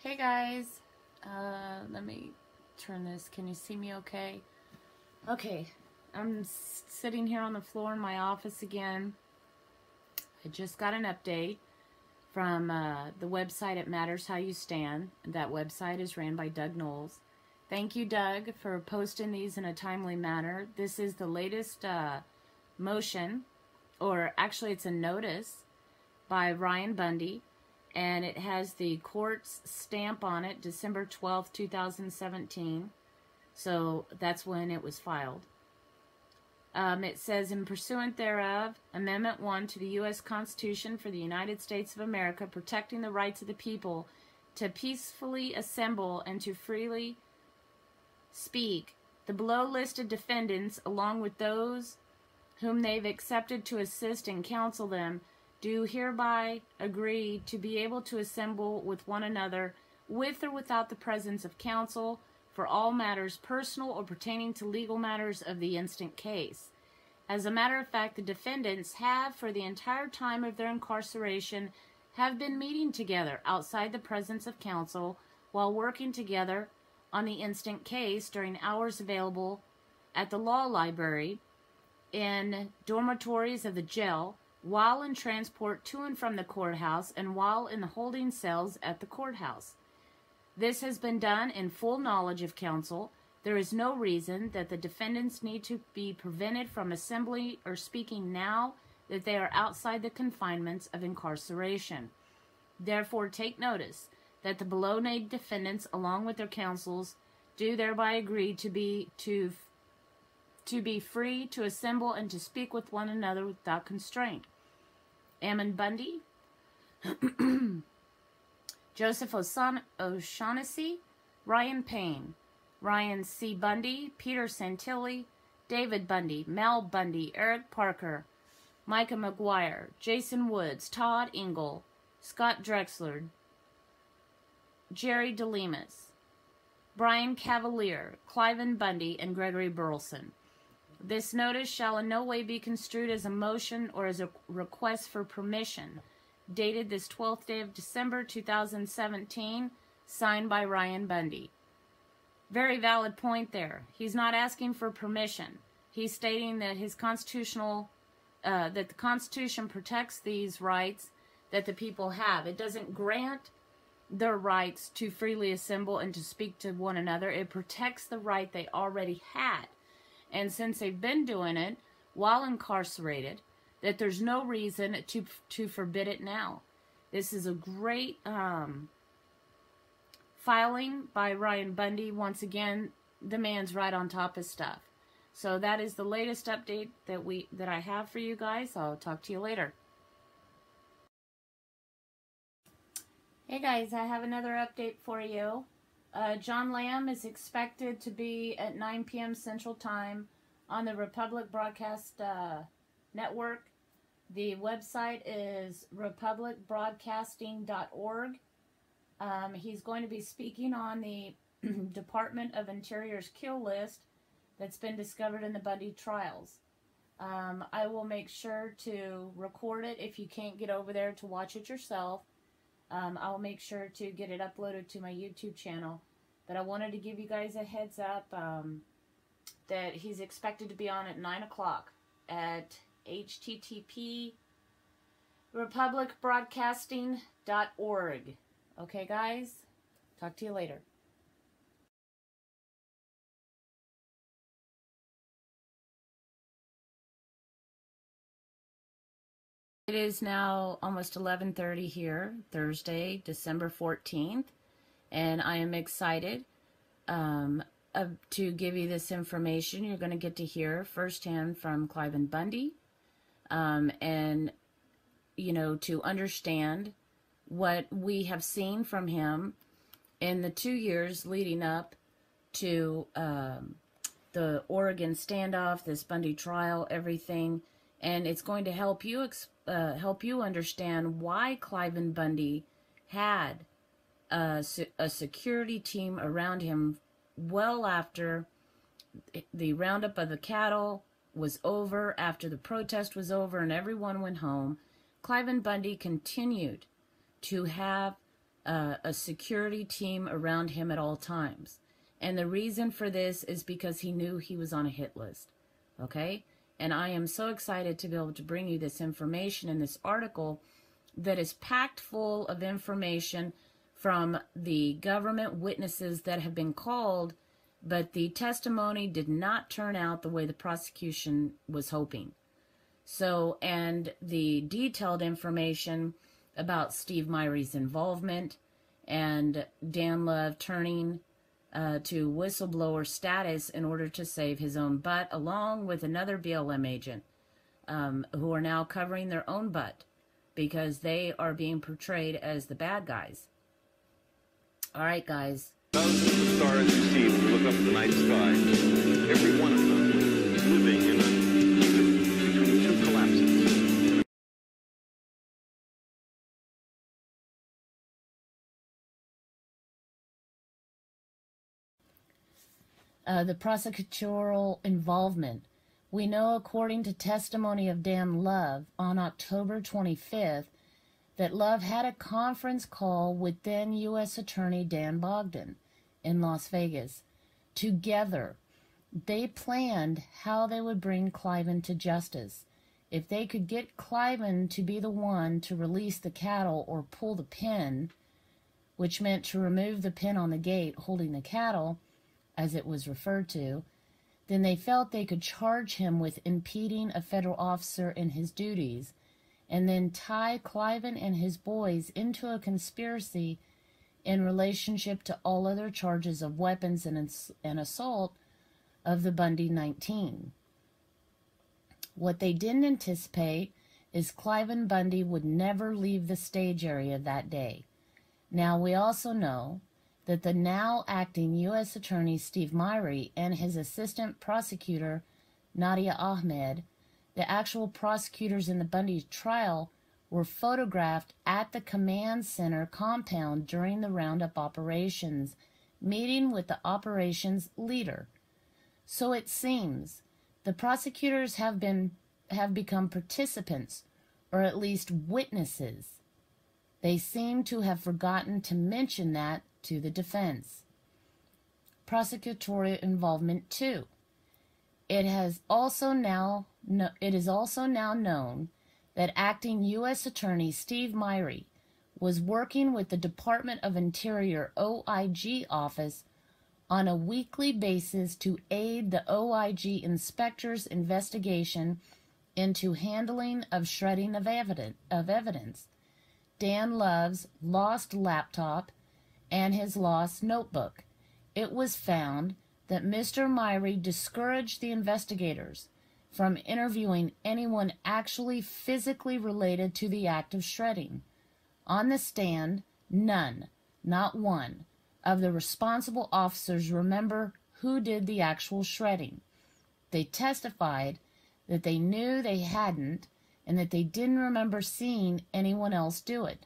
Hey guys, let me turn this. Can you see me okay? Okay, I'm sitting here on the floor in my office again. I just got an update from the website It Matters How You Stand. That website is ran by Doug Knowles. Thank you, Doug, for posting these in a timely manner. This is the latest motion, or actually it's a notice by Ryan Bundy, and it has the court's stamp on it, December 12th, 2017. So that's when it was filed. It says, in pursuant thereof, Amendment 1 to the U.S. Constitution for the United States of America, protecting the rights of the people to peacefully assemble and to freely speak, the below listed defendants, along with those whom they've accepted to assist and counsel them, do hereby agree to be able to assemble with one another, with or without the presence of counsel, for all matters personal or pertaining to legal matters of the instant case. As a matter of fact, the defendants have, for the entire time of their incarceration, have been meeting together outside the presence of counsel while working together on the instant case during hours available at the law library, in dormitories of the jail, while in transport to and from the courthouse, and while in the holding cells at the courthouse. This has been done in full knowledge of counsel. There is no reason that the defendants need to be prevented from assembling or speaking now that they are outside the confinements of incarceration. Therefore, take notice that the below named defendants, along with their counsels, do thereby agree to be free to assemble and to speak with one another without constraint. Ammon Bundy, Joseph O'Shaughnessy, Ryan Payne, Ryan C. Bundy, Peter Santilli, David Bundy, Mel Bundy, Eric Parker, Micah McGuire, Jason Woods, Todd Engel, Scott Drexler, Jerry DeLemus, Brian Cavalier, Cliven Bundy, and Gregory Burleson. This notice shall in no way be construed as a motion or as a request for permission. Dated this 12th day of December 2017, signed by Ryan Bundy. Very valid point there. He's not asking for permission. He's stating that his that the Constitution protects these rights that the people have. It doesn't grant their rights to freely assemble and to speak to one another. It protects the right they already had. And since they've been doing it while incarcerated, that there's no reason to forbid it now. This is a great filing by Ryan Bundy. Once again, the man's right on top of stuff. So that is the latest update that I have for you guys. I'll talk to you later. Hey guys, I have another update for you. John Lamb is expected to be at 9 p.m. Central Time on the Republic Broadcast Network. The website is republicbroadcasting.org. He's going to be speaking on the Department of Interior's kill list that's been discovered in the Bundy trials. I will make sure to record it if you can't get over there to watch it yourself. I'll make sure to get it uploaded to my YouTube channel. But I wanted to give you guys a heads up that he's expected to be on at 9 o'clock at http republicbroadcasting.org. Okay, guys? Talk to you later. It is now almost 11:30 here, Thursday, December 14th, and I am excited to give you this information. You're going to get to hear firsthand from Cliven Bundy, and, you know, to understand what we have seen from him in the 2 years leading up to the Oregon standoff, this Bundy trial, everything. And it's going to help you understand why Cliven Bundy had a security team around him well after the roundup of the cattle was over, after the protest was over and everyone went home. Cliven Bundy continued to have a security team around him at all times. And the reason for this is because he knew he was on a hit list. Okay? And I am so excited to be able to bring you this information in this article that is packed full of information from the government witnesses that have been called, but the testimony did not turn out the way the prosecution was hoping. So, and the detailed information about Steve Myrie's involvement and Dan Love turning to whistleblower status in order to save his own butt, along with another BLM agent who are now covering their own butt because they are being portrayed as the bad guys. All right, guys. Thousands of stars you see when you look up at the night sky, every one of them is living in between two collapses. The prosecutorial involvement. We know, according to testimony of Dan Love on October 25th, that Love had a conference call with then U.S. Attorney Dan Bogdan in Las Vegas. Together, they planned how they would bring Cliven to justice. If they could get Cliven to be the one to release the cattle or pull the pin, which meant to remove the pin on the gate holding the cattle, as it was referred to, then they felt they could charge him with impeding a federal officer in his duties, and then tie Cliven and his boys into a conspiracy in relationship to all other charges of weapons and assault of the Bundy 19. What they didn't anticipate is Cliven Bundy would never leave the stage area that day. Now, we also know that the now acting U.S. Attorney Steve Myrie and his assistant prosecutor Nadia Ahmed, the actual prosecutors in the Bundy trial, were photographed at the command center compound during the roundup operations, meeting with the operations leader. So it seems the prosecutors have become participants, or at least witnesses. They seem to have forgotten to mention that to the defense. Prosecutorial involvement 2. It is also now known that acting U.S. Attorney Steve Myrie was working with the Department of Interior OIG office on a weekly basis to aid the OIG inspector's investigation into handling of shredding of evidence, Dan Love's lost laptop, and his lost notebook. It was found that Mr. Myrie discouraged the investigators from interviewing anyone actually physically related to the act of shredding. On the stand, none, not one, of the responsible officers remember who did the actual shredding. They testified that they knew they hadn't and that they didn't remember seeing anyone else do it,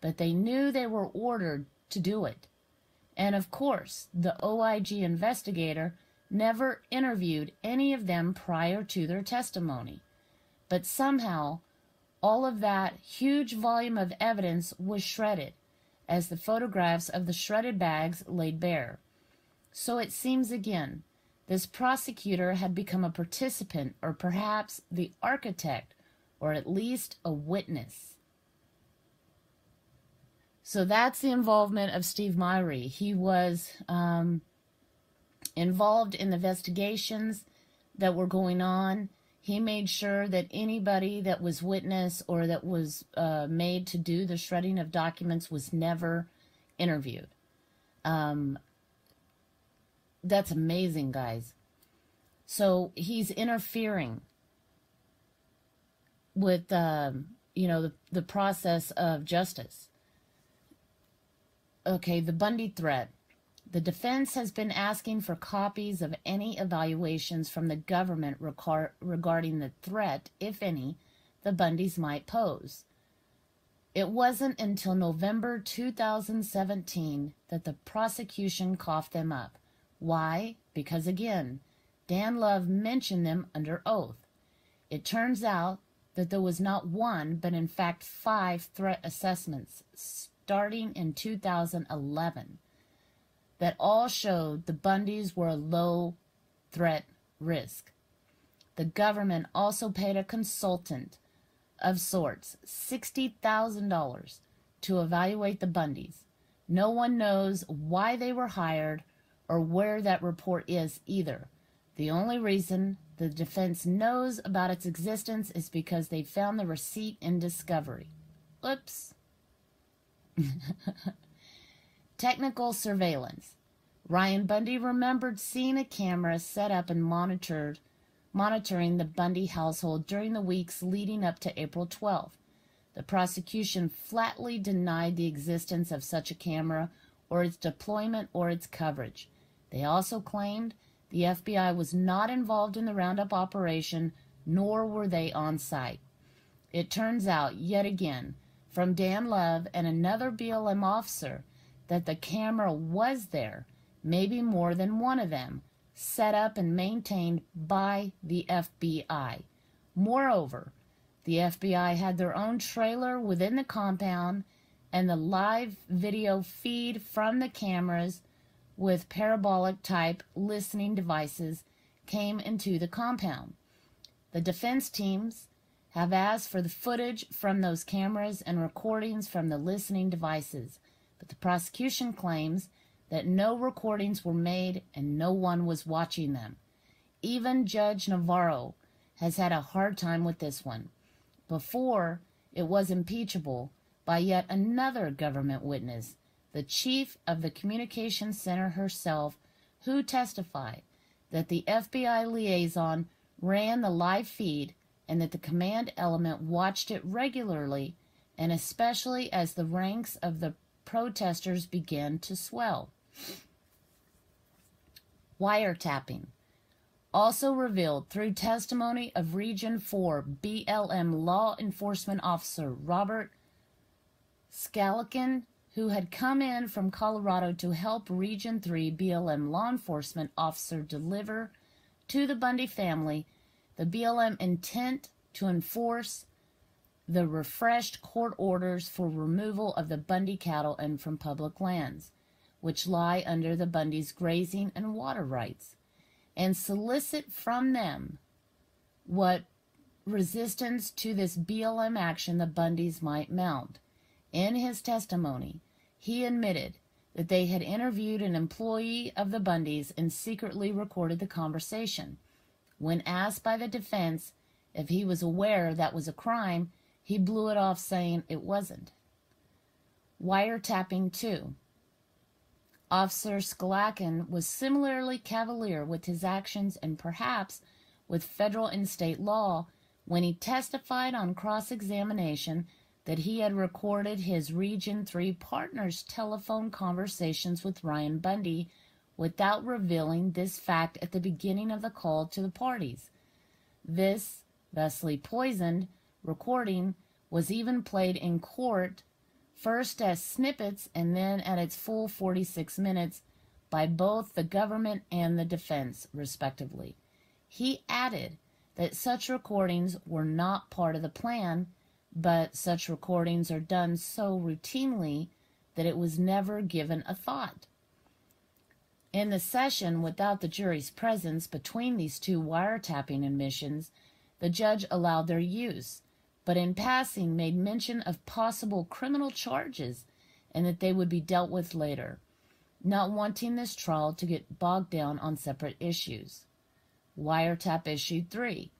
but they knew they were ordered to do it. And of course, the OIG investigator never interviewed any of them prior to their testimony. But somehow, all of that huge volume of evidence was shredded, as the photographs of the shredded bags laid bare. So it seems again, this prosecutor had become a participant, or perhaps the architect, or at least a witness. So that's the involvement of Steve Myrie. He was involved in the investigations that were going on. He made sure that anybody that was witness or that was made to do the shredding of documents was never interviewed. That's amazing, guys. So he's interfering with, the process of justice. Okay, the Bundy threat. The defense has been asking for copies of any evaluations from the government regarding the threat, if any, the Bundys might pose. It wasn't until November 2017 that the prosecution coughed them up. Why? Because again, Dan Love mentioned them under oath. It turns out that there was not one, but in fact 5 threat assessments starting in 2011 that all showed the Bundys were a low-threat risk. The government also paid a consultant of sorts $60,000 to evaluate the Bundys. No one knows why they were hired or where that report is either. The only reason the defense knows about its existence is because they found the receipt in discovery. Oops. Technical surveillance. Ryan Bundy remembered seeing a camera set up and monitoring the Bundy household during the weeks leading up to April 12th. The prosecution flatly denied the existence of such a camera or its deployment or its coverage. They also claimed the FBI was not involved in the roundup operation, nor were they on site. It turns out, yet again, from Dan Love and another BLM officer, that the camera was there, maybe more than one of them, set up and maintained by the FBI. Moreover, the FBI had their own trailer within the compound, and the live video feed from the cameras with parabolic-type listening devices came into the compound. The defense teams have asked for the footage from those cameras and recordings from the listening devices, but the prosecution claims that no recordings were made and no one was watching them. Even Judge Navarro has had a hard time with this one. Before, it was impeachable by yet another government witness, the chief of the communications center herself, who testified that the FBI liaison ran the live feed and that the command element watched it regularly, and especially as the ranks of the protesters began to swell. Wiretapping. Also revealed through testimony of Region 4 BLM law enforcement officer Robert Scalican, who had come in from Colorado to help Region 3 BLM law enforcement officer deliver to the Bundy family the BLM intent to enforce the refreshed court orders for removal of the Bundy cattle and from public lands, which lie under the Bundy's grazing and water rights, and solicit from them what resistance to this BLM action the Bundys might mount. In his testimony, he admitted that they had interviewed an employee of the Bundys and secretly recorded the conversation. When asked by the defense if he was aware that was a crime, he blew it off, saying it wasn't. Wiretapping 2. Officer Scalakin was similarly cavalier with his actions and perhaps with federal and state law when he testified on cross-examination that he had recorded his Region 3 partner's telephone conversations with Ryan Bundy without revealing this fact at the beginning of the call to the parties. This, thusly poisoned, recording was even played in court, first as snippets and then at its full 46 minutes, by both the government and the defense, respectively. He added that such recordings were not part of the plan, but such recordings are done so routinely that it was never given a thought. In the session without the jury's presence between these two wiretapping admissions, the judge allowed their use, but in passing made mention of possible criminal charges and that they would be dealt with later, not wanting this trial to get bogged down on separate issues. Wiretap Issue 3.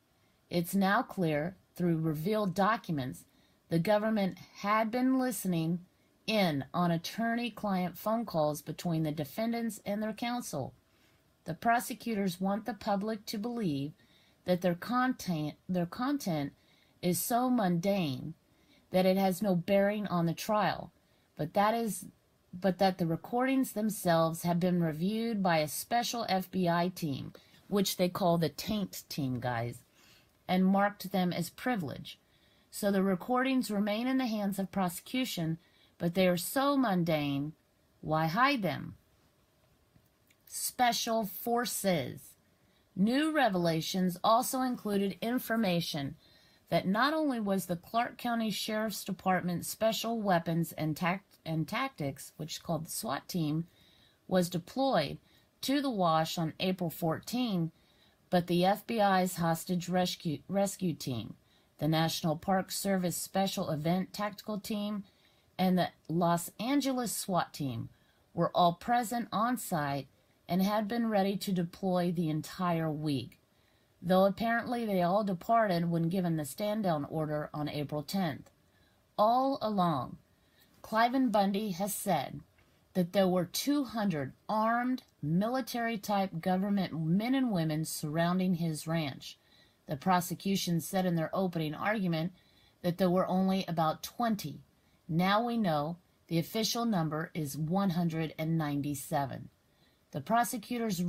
It's now clear, through revealed documents, the government had been listening in on attorney-client phone calls between the defendants and their counsel. The prosecutors want the public to believe that their content is so mundane that it has no bearing on the trial, but that the recordings themselves have been reviewed by a special FBI team, which they call the Taint Team, guys, and marked them as privilege. So the recordings remain in the hands of prosecution, but they are so mundane, why hide them? Special Forces. New revelations also included information that not only was the Clark County Sheriff's Department Special Weapons and Tactics, which is called the SWAT team, was deployed to the Wash on April 14, but the FBI's hostage rescue team, the National Park Service Special Event Tactical Team, and the Los Angeles SWAT team were all present on site and had been ready to deploy the entire week, though apparently they all departed when given the stand-down order on April 10th. All along, Cliven Bundy has said that there were 200 armed, military-type government men and women surrounding his ranch. The prosecution said in their opening argument that there were only about 20. Now we know the official number is 197. The prosecutor's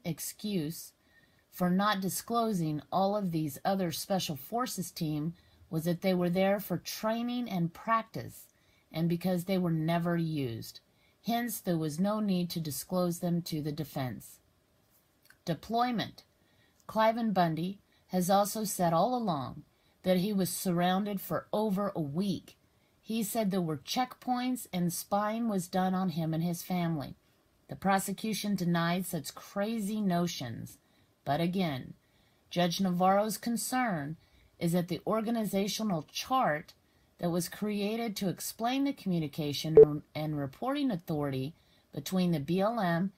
excuse for not disclosing all of these other Special Forces team was that they were there for training and practice, and because they were never used. Hence, there was no need to disclose them to the defense. Deployment. Cliven Bundy has also said all along that he was surrounded for over a week. He said there were checkpoints and spying was done on him and his family. The prosecution denied such crazy notions. But again, Judge Navarro's concern is that the organizational chart that was created to explain the communication and reporting authority between the BLM,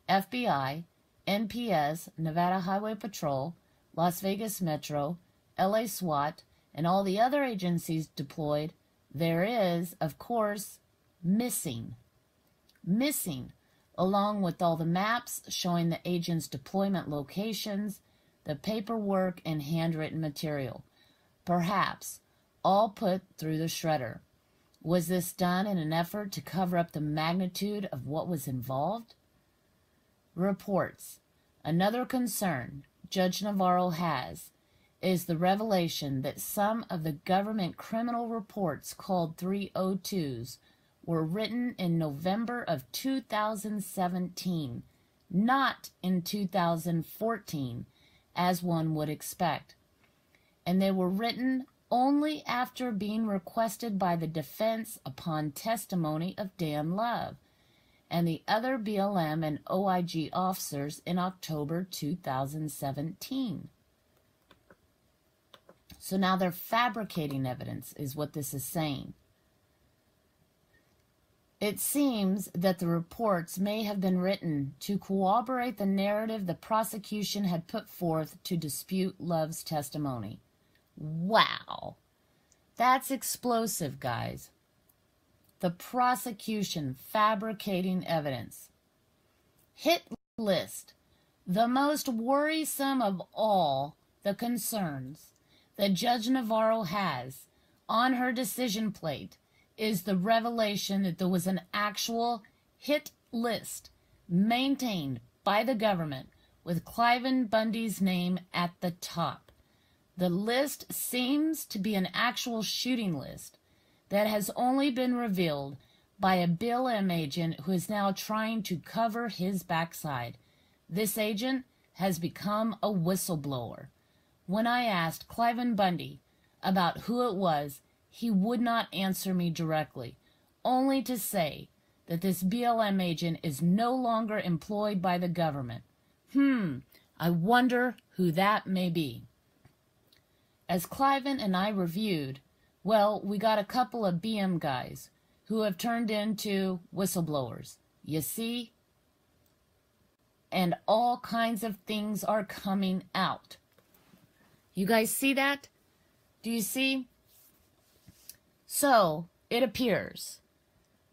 FBI, NPS, Nevada Highway Patrol, Las Vegas Metro, LA SWAT, and all the other agencies deployed, there is, of course, missing. Missing, along with all the maps showing the agents' deployment locations, the paperwork, and handwritten material. Perhaps all put through the shredder. Was this done in an effort to cover up the magnitude of what was involved? Reports. Another concern Judge Navarro has is the revelation that some of the government criminal reports called 302s were written in November of 2017, not in 2014, as one would expect. And they were written only after being requested by the defense upon testimony of Dan Love and the other BLM and OIG officers in October 2017. So now they're fabricating evidence, is what this is saying. It seems that the reports may have been written to corroborate the narrative the prosecution had put forth to dispute Love's testimony. Wow. That's explosive, guys. The prosecution fabricating evidence. Hit list. The most worrisome of all the concerns that Judge Navarro has on her decision plate is the revelation that there was an actual hit list maintained by the government with Cliven Bundy's name at the top. The list seems to be an actual shooting list that has only been revealed by a BLM agent who is now trying to cover his backside. This agent has become a whistleblower. When I asked Cliven Bundy about who it was, he would not answer me directly, only to say that this BLM agent is no longer employed by the government. I wonder who that may be. As Cliven and I reviewed, well, we got a couple of BM guys who have turned into whistleblowers. You see? And all kinds of things are coming out. You guys see that? Do you see? So, it appears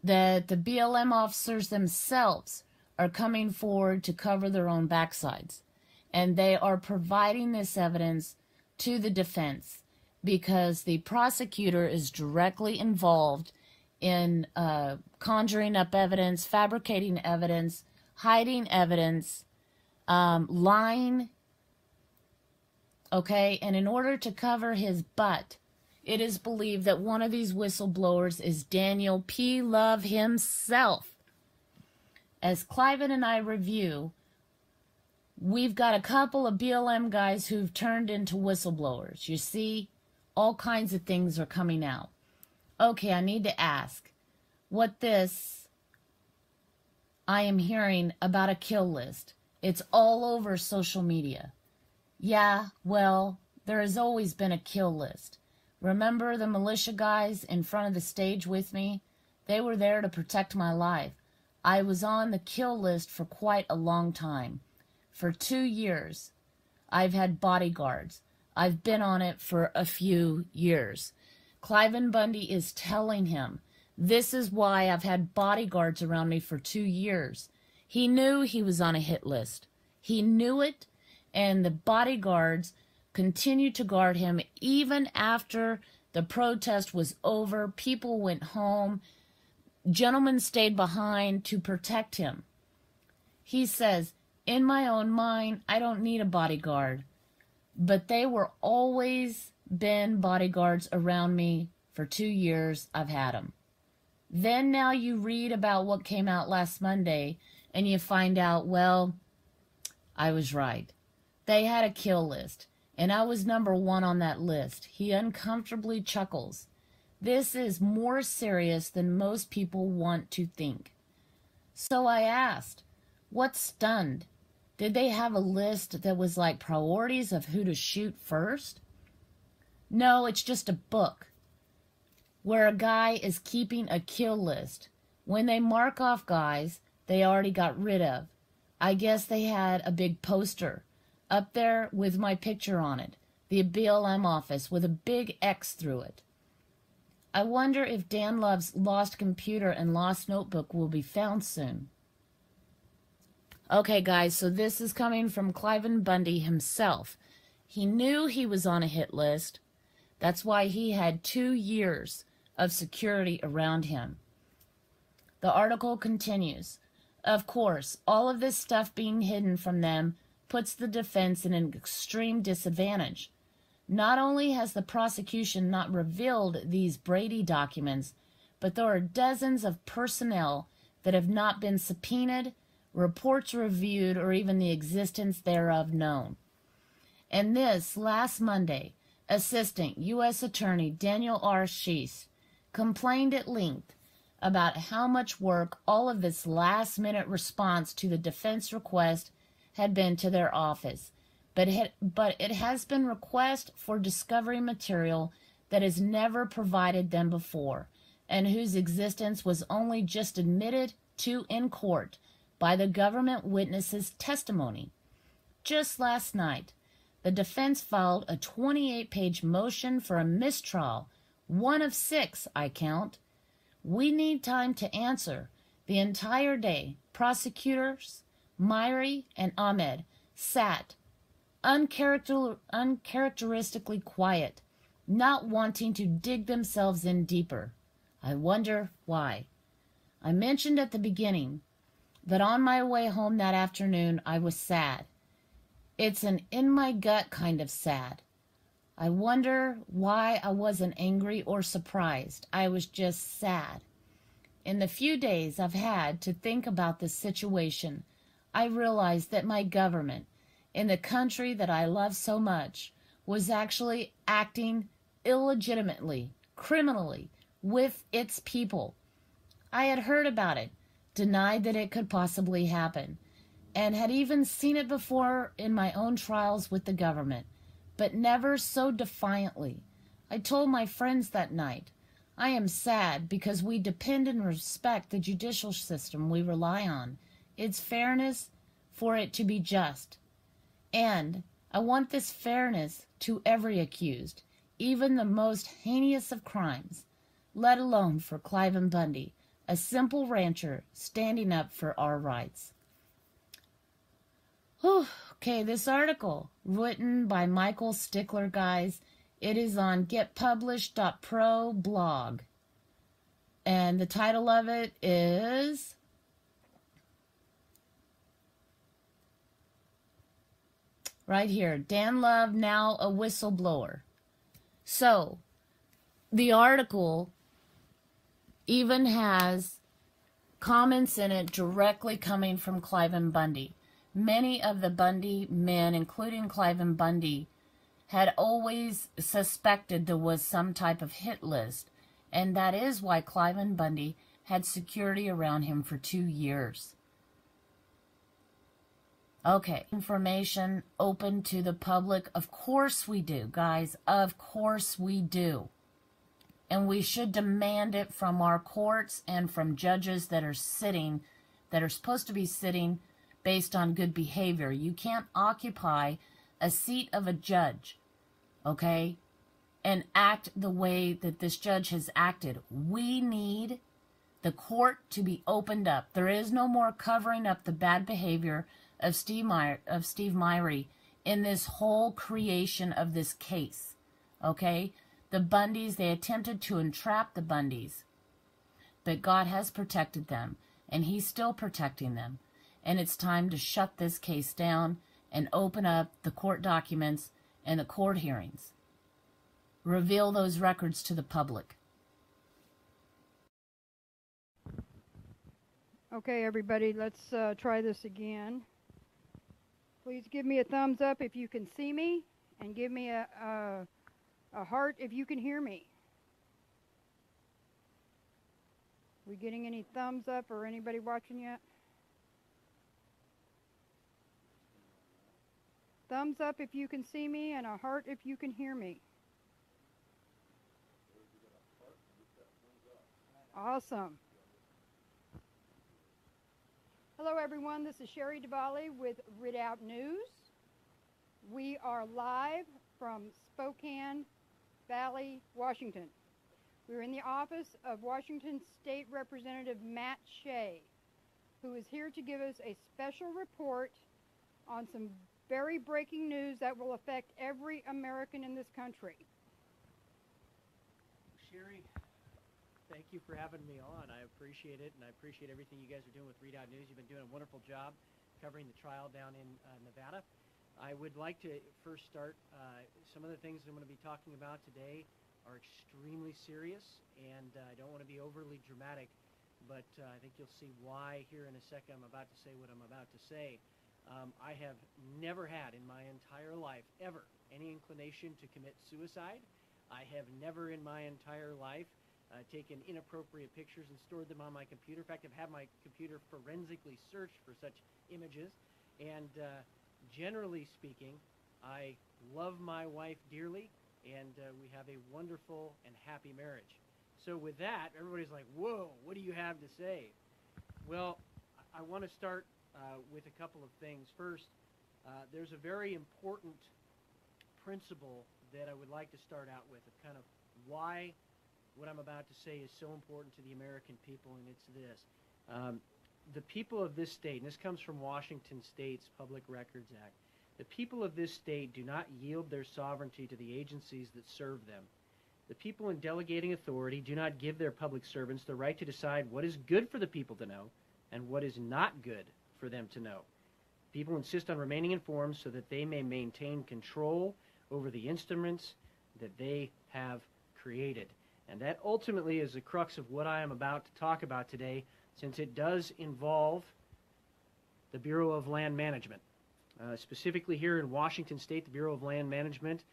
that the BLM officers themselves are coming forward to cover their own backsides. And they are providing this evidence to the defense because the prosecutor is directly involved in conjuring up evidence, fabricating evidence, hiding evidence, lying. Okay, and in order to cover his butt, it is believed that one of these whistleblowers is Daniel P. Love himself. As Cliven and I review, we've got a couple of BLM guys who've turned into whistleblowers. You see, All kinds of things are coming out. Okay, I need to ask, what this I am hearing about a kill list. It's all over social media. Yeah, well, there has always been a kill list. Remember the militia guys in front of the stage with me? They were there to protect my life. I was on the kill list for quite a long time. For 2 years, I've had bodyguards. I've been on it for a few years. Cliven Bundy is telling him, this is why I've had bodyguards around me for 2 years. He knew he was on a hit list. He knew it, and the bodyguards continued to guard him even after the protest was over. People went home. Gentlemen stayed behind to protect him. He says, in my own mind, I don't need a bodyguard. But they were always been bodyguards around me for 2 years. I've had them. Then now you read about what came out last Monday, and you find out, well, I was right. They had a kill list, and I was number 1 on that list. He uncomfortably chuckles. This is more serious than most people want to think. So I asked, what stunned? Did they have a list that was like priorities of who to shoot first? No, it's just a book where a guy is keeping a kill list. When they mark off guys they already got rid of, I guess they had a big poster up there with my picture on it, the BLM office with a big X through it. I wonder if Dan Love's lost computer and lost notebook will be found soon. Okay, guys, so this is coming from Cliven Bundy himself. He knew he was on a hit list. That's why he had 2 years of security around him. The article continues. Of course, all of this stuff being hidden from them puts the defense in an extreme disadvantage. Not only has the prosecution not revealed these Brady documents, but there are dozens of personnel that have not been subpoenaed, reports reviewed, or even the existence thereof known. And this last Monday, Assistant U.S. Attorney Daniel R. Sheese complained at length about how much work all of this last-minute response to the defense request had been to their office. But it has been request for discovery material that has never provided them before, and whose existence was only just admitted to in court by the government witness's testimony. Just last night, the defense filed a 28-page motion for a mistrial, 1 of 6, I count. We need time to answer. The entire day, prosecutors, Myrie and Ahmed, sat uncharacteristically quiet, not wanting to dig themselves in deeper. I wonder why. I mentioned at the beginning that on my way home that afternoon I was sad. It's an in-my-gut kind of sad. I wonder why I wasn't angry or surprised. I was just sad. In the few days I've had to think about this situation, I realized that my government, in the country that I love so much, was actually acting illegitimately, criminally, with its people. I had heard about it, denied that it could possibly happen, and had even seen it before in my own trials with the government, but never so defiantly. I told my friends that night, I am sad because we depend and respect the judicial system we rely on, its fairness, for it to be just. And I want this fairness to every accused, even the most heinous of crimes, let alone for Cliven Bundy, a simple rancher standing up for our rights. Whew. Okay, this article, written by Michael Stickler, guys, it is on getpublished.pro blog. And the title of it is right here, Dan Love Now a Whistleblower. So, the article even has comments in it directly coming from Cliven Bundy. Many of the Bundy men, including Cliven Bundy, had always suspected there was some type of hit list, and that is why Cliven Bundy had security around him for 2 years. Okay, information open to the public. Of course we do, guys. Of course we do. And we should demand it from our courts and from judges that are sitting, that are supposed to be sitting based on good behavior. You can't occupy a seat of a judge, okay, and act the way that this judge has acted. We need the court to be opened up. There is no more covering up the bad behavior of Steve Myrie in this whole creation of this case, okay? The Bundys, they attempted to entrap the Bundys, but God has protected them, and he's still protecting them. And it's time to shut this case down and open up the court documents and the court hearings. Reveal those records to the public. Okay, everybody, let's try this again. Please give me a thumbs up if you can see me, and give me a heart if you can hear me. We getting any thumbs up or anybody watching yet? Thumbs up if you can see me, and a heart if you can hear me. Awesome. Hello everyone, this is Sherry Duvally with Ridout News. We are live from Spokane Valley, Washington. We're in the office of Washington State Representative Matt Shea, who is here to give us a special report on some very breaking news that will affect every American in this country. Sherry, thank you for having me on. I appreciate it, and I appreciate everything you guys are doing with Readout News. You've been doing a wonderful job covering the trial down in Nevada. I would like to first start, some of the things I'm going to be talking about today are extremely serious, and I don't want to be overly dramatic, but I think you'll see why here in a second. I'm about to say what I'm about to say. I have never had in my entire life, ever, any inclination to commit suicide. I have never in my entire life taken inappropriate pictures and stored them on my computer. In fact, I've had my computer forensically searched for such images. And generally speaking, I love my wife dearly, and we have a wonderful and happy marriage. So with that, everybody's like, whoa, what do you have to say? Well, I want to start with a couple of things. First, there's a very important principle that I would like to start out with, of kind of why what I'm about to say is so important to the American people, and it's this. The people of this state, and this comes from Washington State's Public Records Act, the people of this state do not yield their sovereignty to the agencies that serve them. The people in delegating authority do not give their public servants the right to decide what is good for the people to know and what is not good for them to know. People insist on remaining informed so that they may maintain control over the instruments that they have created. And that ultimately is the crux of what I am about to talk about today, since it does involve the Bureau of Land Management. Specifically here in Washington State, the Bureau of Land Management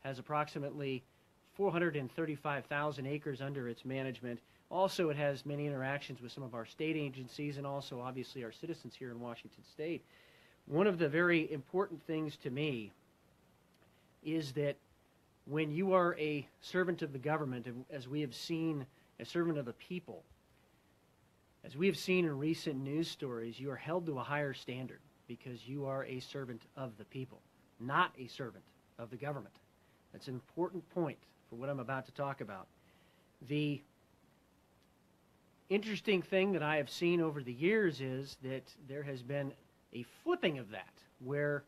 has approximately 435,000 acres under its management. Also, it has many interactions with some of our state agencies and also, obviously, our citizens here in Washington State. One of the very important things to me is that when you are a servant of the government, as we have seen, a servant of the people, as we have seen in recent news stories, you are held to a higher standard because you are a servant of the people, not a servant of the government. That's an important point for what I'm about to talk about. The interesting thing that I have seen over the years is that there has been a flipping of that, where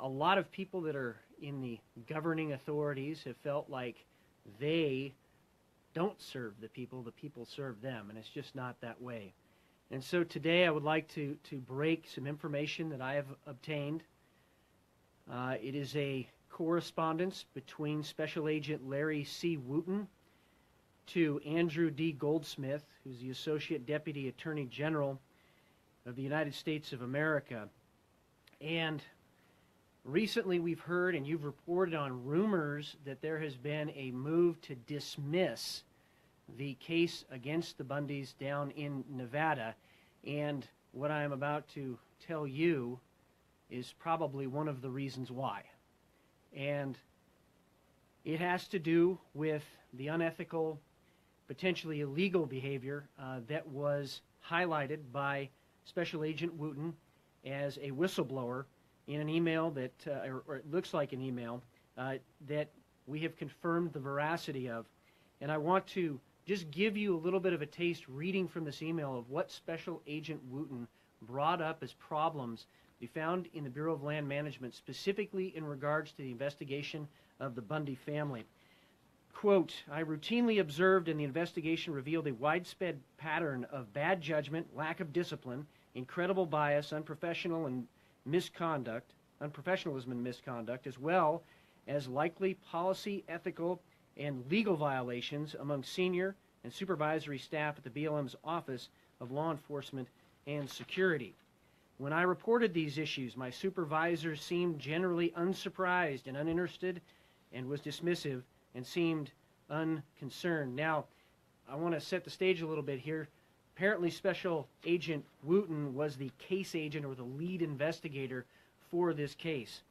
a lot of people that are in the governing authorities have felt like they don't serve the people serve them, and it's just not that way. And so today I would like to break some information that I have obtained. It is a correspondence between Special Agent Larry C. Wooten to Andrew D. Goldsmith, who's the Associate Deputy Attorney General of the United States of America. And recently we've heard and you've reported on rumors that there has been a move to dismiss the case against the Bundys down in Nevada. And what I am about to tell you is probably one of the reasons why. And it has to do with the unethical, potentially illegal behavior that was highlighted by Special Agent Wooten as a whistleblower in an email that, or it looks like an email, that we have confirmed the veracity of. And I want to just give you a little bit of a taste reading from this email of what Special Agent Wooten brought up as problems we found in the Bureau of Land Management, specifically in regards to the investigation of the Bundy family. Quote, I routinely observed and the investigation revealed a widespread pattern of bad judgment, lack of discipline, incredible bias, unprofessionalism and misconduct, as well as likely policy, ethical, and legal violations among senior and supervisory staff at the BLM's Office of Law Enforcement and Security. When I reported these issues, my supervisor seemed generally unsurprised and uninterested and was dismissive and seemed unconcerned. Now, I want to set the stage a little bit here. Apparently, Special Agent Wooten was the case agent or the lead investigator for this case.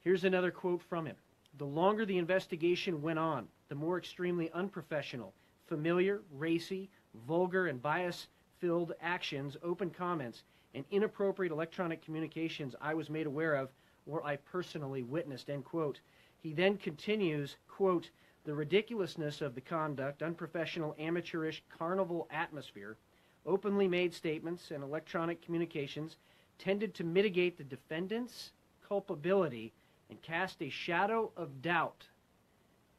Here's another quote from him. The longer the investigation went on, the more extremely unprofessional, familiar, racy, vulgar, and bias-filled actions, open comments, and inappropriate electronic communications I was made aware of or I personally witnessed, end quote. He then continues, quote, the ridiculousness of the conduct, unprofessional, amateurish, carnival atmosphere, openly made statements, and electronic communications tended to mitigate the defendant's culpability and cast a shadow of doubt,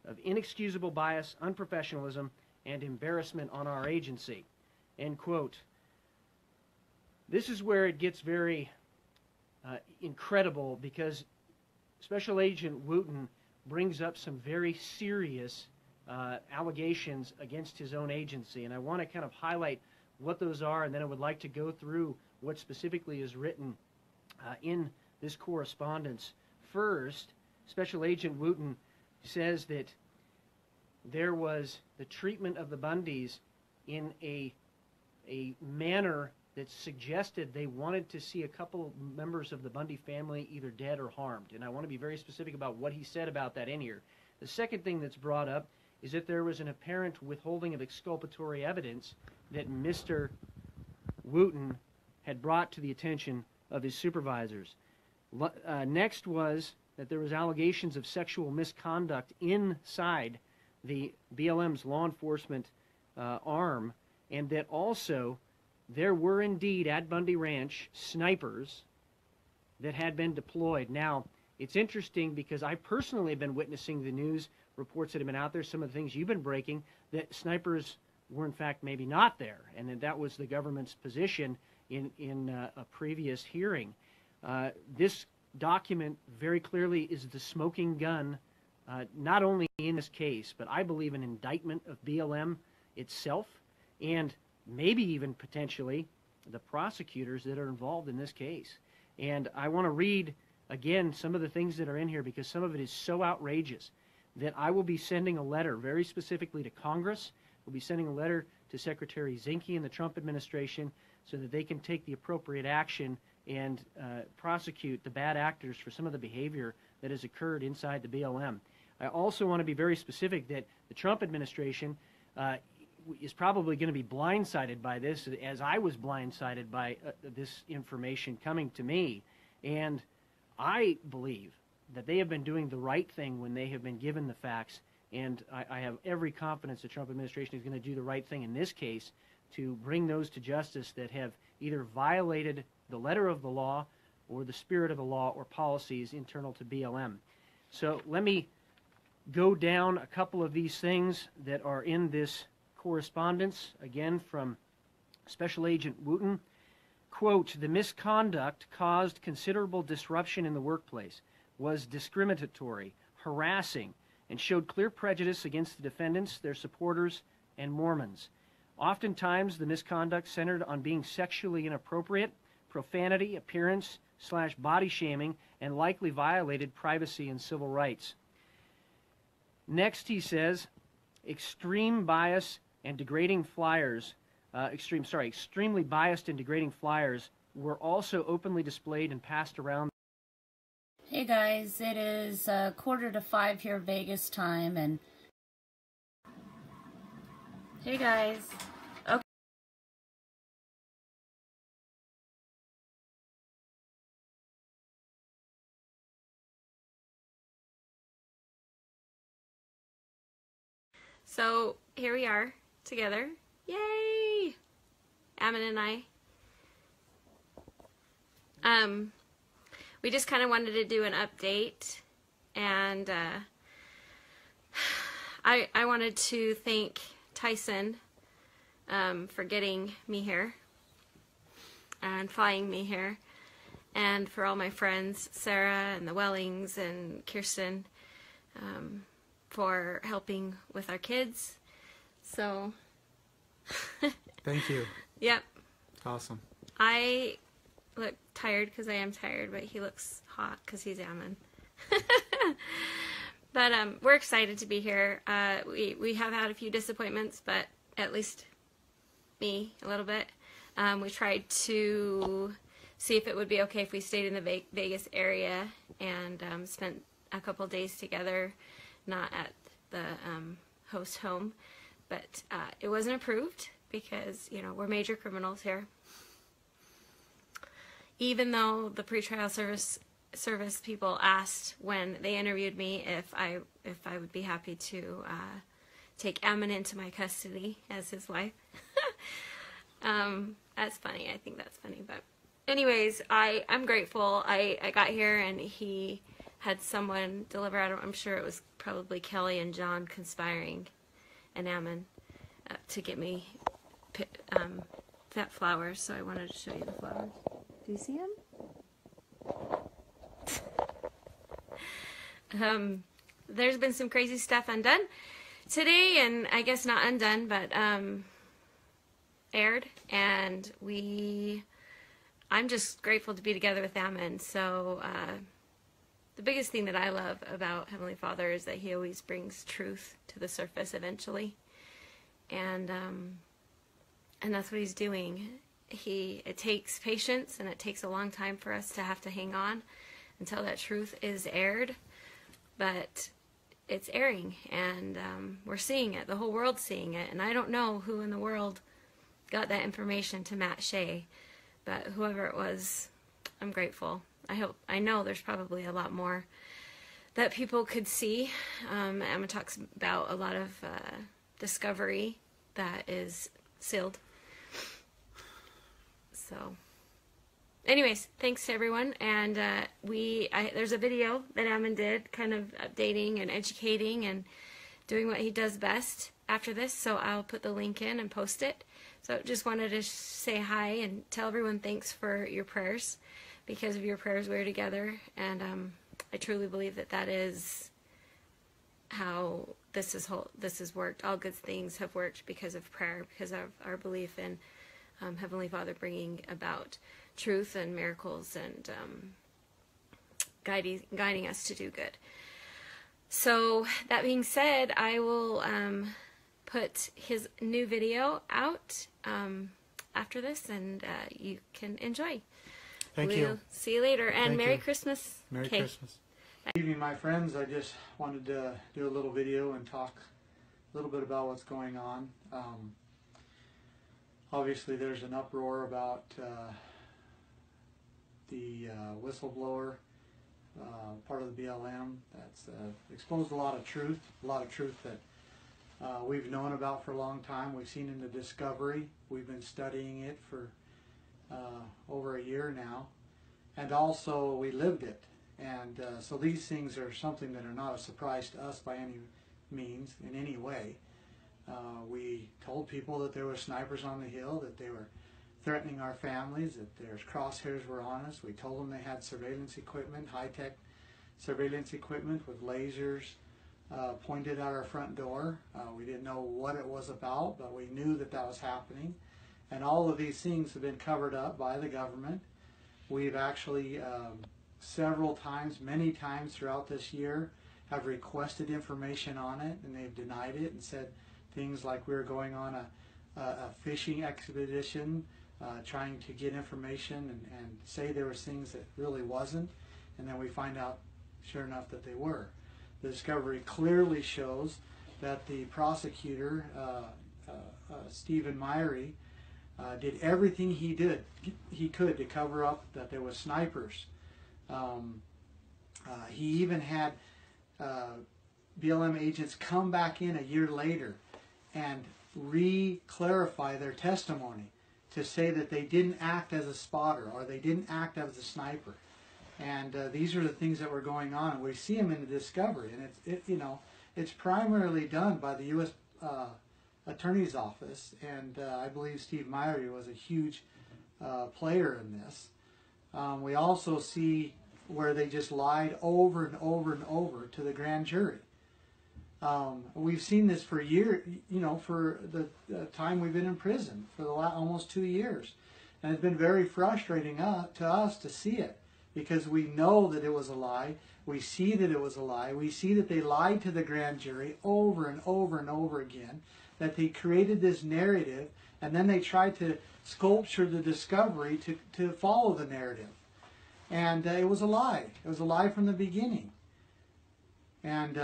of inexcusable bias, unprofessionalism, and embarrassment on our agency, end quote. This is where it gets very incredible because Special Agent Wooten brings up some very serious allegations against his own agency, and I want to kind of highlight what those are, and then I would like to go through what specifically is written in this correspondence. First, Special Agent Wooten says that there was the treatment of the Bundys in a manner that suggested they wanted to see a couple members of the Bundy family either dead or harmed. And I want to be very specific about what he said about that in here. The second thing that's brought up is that there was an apparent withholding of exculpatory evidence that Mr. Wooten had brought to the attention of his supervisors. Next was that there was allegations of sexual misconduct inside the BLM's law enforcement arm, and that also there were indeed at Bundy Ranch snipers that had been deployed. Now, it's interesting because I personally have been witnessing the news reports that have been out there, some of the things you've been breaking, that snipers were in fact maybe not there, and that was the government's position in a previous hearing. This document very clearly is the smoking gun, not only in this case, but I believe an indictment of BLM itself, and maybe even potentially the prosecutors that are involved in this case. And I want to read again some of the things that are in here because some of it is so outrageous that I will be sending a letter very specifically to Congress. We'll be sending a letter to Secretary Zinke and the Trump administration so that they can take the appropriate action and prosecute the bad actors for some of the behavior that has occurred inside the BLM. I also want to be very specific that the Trump administration is probably going to be blindsided by this, as I was blindsided by this information coming to me. And I believe that they have been doing the right thing when they have been given the facts, and I have every confidence the Trump administration is going to do the right thing in this case to bring those to justice that have either violated the letter of the law or the spirit of the law or policies internal to BLM. So let me go down a couple of these things that are in this correspondence, again from Special Agent Wooten. Quote, the misconduct caused considerable disruption in the workplace, was discriminatory, harassing, and showed clear prejudice against the defendants, their supporters, and Mormons. Oftentimes, the misconduct centered on being sexually inappropriate, profanity, appearance, body shaming and likely violated privacy and civil rights. Next, he says, extremely biased and degrading flyers were also openly displayed and passed around. Hey guys, it is 4:45 here Vegas time, and hey guys. Okay. So here we are together. Yay! Ammon and I. We just kind of wanted to do an update, and I wanted to thank Tyson for getting me here and flying me here, and for all my friends, Sarah and the Wellings and Kirsten, for helping with our kids. So thank you. Yep. Awesome. I look tired because I am tired, but he looks hot because he's Ammon. But we're excited to be here. We have had a few disappointments, but at least me a little bit. We tried to see if it would be okay if we stayed in the Vegas area and spent a couple days together, not at the host home. But it wasn't approved because, you know, we're major criminals here. Even though the pretrial service people asked when they interviewed me if I would be happy to take Ammon into my custody as his wife. That's funny. I think that's funny. But anyways, I'm grateful. I got here and he had someone deliver. I'm sure it was probably Kelly and John conspiring and Ammon to get me that flowers. So I wanted to show you the flowers. Do you see him? There's been some crazy stuff undone today, and I guess not undone, but aired, and I'm just grateful to be together with Ammon. So the biggest thing that I love about Heavenly Father is that he always brings truth to the surface eventually, and that's what he's doing. It takes patience, and it takes a long time for us to have to hang on until that truth is aired, but it's airing, and we're seeing it. The whole world's seeing it, and I don't know who in the world got that information to Matt Shea, but whoever it was, I'm grateful. I know there's probably a lot more that people could see. Emma talks about a lot of discovery that is sealed. So, anyways, thanks to everyone, and there's a video that Ammon did, kind of updating and educating and doing what he does best after this, so I'll put the link in and post it. So just wanted to say hi and tell everyone thanks for your prayers. Because of your prayers, we're together, and I truly believe that is how this has worked. All good things have worked because of prayer, because of our belief in Heavenly Father bringing about truth and miracles and guiding us to do good. So that being said, I will put his new video out after this, and you can enjoy. Thank you. We'll see you later, and Thank Merry you. Christmas. Merry Christmas. Good evening, my friends. I just wanted to do a little video and talk a little bit about what's going on. Obviously, there's an uproar about the whistleblower, part of the BLM, that's exposed a lot of truth that we've known about for a long time. We've seen in the discovery. We've been studying it for over a year now, and also we lived it. And so these things are something that are not a surprise to us by any means, in any way. We told people that there were snipers on the hill, that they were threatening our families, that their crosshairs were on us. We told them they had surveillance equipment, high-tech surveillance equipment with lasers pointed at our front door. We didn't know what it was about, but we knew that that was happening. And all of these things have been covered up by the government. We've actually several times, many times throughout this year, have requested information on it, and they've denied it and said things like we were going on a fishing expedition trying to get information and say there was things that really wasn't, and then we find out sure enough that they were. The discovery clearly shows that the prosecutor, Stephen Myrie, did everything he could to cover up that there was snipers. He even had BLM agents come back in a year later and re-clarify their testimony to say that they didn't act as a spotter or they didn't act as a sniper. And these are the things that were going on, and we see them in the discovery. And it's primarily done by the U.S. Attorney's Office, and I believe Steve Myrie was a huge player in this. We also see where they just lied over and over and over to the grand jury. We've seen this for years, for the time we've been in prison, for the almost 2 years. And it's been very frustrating to us to see it, because we know that it was a lie. We see that it was a lie. We see that they lied to the grand jury over and over and over again, that they created this narrative, and then they tried to sculpture the discovery to follow the narrative. And it was a lie. It was a lie from the beginning. And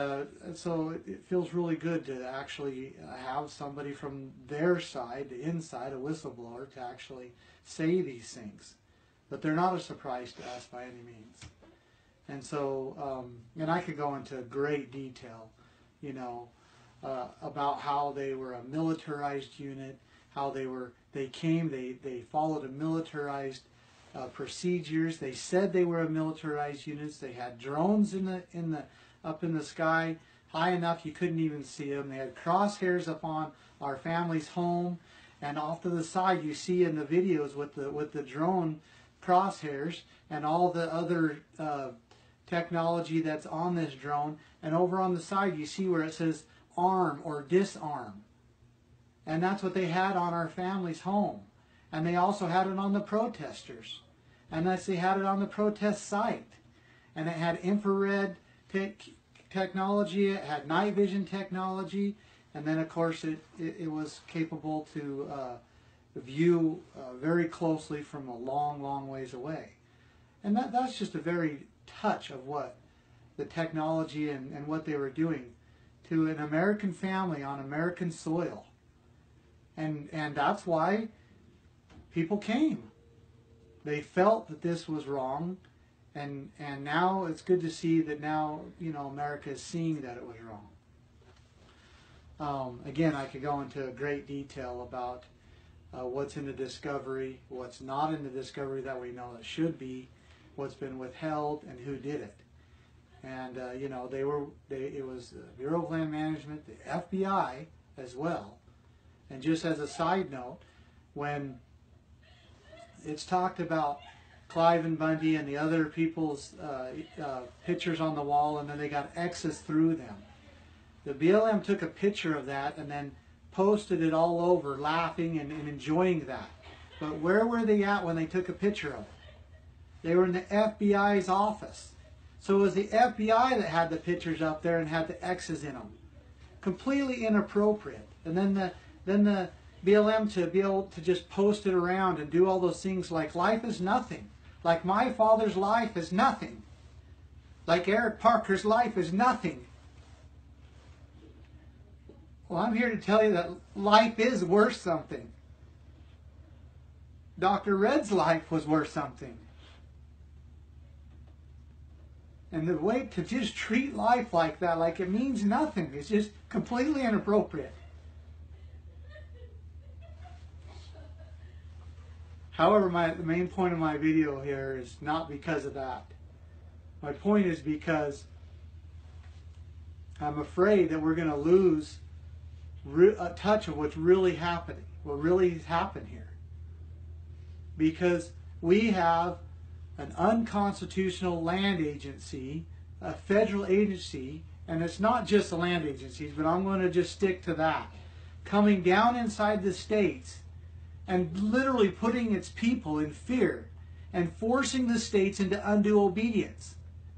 so it feels really good to actually have somebody from their side, the inside, a whistleblower, to actually say these things. But they're not a surprise to us by any means. And so, and I could go into great detail, about how they were a militarized unit, how they followed a militarized procedures. They said they were a militarized units. They had drones up in the sky, high enough you couldn't even see them. They had crosshairs up on our family's home, and off to the side you see in the videos with the drone crosshairs and all the other technology that's on this drone. And over on the side you see where it says arm or disarm, and that's what they had on our family's home. And they also had it on the protesters, and they had it on the protest site, and it had infrared technology, it had night vision technology, and then of course it was capable to view very closely from a long ways away. And that's just a very touch of what the technology and what they were doing to an American family on American soil. And that's why people came. They felt that this was wrong, and now it's good to see that now America is seeing that it was wrong. Again, I could go into great detail about what's in the discovery, what's not in the discovery that we know it should be, what's been withheld, and who did it. And it was the Bureau of Land Management, the FBI as well. And just as a side note, when it's talked about Clive and Bundy and the other people's pictures on the wall, and then they got X's through them, the BLM took a picture of that and then posted it all over, laughing and enjoying that. But where were they at when they took a picture of it? They were in the FBI's office. So it was the FBI that had the pictures up there and had the X's in them. Completely inappropriate. And then the BLM to be able to just post it around and do all those things like life is nothing. Like my father's life is nothing. Like Eric Parker's life is nothing. Well, I'm here to tell you that life is worth something. Dr. Red's life was worth something. And the way to just treat life like that, like it means nothing, is just completely inappropriate. However, the main point of my video here is not because of that. My point is because I'm afraid that we're going to lose a touch of what's really happening, what really happened here. Because we have an unconstitutional land agency, a federal agency, and it's not just the land agencies, but I'm going to just stick to that, coming down inside the states and literally putting its people in fear. and forcing the states into undue obedience,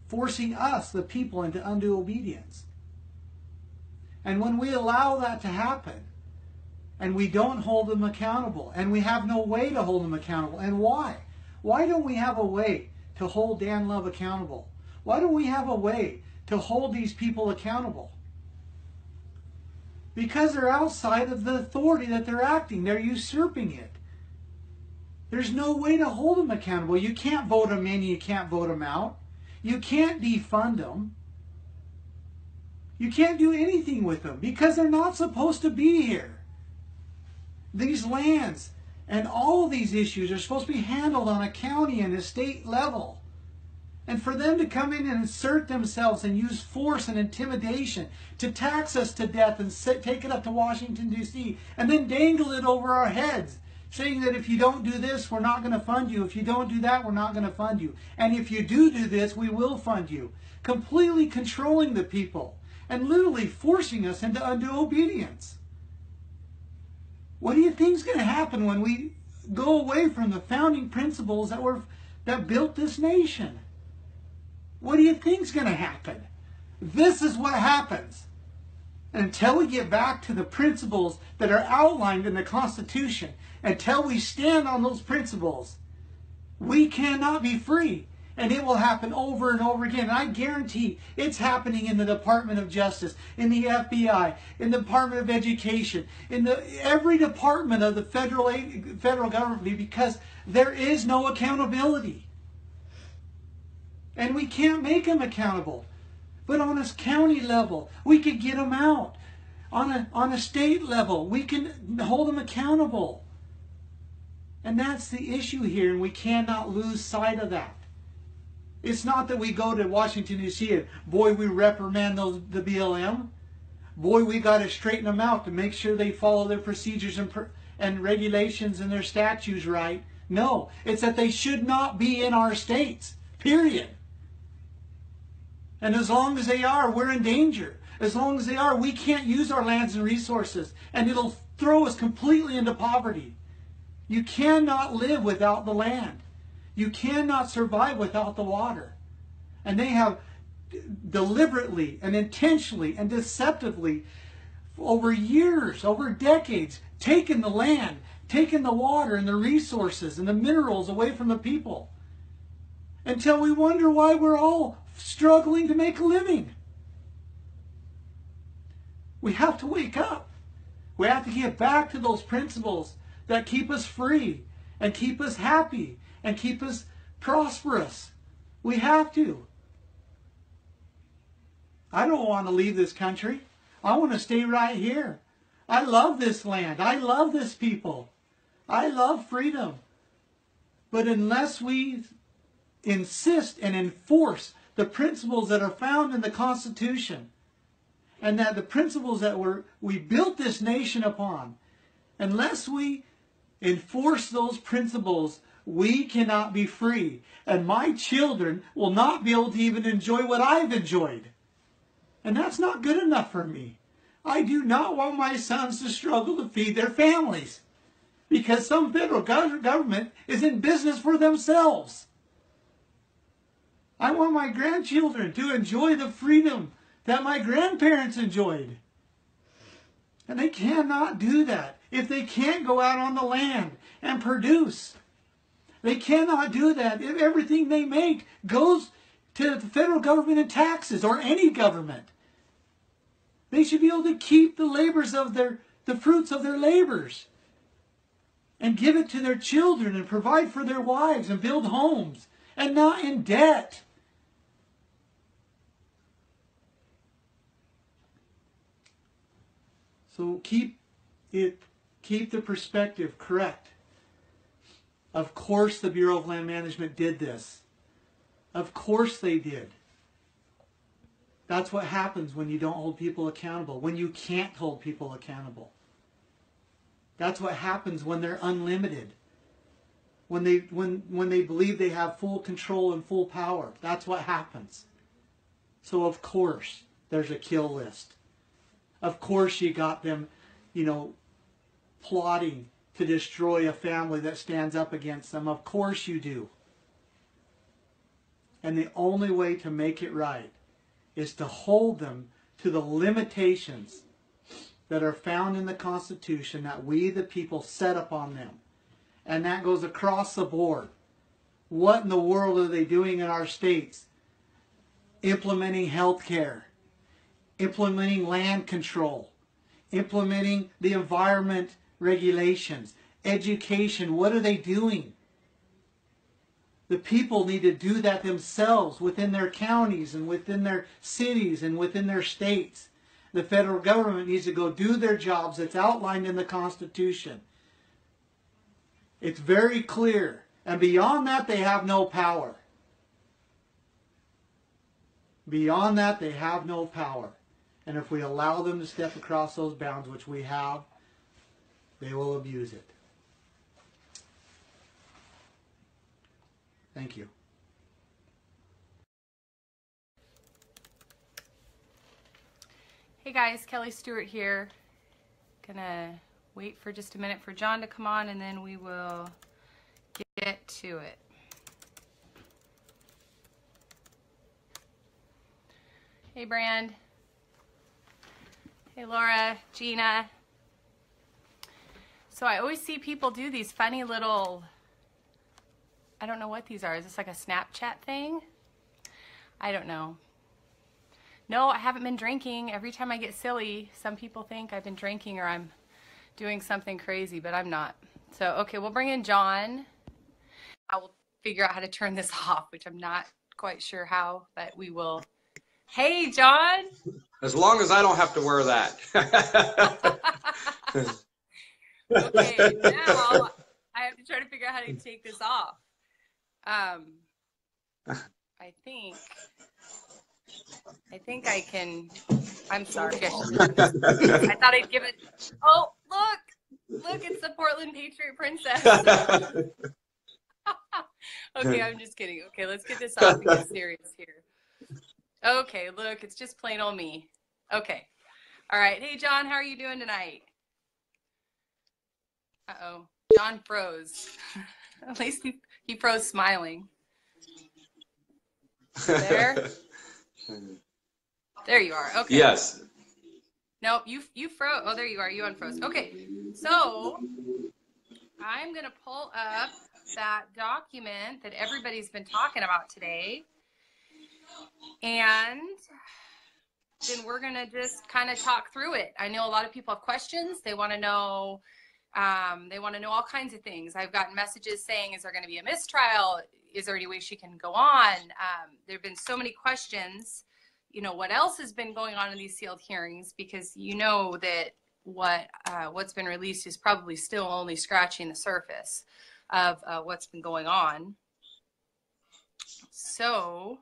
forcing us, the people, into undue obedience. And when we allow that to happen, and we don't hold them accountable, and we have no way to hold them accountable, and why? Why don't we have a way to hold Dan Love accountable? Why don't we have a way to hold these people accountable? Because they're outside of the authority that they're acting. They're usurping it. There's no way to hold them accountable. You can't vote them in, you can't vote them out. You can't defund them. You can't do anything with them because they're not supposed to be here. These lands and all of these issues are supposed to be handled on a county and a state level. And for them to come in and insert themselves and use force and intimidation to tax us to death and take it up to Washington, D.C. and then dangle it over our heads, saying that if you don't do this, we're not going to fund you. If you don't do that, we're not going to fund you. And if you do this, we will fund you. Completely controlling the people and literally forcing us into undue obedience. What do you think is going to happen when we go away from the founding principles that built this nation? What do you think is going to happen? This is what happens. Until we get back to the principles that are outlined in the Constitution, until we stand on those principles, we cannot be free. And it will happen over and over again. And I guarantee it's happening in the Department of Justice, in the FBI, in the Department of Education, in every department of the federal government, because there is no accountability. And we can't make them accountable. But on a county level, we could get them out. On a state level, we can hold them accountable. And that's the issue here, and we cannot lose sight of that. It's not that we go to Washington, D.C. and, boy, we reprimand the BLM. Boy, we got to straighten them out to make sure they follow their procedures and regulations and their statutes right. No, it's that they should not be in our states, period. And as long as they are, we're in danger. As long as they are, we can't use our lands and resources, and it'll throw us completely into poverty. You cannot live without the land. You cannot survive without the water. And they have deliberately and intentionally and deceptively, over years, over decades, taken the land, taken the water and the resources and the minerals away from the people. Until we wonder why we're all struggling to make a living. We have to wake up. We have to get back to those principles that keep us free and keep us happy and keep us prosperous. We have to. I don't want to leave this country. I want to stay right here. I love this land. I love this people. I love freedom. But unless we insist and enforce the principles that are found in the Constitution, and that the principles that we built this nation upon, unless we enforce those principles, we cannot be free. And my children will not be able to even enjoy what I've enjoyed. And that's not good enough for me. I do not want my sons to struggle to feed their families because some federal government is in business for themselves. I want my grandchildren to enjoy the freedom that my grandparents enjoyed. And they cannot do that if they can't go out on the land and produce. They cannot do that if everything they make goes to the federal government in taxes, or any government. They should be able to keep the fruits of their labors and give it to their children and provide for their wives and build homes and not in debt. So keep the perspective correct. Of course the Bureau of Land Management did this. Of course they did. That's what happens when you don't hold people accountable, when you can't hold people accountable. That's what happens when they're unlimited. When they believe they have full control and full power. That's what happens. So of course there's a kill list. Of course you got them, plotting to destroy a family that stands up against them. Of course you do. And the only way to make it right is to hold them to the limitations that are found in the Constitution that we, the people, set upon them. And that goes across the board. What in the world are they doing in our states? Implementing health care, implementing land control, implementing the environment regulations, education. What are they doing? The people need to do that themselves within their counties and within their cities and within their states. The federal government needs to go do their jobs that's outlined in the Constitution. It's very clear. And beyond that, they have no power. Beyond that, they have no power. And if we allow them to step across those bounds, which we have, they will abuse it. Thank you. Hey guys, Kelly Stewart here. Gonna wait for just a minute for John to come on and then we will get to it. Hey Brand. Hey Laura, Gina. So I always see people do these funny little, I don't know what these are. Is this like a Snapchat thing? I don't know. No, I haven't been drinking. Every time I get silly, some people think I've been drinking or I'm doing something crazy, but I'm not. So, okay, we'll bring in John. I will figure out how to turn this off, which I'm not quite sure how, but we will. Hey, John. As long as I don't have to wear that. Okay, now I have to try to figure out how to take this off. I think I can. I'm sorry. I thought I'd give it. Oh, look, it's the Portland Patriot Princess. Okay, I'm just kidding. Okay, let's get this off and get serious here. Okay, look, it's just plain old me. Okay, all right. Hey, John, how are you doing tonight? Uh-oh, John froze. At least he froze smiling. There. There you are. Okay. Yes. Nope, you froze. Oh, there you are. You unfroze. Okay. So I'm going to pull up that document that everybody's been talking about today. And then we're going to just kind of talk through it. I know a lot of people have questions. They want to know all kinds of things. I've gotten messages saying, is there going to be a mistrial? Is there any way she can go on? There have been so many questions. You know, what else has been going on in these sealed hearings? Because you know that what's been released is probably still only scratching the surface of what's been going on. So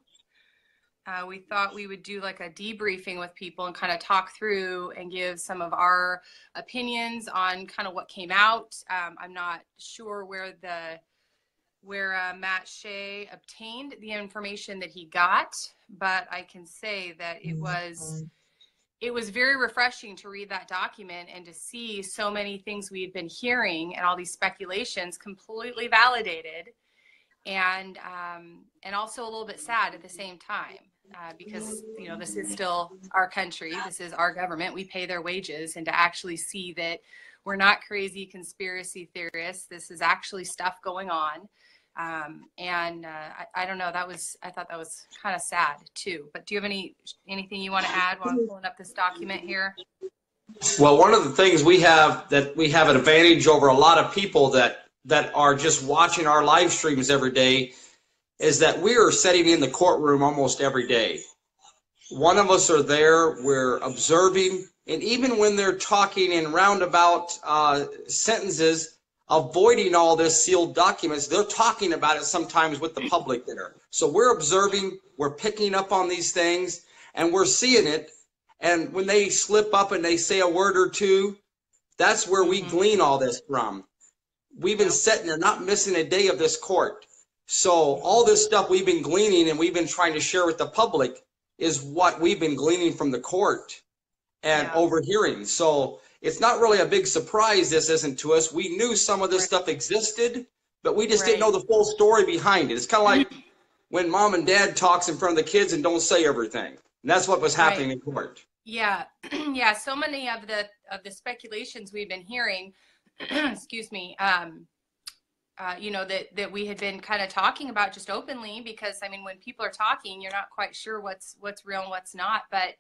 we thought we would do like a debriefing with people and kind of talk through and give some of our opinions on kind of what came out. I'm not sure where Matt Shea obtained the information that he got, but I can say that it was very refreshing to read that document and to see so many things we had been hearing and all these speculations completely validated, and also a little bit sad at the same time, because you know, this is still our country, this is our government, we pay their wages, and to actually see that we're not crazy conspiracy theorists, this is actually stuff going on. I don't know, I thought that was kind of sad too, but do you have anything you want to add while I'm pulling up this document here? Well, one of the things we have an advantage over a lot of people that are just watching our live streams every day is that we are sitting in the courtroom almost every day. One of us are there, we're observing, and even when they're talking in roundabout sentences, avoiding all this sealed documents, they're talking about it sometimes with the public there. So we're observing, we're picking up on these things, and we're seeing it. And when they slip up and they say a word or two, that's where we glean all this from. We've been sitting there, not missing a day of this court. So all this stuff we've been gleaning and we've been trying to share with the public is what we've been gleaning from the court and overhearing. So it's not really a big surprise, this isn't to us. We knew some of this stuff existed, but we just didn't know the full story behind it. It's kind of like when mom and dad talks in front of the kids and don't say everything. And that's what was happening in court. Yeah, yeah. So many of the speculations we've been hearing, excuse me, you know, that we had been kind of talking about just openly, because I mean, when people are talking, you're not quite sure what's real and what's not. But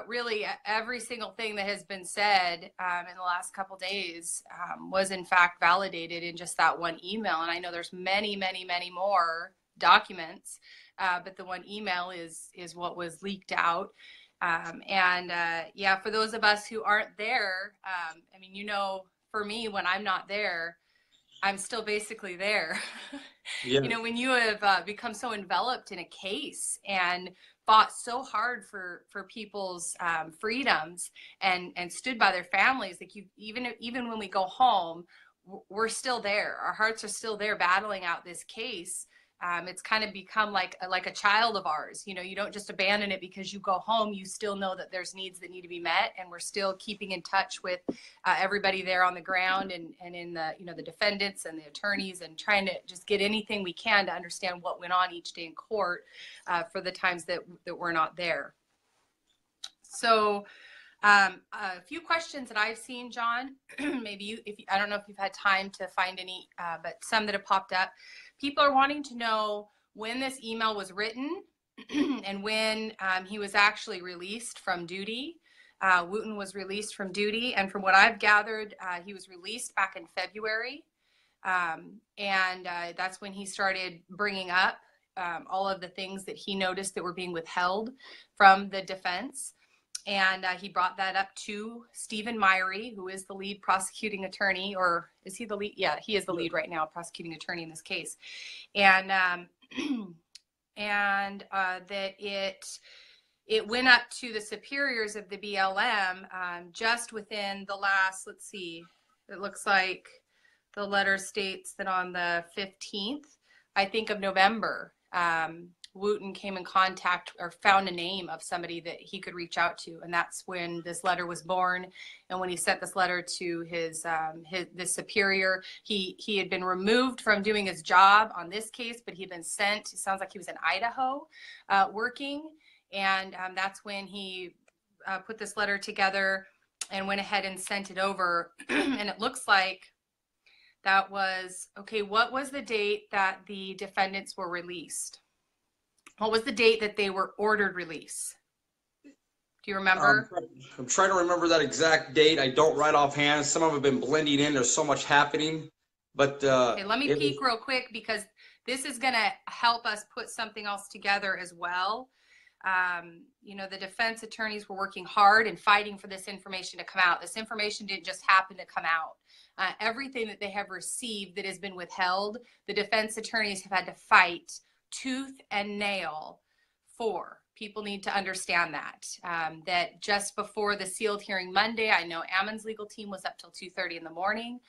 really, every single thing that has been said in the last couple days was in fact validated in just that one email. And I know there's many, many, many more documents, but the one email is what was leaked out. Yeah, for those of us who aren't there, I mean, you know, for me, when I'm not there, I'm still basically there. Yeah. You know, when you have become so enveloped in a case and fought so hard for people's freedoms and stood by their families, like you, even when we go home, we're still there. Our hearts are still there battling out this case. It's kind of become like a child of ours. You know, you don't just abandon it because you go home. You still know that there's needs that need to be met, and we're still keeping in touch with everybody there on the ground and in the, you know, the defendants and the attorneys, and trying to just get anything we can to understand what went on each day in court for the times that we're not there. So a few questions that I've seen, John, maybe I don't know if you've had time to find any, but some that have popped up. People are wanting to know when this email was written and when he was actually released from duty. Wooten was released from duty, and from what I've gathered, he was released back in February. That's when he started bringing up all of the things that he noticed that were being withheld from the defense. And he brought that up to Stephen Myrie, who is the lead prosecuting attorney, or is he the lead? Yeah, he is the lead right now, prosecuting attorney in this case. And that it went up to the superiors of the BLM just within the last, let's see, it looks like the letter states that on the 15th, I think, of November, Wooten came in contact or found a name of somebody that he could reach out to, and that's when this letter was born. And when he sent this letter to his superior, he had been removed from doing his job on this case, but he'd been sent. It sounds like he was in Idaho working, and that's when he put this letter together and went ahead and sent it over. And it looks like that was okay. What was the date that the defendants were released? What was the date that they were ordered release? Do you remember? I'm trying to remember that exact date. I don't right offhand. Some of them have been blending in. There's so much happening. But okay, let me peek real quick, because this is going to help us put something else together as well. You know, the defense attorneys were working hard and fighting for this information to come out. This information didn't just happen to come out. Everything that they have received that has been withheld, the defense attorneys have had to fight tooth and nail for. People need to understand that. That just before the sealed hearing Monday, I know Ammon's legal team was up till 2:30 in the morning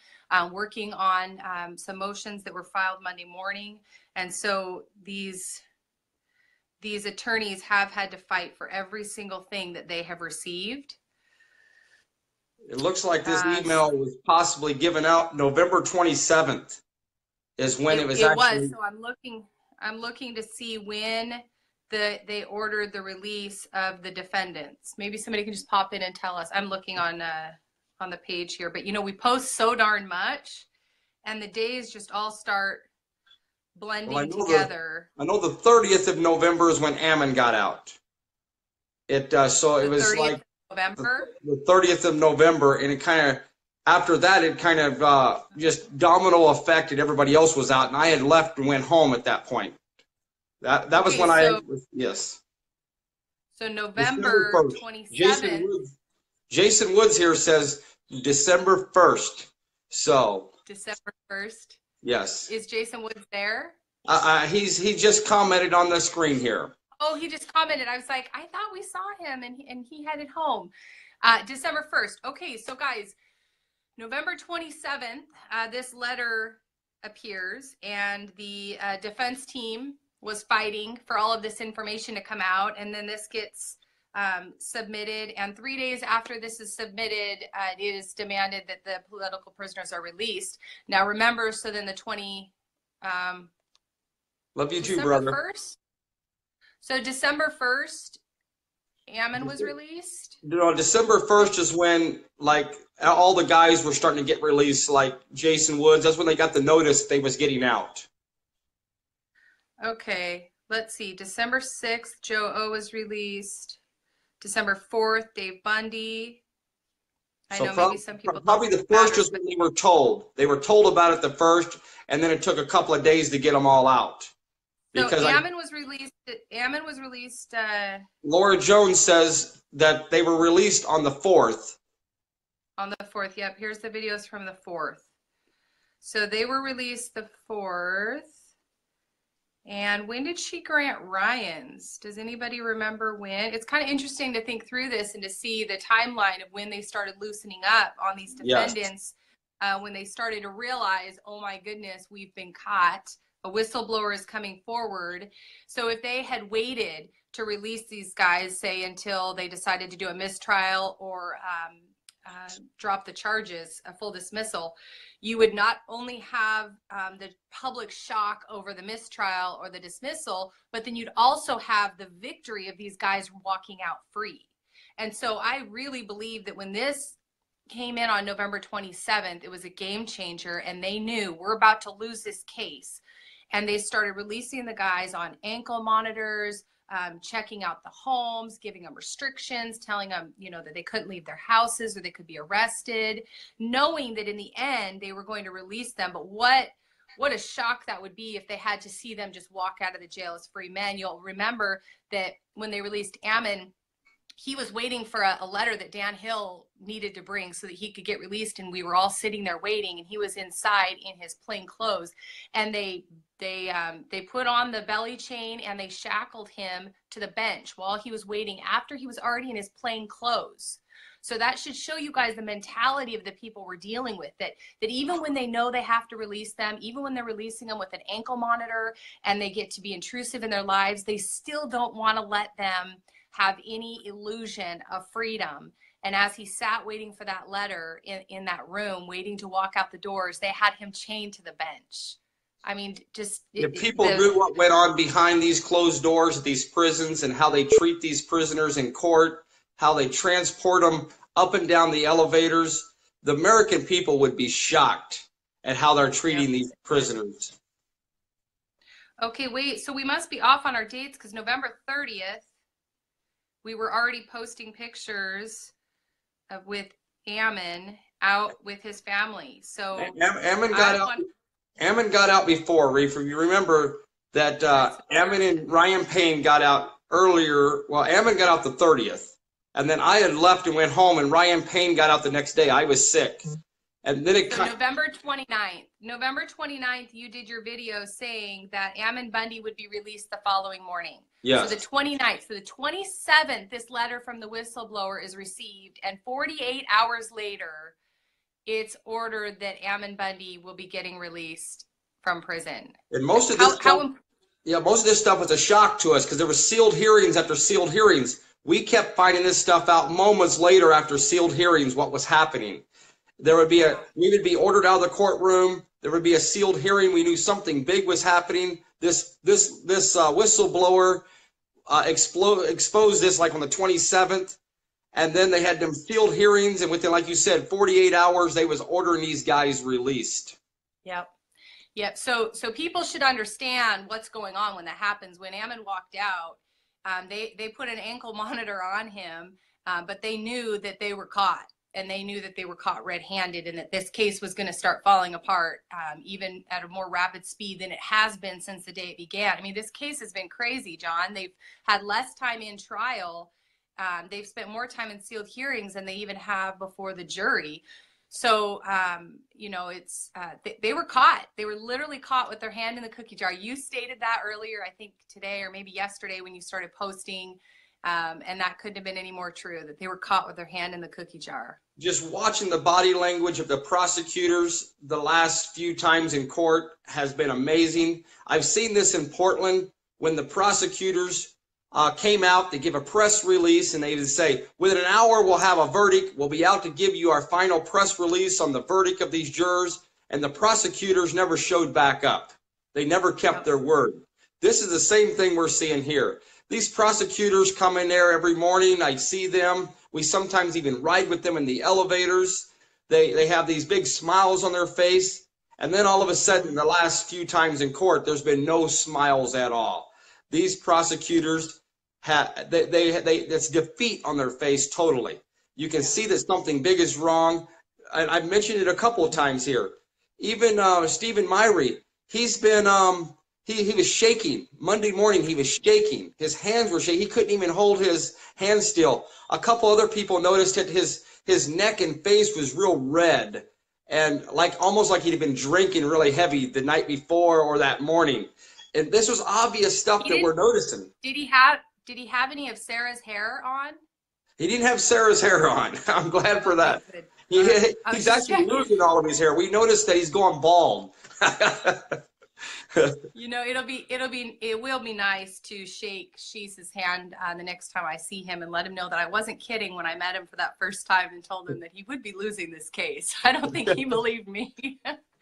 working on some motions that were filed Monday morning. And so these attorneys have had to fight for every single thing that they have received. It looks like this email was possibly given out November 27th is when it was actually. So I'm looking to see when they ordered the release of the defendants. Maybe somebody can just pop in and tell us. I'm looking on the page here, but you know, we post so darn much, and the days just all start blending together. I know the 30th of November is when Ammon got out. So it was like November? The 30th of November, and it kind of, after that, it kind of just domino effect, and everybody else was out, and I had left and went home at that point. That was when yes. So November 27th. Jason Woods here says December 1st. So. December 1st. Yes. Is Jason Woods there? He just commented on the screen here. Oh, he just commented. I was like, I thought we saw him and he headed home. December 1st. Okay, so guys, November 27th, this letter appears, and the defense team was fighting for all of this information to come out, and then this gets submitted, and 3 days after this is submitted, it is demanded that the political prisoners are released. Now remember, so then the 20... Love you too, December brother. 1st? So December 1st, Ammon was released? No, December 1st is when, like, all the guys were starting to get released, like Jason Woods. That's when they got the notice they was getting out. Okay, let's see. December 6th, Joe O was released. December 4th, Dave Bundy. I know maybe some people probably the first is when they were told. They were told about it the first, and then it took a couple of days to get them all out. Because Ammon was released. Ammon was released. Laura Jones says that they were released on the 4th. On the 4th, yep. Here's the videos from the 4th. So they were released the 4th. And when did she grant Ryan's? Does anybody remember when? It's kind of interesting to think through this and to see the timeline of when they started loosening up on these defendants, when they started to realize, oh my goodness, we've been caught. A whistleblower is coming forward. So if they had waited to release these guys, say, until they decided to do a mistrial or drop the charges, a full dismissal, you would not only have the public shock over the mistrial or the dismissal, but then you'd also have the victory of these guys walking out free. And so I really believe that when this came in on November 27th, it was a game changer, and they knew we're about to lose this case. And they started releasing the guys on ankle monitors, checking out the homes, giving them restrictions, telling them, you know, that they couldn't leave their houses or they could be arrested, knowing that in the end they were going to release them. But what a shock that would be if they had to see them just walk out of the jail as free men. You'll remember that when they released Ammon, he was waiting for a letter that Dan Hill needed to bring so that he could get released, and we were all sitting there waiting, and he was inside in his plain clothes, and they put on the belly chain and they shackled him to the bench while he was waiting after he was already in his plain clothes. So that should show you guys the mentality of the people we're dealing with, that even when they know they have to release them, even when they're releasing them with an ankle monitor and they get to be intrusive in their lives, they still don't want to let them have any illusion of freedom. And as he sat waiting for that letter in that room, waiting to walk out the doors, they had him chained to the bench. I mean, just... People knew what went on behind these closed doors at these prisons and how they treat these prisoners in court, how they transport them up and down the elevators. The American people would be shocked at how they're treating these prisoners. Okay, wait, so we must be off on our dates because November 30th, we were already posting pictures with Ammon out with his family. So Ammon got out before, Reef. If you remember that Ammon and Ryan Payne got out earlier. Well, Ammon got out the 30th. And then I had left and went home, and Ryan Payne got out the next day. I was sick. And then it November 29th. November 29th, you did your video saying that Ammon Bundy would be released the following morning. Yes. So the 29th. So the 27th, this letter from the whistleblower is received, and 48 hours later, it's ordered that Ammon Bundy will be getting released from prison. And most of this stuff was a shock to us because there were sealed hearings after sealed hearings. We kept finding this stuff out moments later after sealed hearings, what was happening. We would be ordered out of the courtroom. There would be a sealed hearing. We knew something big was happening. This whistleblower exposed this like on the 27th, and then they had them sealed hearings, and within, like you said, 48 hours, they was ordering these guys released. Yep. So people should understand what's going on when that happens. When Ammon walked out, they put an ankle monitor on him, but they knew that they were caught. And they knew that they were caught red-handed and that this case was going to start falling apart even at a more rapid speed than it has been since the day it began. I mean, this case has been crazy, John. They've had less time in trial. They've spent more time in sealed hearings than they even have before the jury. So, you know, they were caught. They were literally caught with their hand in the cookie jar. You stated that earlier, I think today or maybe yesterday when you started posting. And that couldn't have been any more true, that they were caught with their hand in the cookie jar. Just watching the body language of the prosecutors the last few times in court has been amazing. I've seen this in Portland when the prosecutors came out to give a press release, and they would say, within an hour we'll have a verdict. We'll be out to give you our final press release on the verdict of these jurors. And the prosecutors never showed back up. They never kept their word. This is the same thing we're seeing here. These prosecutors come in there every morning. I see them. We sometimes even ride with them in the elevators. They have these big smiles on their face. And then all of a sudden, the last few times in court, there's been no smiles at all. These prosecutors it's defeat on their face totally. You can see that something big is wrong. And I've mentioned it a couple of times here. Even Stephen Myrie, he's been he was shaking. Monday morning he was shaking. His hands were shaking. He couldn't even hold his hands still. A couple other people noticed that his neck and face was real red, and almost like he'd been drinking really heavy the night before or that morning. And this was obvious stuff that we're noticing. Did he have any of Sarah's hair on? He didn't have Sarah's hair on. I'm glad for that. He's actually losing all of his hair. We noticed that he's going bald. You know, it will be nice to shake Sheese's hand the next time I see him and let him know that I wasn't kidding when I met him for that first time and told him that he would be losing this case. I don't think he believed me.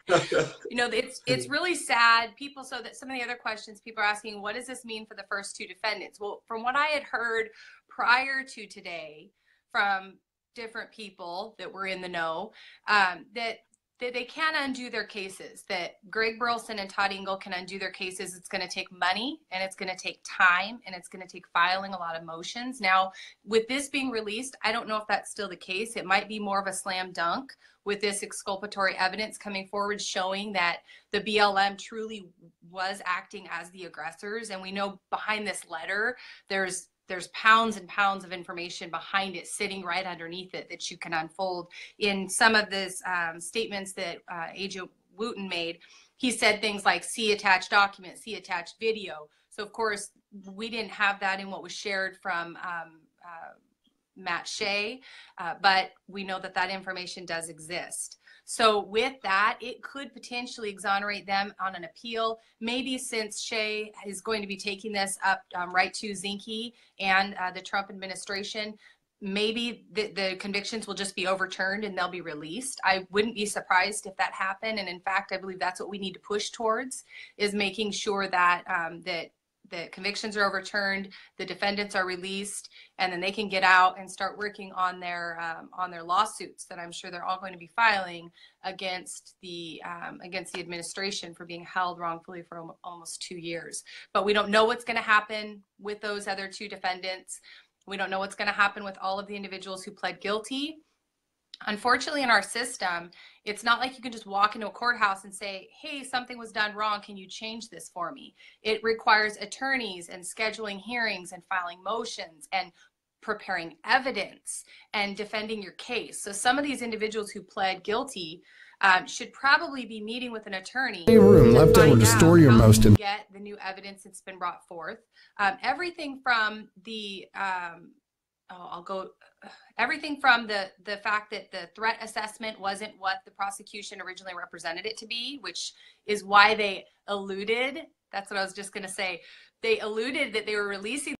You know, it's really sad. So that some of the other questions people are asking, what does this mean for the first two defendants? Well, from what I had heard prior to today from different people that were in the know, that they can't undo their cases, that Greg Burleson and Todd Engel can undo their cases. It's going to take money, and it's going to take time, and it's going to take filing a lot of motions. Now, with this being released, I don't know if that's still the case. It might be more of a slam dunk with this exculpatory evidence coming forward showing that the BLM truly was acting as the aggressors. And we know behind this letter, there's pounds and pounds of information behind it sitting right underneath it that you can unfold. In some of this statements that Agent Wooten made, he said things like, see attached document, see attached video. So of course, we didn't have that in what was shared from Matt Shea, but we know that that information does exist. So with that, it could potentially exonerate them on an appeal. Maybe since Shea is going to be taking this up right to Zinke and the Trump administration, maybe the convictions will just be overturned and they'll be released. I wouldn't be surprised if that happened. And in fact, I believe that's what we need to push towards, is making sure that that the convictions are overturned, the defendants are released, and then they can get out and start working on their lawsuits that I'm sure they're all going to be filing against the administration for being held wrongfully for almost 2 years. But we don't know what's going to happen with those other two defendants. We don't know what's going to happen with all of the individuals who pled guilty. Unfortunately, in our system, it's not like you can just walk into a courthouse and say, hey, something was done wrong. Can you change this for me? It requires attorneys and scheduling hearings and filing motions and preparing evidence and defending your case. So some of these individuals who pled guilty should probably be meeting with an attorney room left over to store your most to get the new evidence that's been brought forth. Everything from the everything from the fact that the threat assessment wasn't what the prosecution originally represented it to be, which is why they alluded. That's what I was just going to say. They alluded that they were releasing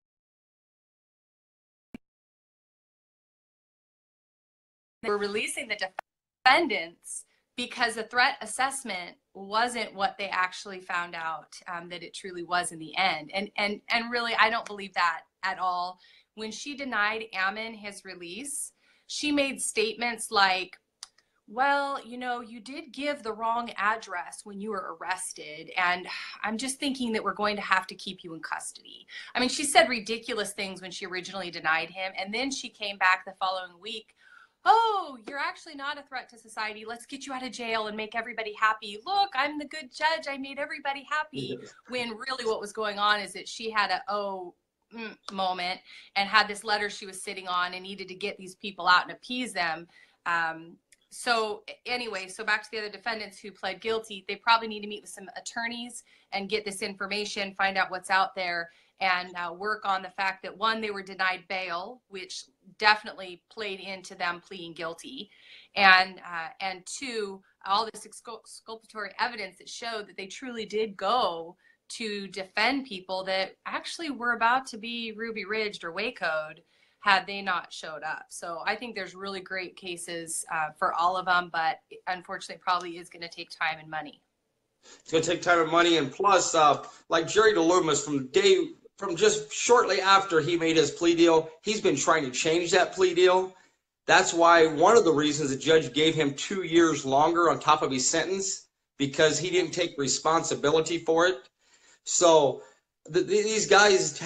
the defendants because the threat assessment wasn't what they actually found out that it truly was in the end. And really, I don't believe that at all. When she denied Ammon his release, she made statements like, well, you know, you did give the wrong address when you were arrested, and I'm just thinking that we're going to have to keep you in custody. I mean, she said ridiculous things when she originally denied him, and then she came back the following week. Oh, you're actually not a threat to society. Let's get you out of jail and make everybody happy. Look, I'm the good judge. I made everybody happy. When really what was going on is that she had a moment and had this letter she was sitting on and needed to get these people out and appease them. So anyway, so back to the other defendants who pled guilty, they probably need to meet with some attorneys and get this information, find out what's out there, and work on the fact that, one, they were denied bail, which definitely played into them pleading guilty, and two, all this exculpatory evidence that showed that they truly did go to defend people that actually were about to be Ruby Ridged or Waco'd had they not showed up. So I think there's really great cases for all of them, but unfortunately probably is going to take time and money. It's going to take time and money, and plus, like Jerry DeLoomis, from just shortly after he made his plea deal, he's been trying to change that plea deal. That's why one of the reasons the judge gave him 2 years longer on top of his sentence, because he didn't take responsibility for it. So these guys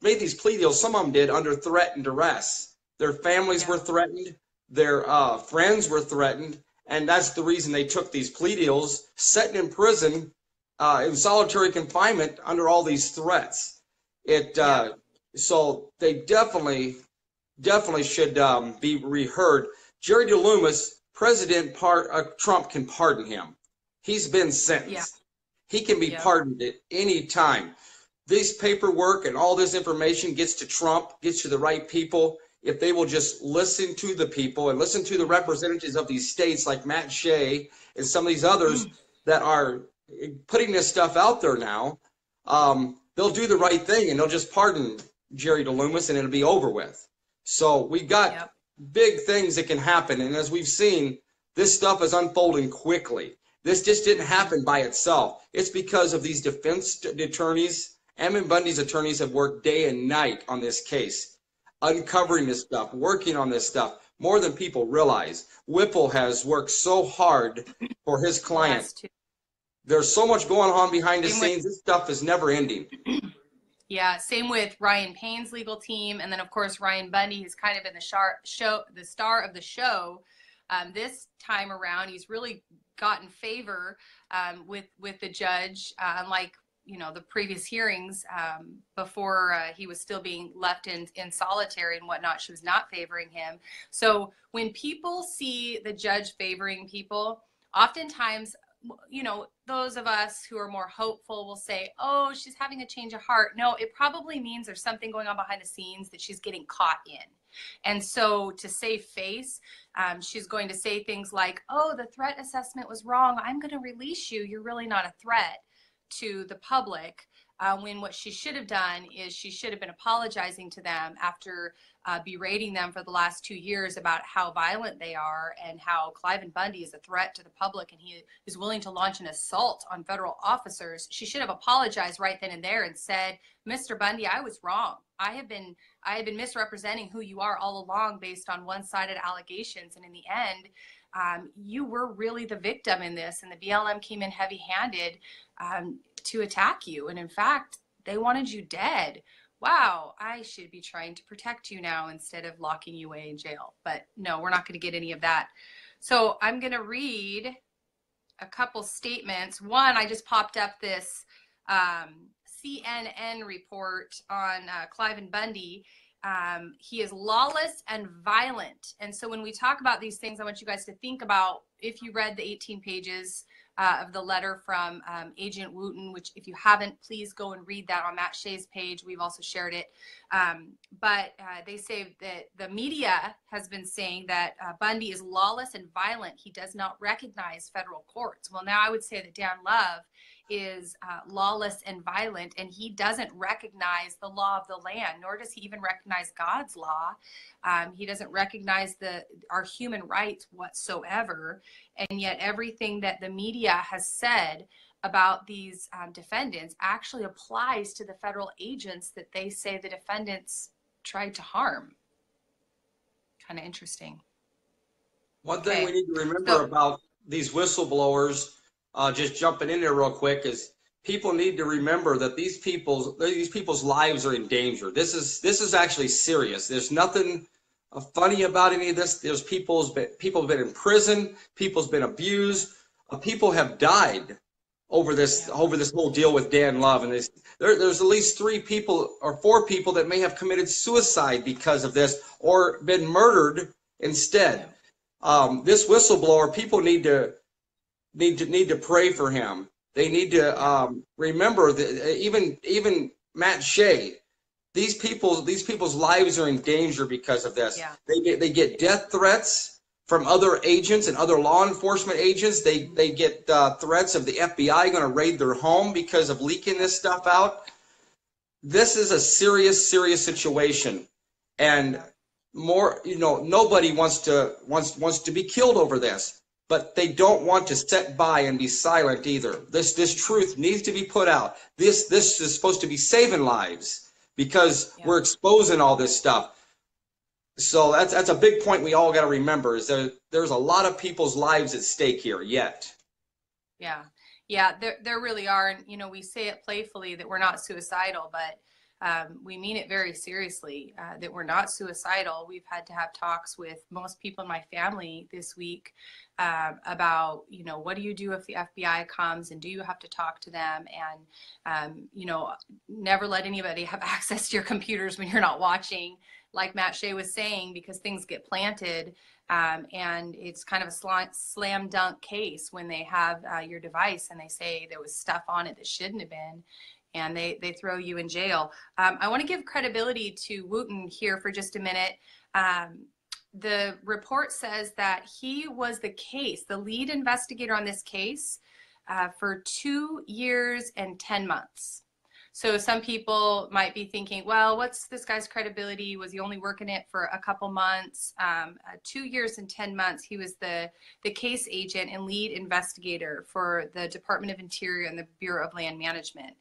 made these plea deals. Some of them did under threat and duress. Their families were threatened. Their friends were threatened. And that's the reason they took these plea deals, sitting in prison in solitary confinement under all these threats. So they definitely should be reheard. Jerry DeLoomis, President Trump can pardon him. He's been sentenced. Yeah. He can be pardoned at any time. This paperwork and all this information gets to Trump, gets to the right people. If they will just listen to the people and listen to the representatives of these states like Matt Shea and some of these others that are putting this stuff out there now, they'll do the right thing and they'll just pardon Jerry DeLoomis and it'll be over with. So we got big things that can happen. And as we've seen, this stuff is unfolding quickly. This just didn't happen by itself. It's because of these defense attorneys. Ammon Bundy's attorneys have worked day and night on this case, uncovering this stuff, working on this stuff more than people realize. Whipple has worked so hard for his client. There's so much going on behind the scenes. This stuff is never ending. Yeah, same with Ryan Payne's legal team. And then, of course, Ryan Bundy, who's kind of been the star of the show. This time around, he's really gotten favor with the judge, unlike the previous hearings before he was still being left in solitary and whatnot. She was not favoring him. So when people see the judge favoring people, oftentimes, those of us who are more hopeful will say, oh, she's having a change of heart. No, it probably means there's something going on behind the scenes that she's getting caught in. And so to save face, she's going to say things like, oh, the threat assessment was wrong. I'm going to release you. You're really not a threat to the public. When what she should have done is she should have been apologizing to them after berating them for the last 2 years about how violent they are and how Cliven Bundy is a threat to the public and he is willing to launch an assault on federal officers. She should have apologized right then and there and said, Mr. Bundy, I was wrong. I have been misrepresenting who you are all along based on one-sided allegations. And in the end, you were really the victim in this, and the BLM came in heavy-handed to attack you. And in fact, they wanted you dead. Wow, I should be trying to protect you now instead of locking you away in jail. But no, we're not going to get any of that. So I'm going to read a couple statements. One, I just popped up this CNN report on Cliven Bundy. He is lawless and violent. And so when we talk about these things, I want you guys to think about, if you read the 18 pages of the letter from Agent Wooten, which if you haven't, please go and read that on Matt Shea's page. We've also shared it. But they say that the media has been saying that Bundy is lawless and violent. He does not recognize federal courts. Well, now I would say that Dan Love is lawless and violent, and he doesn't recognize the law of the land, nor does he even recognize God's law. He doesn't recognize our human rights whatsoever, and yet everything that the media has said about these defendants actually applies to the federal agents that they say the defendants tried to harm. Kind of interesting. One thing we need to remember about these whistleblowers, just jumping in there real quick, is people need to remember that these people's lives are in danger. This is actually serious. There's nothing funny about any of this. There's people have been in prison, people's been abused, people have died over this whole deal with Dan Love, and there's at least 3 people or 4 people that may have committed suicide because of this or been murdered instead. This whistleblower, people need to pray for him. They need to remember that even Matt Shea, these people's lives are in danger because of this. Yeah. They get death threats from other agents and other law enforcement agents. They get threats of the FBI going to raid their home because of leaking this stuff out. This is a serious situation, and nobody wants to be killed over this. but they don't want to sit by and be silent either. This truth needs to be put out. This is supposed to be saving lives because we're exposing all this stuff. So that's a big point we all got to remember, is there's a lot of people's lives at stake here yet. Yeah, there really are. And, you know, we say it playfully that we're not suicidal, but we mean it very seriously, that we're not suicidal. We've had to have talks with most people in my family this week about, you know, what do you do if the FBI comes, and do you have to talk to them? And, you know, never let anybody have access to your computers when you're not watching, like Matt Shea was saying, because things get planted. And it's kind of a slam dunk case when they have your device and they say there was stuff on it that shouldn't have been, and they throw you in jail. I want to give credibility to Wooten here for just a minute. The report says that he was the lead investigator on this case for 2 years and 10 months. So some people might be thinking, well, what's this guy's credibility? Was he only working it for a couple months? 2 years and 10 months, he was the case agent and lead investigator for the Department of Interior and the Bureau of Land Management.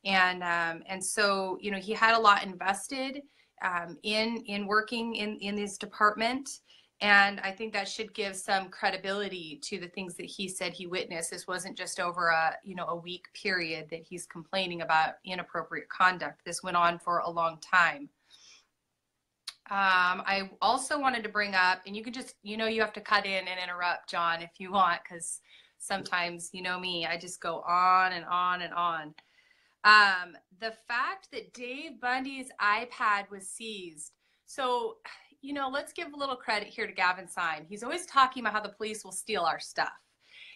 And so, you know, he had a lot invested in working in this department. And I think that should give some credibility to the things that he said he witnessed. This wasn't just over a week period that he's complaining about inappropriate conduct. This went on for a long time. I also wanted to bring up, and you can just, you know, you have to cut in and interrupt, John, if you want, because sometimes, you know me, I just go on and on and on. The fact that Dave Bundy's iPad was seized. So, you know, let's give a little credit here to Gavin Syme. He's always talking about how the police will steal our stuff,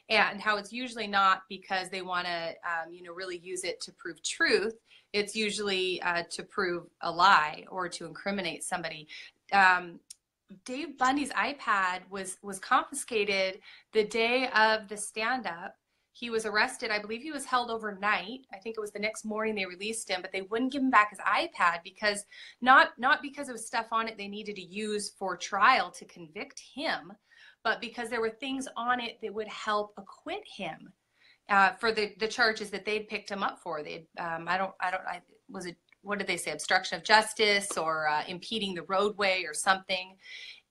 and how it's usually not because they want to, you know, really use it to prove truth. It's usually to prove a lie or to incriminate somebody. Dave Bundy's iPad was confiscated the day of the stand-up. He was arrested. I believe he was held overnight. I think it was the next morning they released him, but they wouldn't give him back his iPad because not because of stuff on it they needed to use for trial to convict him, but because there were things on it that would help acquit him for the charges that they'd picked him up for. They'd what did they say? Obstruction of justice or impeding the roadway or something.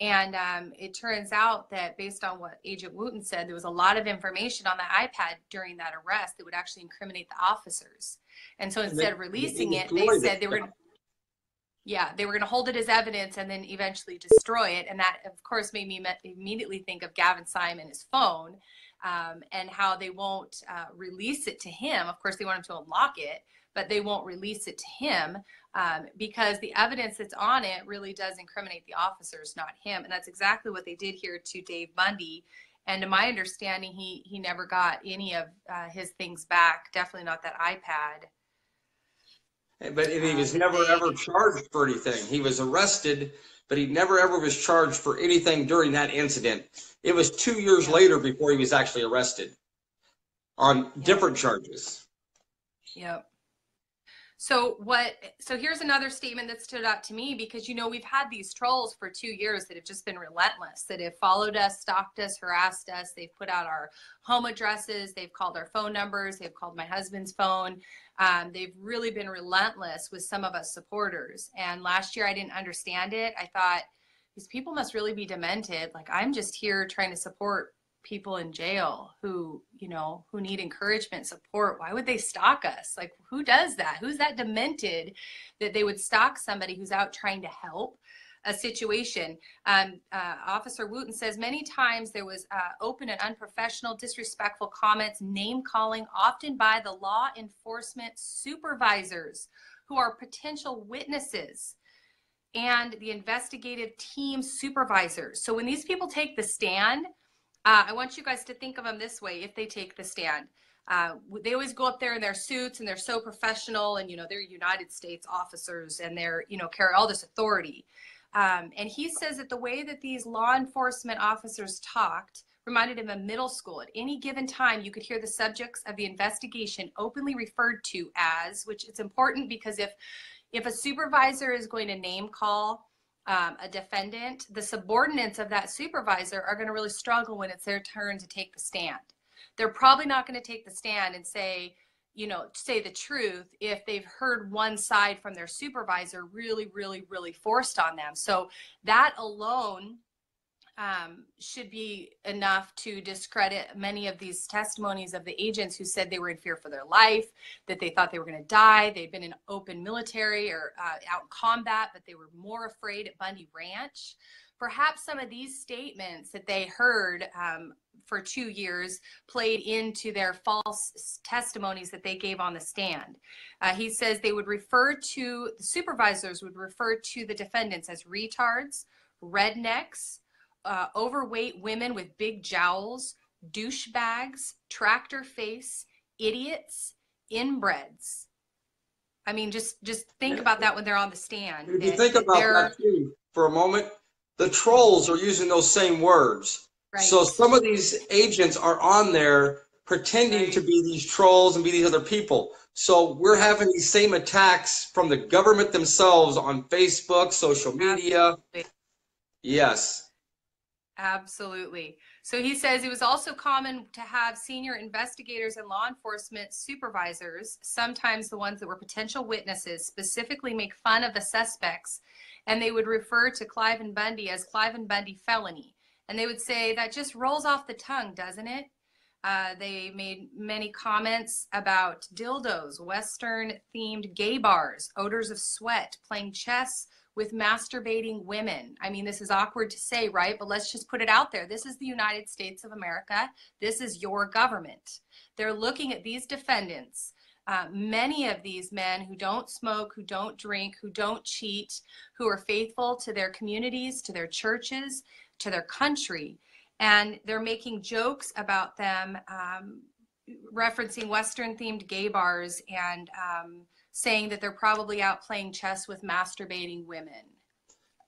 And it turns out that based on what Agent Wooten said, there was a lot of information on the iPad during that arrest that would actually incriminate the officers. And so instead of releasing it, they said they were going to, they were going to hold it as evidence and then eventually destroy it. And that, of course, made me immediately think of Gavin Syme and his phone, and how they won't release it to him. Of course, they want him to unlock it, but they won't release it to him because the evidence that's on it really does incriminate the officers, not him. And that's exactly what they did here to Dave Bundy. And to my understanding, he never got any of his things back, definitely not that iPad. But he was never ever charged for anything. He was arrested, but he never ever was charged for anything during that incident. It was 2 years later before he was actually arrested on different charges. Yep. So here's another statement that stood out to me, because, you know, we've had these trolls for 2 years that have just been relentless, that have followed us, stalked us, harassed us. They've put out our home addresses. They've called our phone numbers. They've called my husband's phone. They've really been relentless with some of us supporters. And last year I didn't understand it. I thought, these people must really be demented. Like, I'm just here trying to support people in jail who, you know, who need encouragement, support. Why would they stalk us? Like, who does that? Who's that demented that they would stalk somebody who's out trying to help a situation? Officer Wooten says many times there was open and unprofessional, disrespectful comments, name calling, often by the law enforcement supervisors who are potential witnesses and the investigative team supervisors. So when these people take the stand, I want you guys to think of them this way. If they take the stand, they always go up there in their suits and they're so professional, and, you know, they're United States officers and they're, you know, carry all this authority. And he says that the way that these law enforcement officers talked reminded him of middle school. At any given time, you could hear the subjects of the investigation openly referred to as, which is important because if a supervisor is going to name call a defendant, the subordinates of that supervisor are going to really struggle when it's their turn to take the stand. They're probably not going to take the stand and say, you know, say the truth if they've heard one side from their supervisor really, really, really forced on them. So that alone should be enough to discredit many of these testimonies of the agents who said they were in fear for their life, that they thought they were going to die. They'd been in open military or out in combat, but they were more afraid at Bundy Ranch. Perhaps some of these statements that they heard for 2 years played into their false testimonies that they gave on the stand. He says they would refer to, the supervisors would refer to the defendants as retards, rednecks, overweight women with big jowls, douchebags, tractor face, idiots, inbreds. I mean, just think about that when they're on the stand. If you think about that too for a moment, the trolls are using those same words. Right. So some of these agents are on there pretending to be these trolls and be these other people. So we're having these same attacks from the government themselves on Facebook, social media. Absolutely. Yes. Absolutely. So he says it was also common to have senior investigators and law enforcement supervisors, sometimes the ones that were potential witnesses, specifically make fun of the suspects, and they would refer to Clive and Bundy as Clive and Bundy felony. And they would say that just rolls off the tongue, doesn't it? They made many comments about dildos, Western-themed gay bars, odors of sweat, playing chess with masturbating women. I mean, this is awkward to say, right? But let's just put it out there. This is the United States of America. This is your government. They're looking at these defendants, many of these men who don't smoke, who don't drink, who don't cheat, who are faithful to their communities, to their churches, to their country. And they're making jokes about them, referencing Western-themed gay bars and saying that they're probably out playing chess with masturbating women.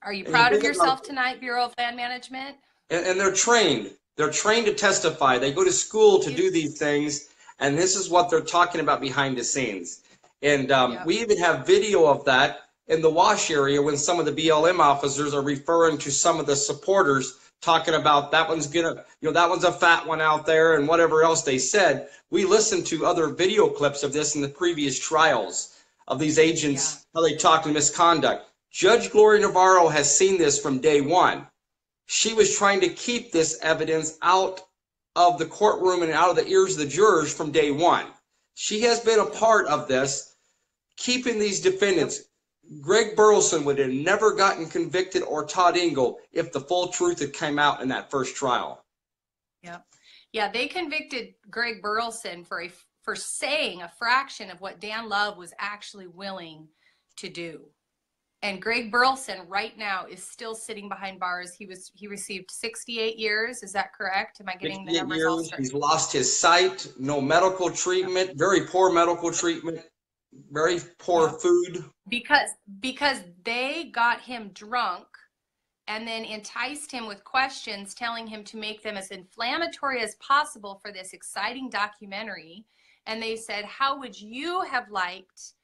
Are you proud of yourself tonight, Bureau of Land Management? And they're trained. They're trained to testify. They go to school to do these things, and this is what they're talking about behind the scenes. And we even have video of that in the Wash area when some of the BLM officers are referring to some of the supporters, talking about that one's gonna, you know, that one's a fat one out there and whatever else they said. We listened to other video clips of this in the previous trials of these agents, how they talked to misconduct. Judge Gloria Navarro has seen this from day one. She was trying to keep this evidence out of the courtroom and out of the ears of the jurors from day one. She has been a part of this, keeping these defendants. Greg Burleson would have never gotten convicted, or Todd Engel, if the full truth had come out in that first trial. Yeah, they convicted Greg Burleson for saying a fraction of what Dan Love was actually willing to do. And Greg Burleson right now is still sitting behind bars. He received 68 years. Is that correct? Am I getting the numbers all straight? He's lost his sight, no medical treatment, very poor medical treatment, very poor food. Because they got him drunk and then enticed him with questions, telling him to make them as inflammatory as possible for this exciting documentary. And they said, how would you have liked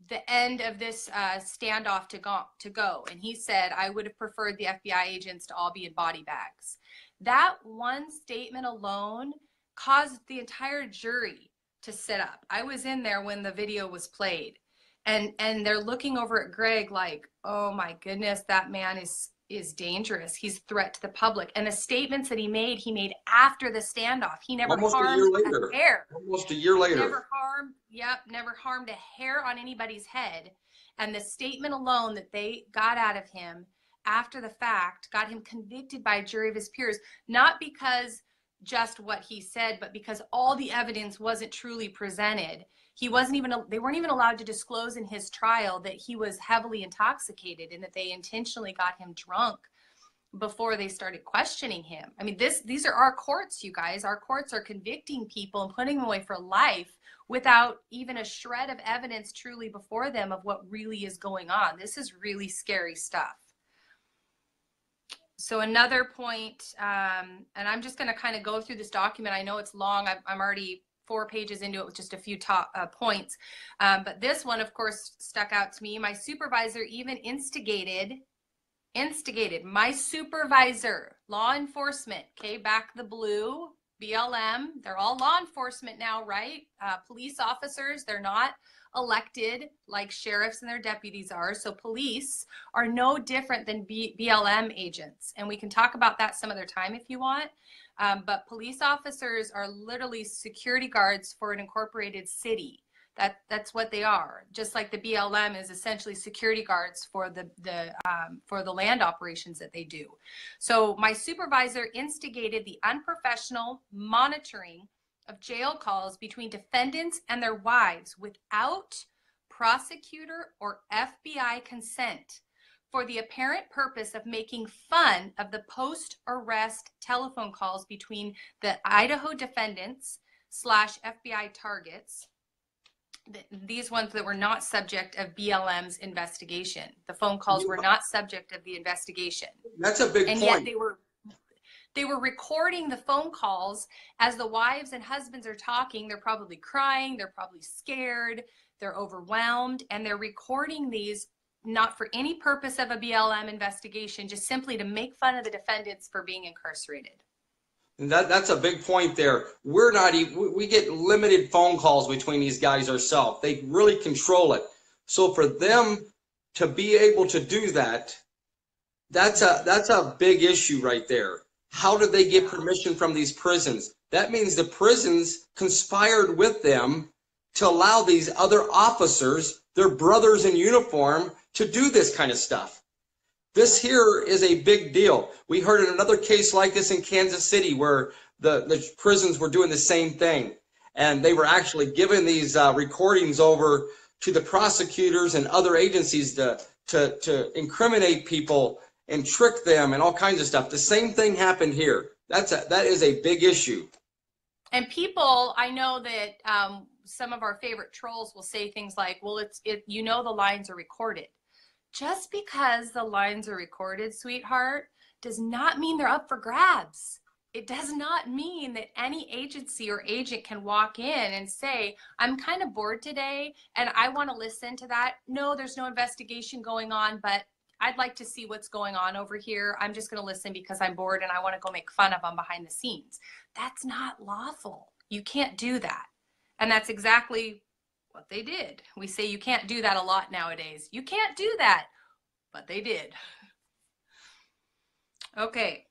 the end of this standoff to go? And he said, I would have preferred the FBI agents to all be in body bags. That one statement alone caused the entire jury to sit up. I was in there when the video was played, and they're looking over at Greg like, oh my goodness, that man is dangerous. He's a threat to the public. And the statements that he made after the standoff. He never harmed a hair. Almost a year later. Never harmed a hair on anybody's head. And the statement alone that they got out of him after the fact got him convicted by a jury of his peers, not because just what he said, but because all the evidence wasn't truly presented. They weren't even allowed to disclose in his trial that he was heavily intoxicated and that they intentionally got him drunk before they started questioning him. I mean, these are our courts, you guys. Our courts are convicting people and putting them away for life without even a shred of evidence truly before them of what really is going on. This is really scary stuff. So another point, and I'm just going to kind of go through this document. I know it's long. I'm already 4 pages into it with just a few top points. But this one, of course, stuck out to me. My supervisor even instigated instigated my supervisor, law enforcement, okay, back the blue, BLM, they're all law enforcement now, right? Police officers, they're not elected like sheriffs and their deputies are. So police are no different than BLM agents. And we can talk about that some other time if you want. But police officers are literally security guards for an incorporated city. That's what they are. Just like the BLM is essentially security guards for the land operations that they do. So my supervisor instigated the unprofessional monitoring of jail calls between defendants and their wives without prosecutor or FBI consent, for the apparent purpose of making fun of the post-arrest telephone calls between the Idaho defendants / FBI targets, these ones that were not subject of BLM's investigation. The phone calls were not subject of the investigation. That's a big point. And yet they were recording the phone calls as the wives and husbands are talking. They're probably crying, they're probably scared, they're overwhelmed, and they're recording these not for any purpose of a BLM investigation, just simply to make fun of the defendants for being incarcerated. And that's a big point there. We're not even, we get limited phone calls between these guys ourselves. They really control it. So for them to be able to do that, that's a big issue right there. How did they get permission from these prisons? That means the prisons conspired with them to allow these other officers, their brothers in uniform, to do this kind of stuff. This here is a big deal. We heard in another case like this in Kansas City where the prisons were doing the same thing. And they were actually giving these recordings over to the prosecutors and other agencies to incriminate people and trick them and all kinds of stuff. The same thing happened here. That is a big issue. And people, I know that some of our favorite trolls will say things like, well, you know the lines are recorded. Just because the lines are recorded, sweetheart, does not mean they're up for grabs. It does not mean that any agency or agent can walk in and say, I'm kind of bored today and I want to listen to that. No, there's no investigation going on, but I'd like to see what's going on over here. I'm just going to listen because I'm bored and I want to go make fun of them behind the scenes. That's not lawful. You can't do that. And that's exactly what they did. We say you can't do that a lot nowadays. You can't do that, but they did. Okay.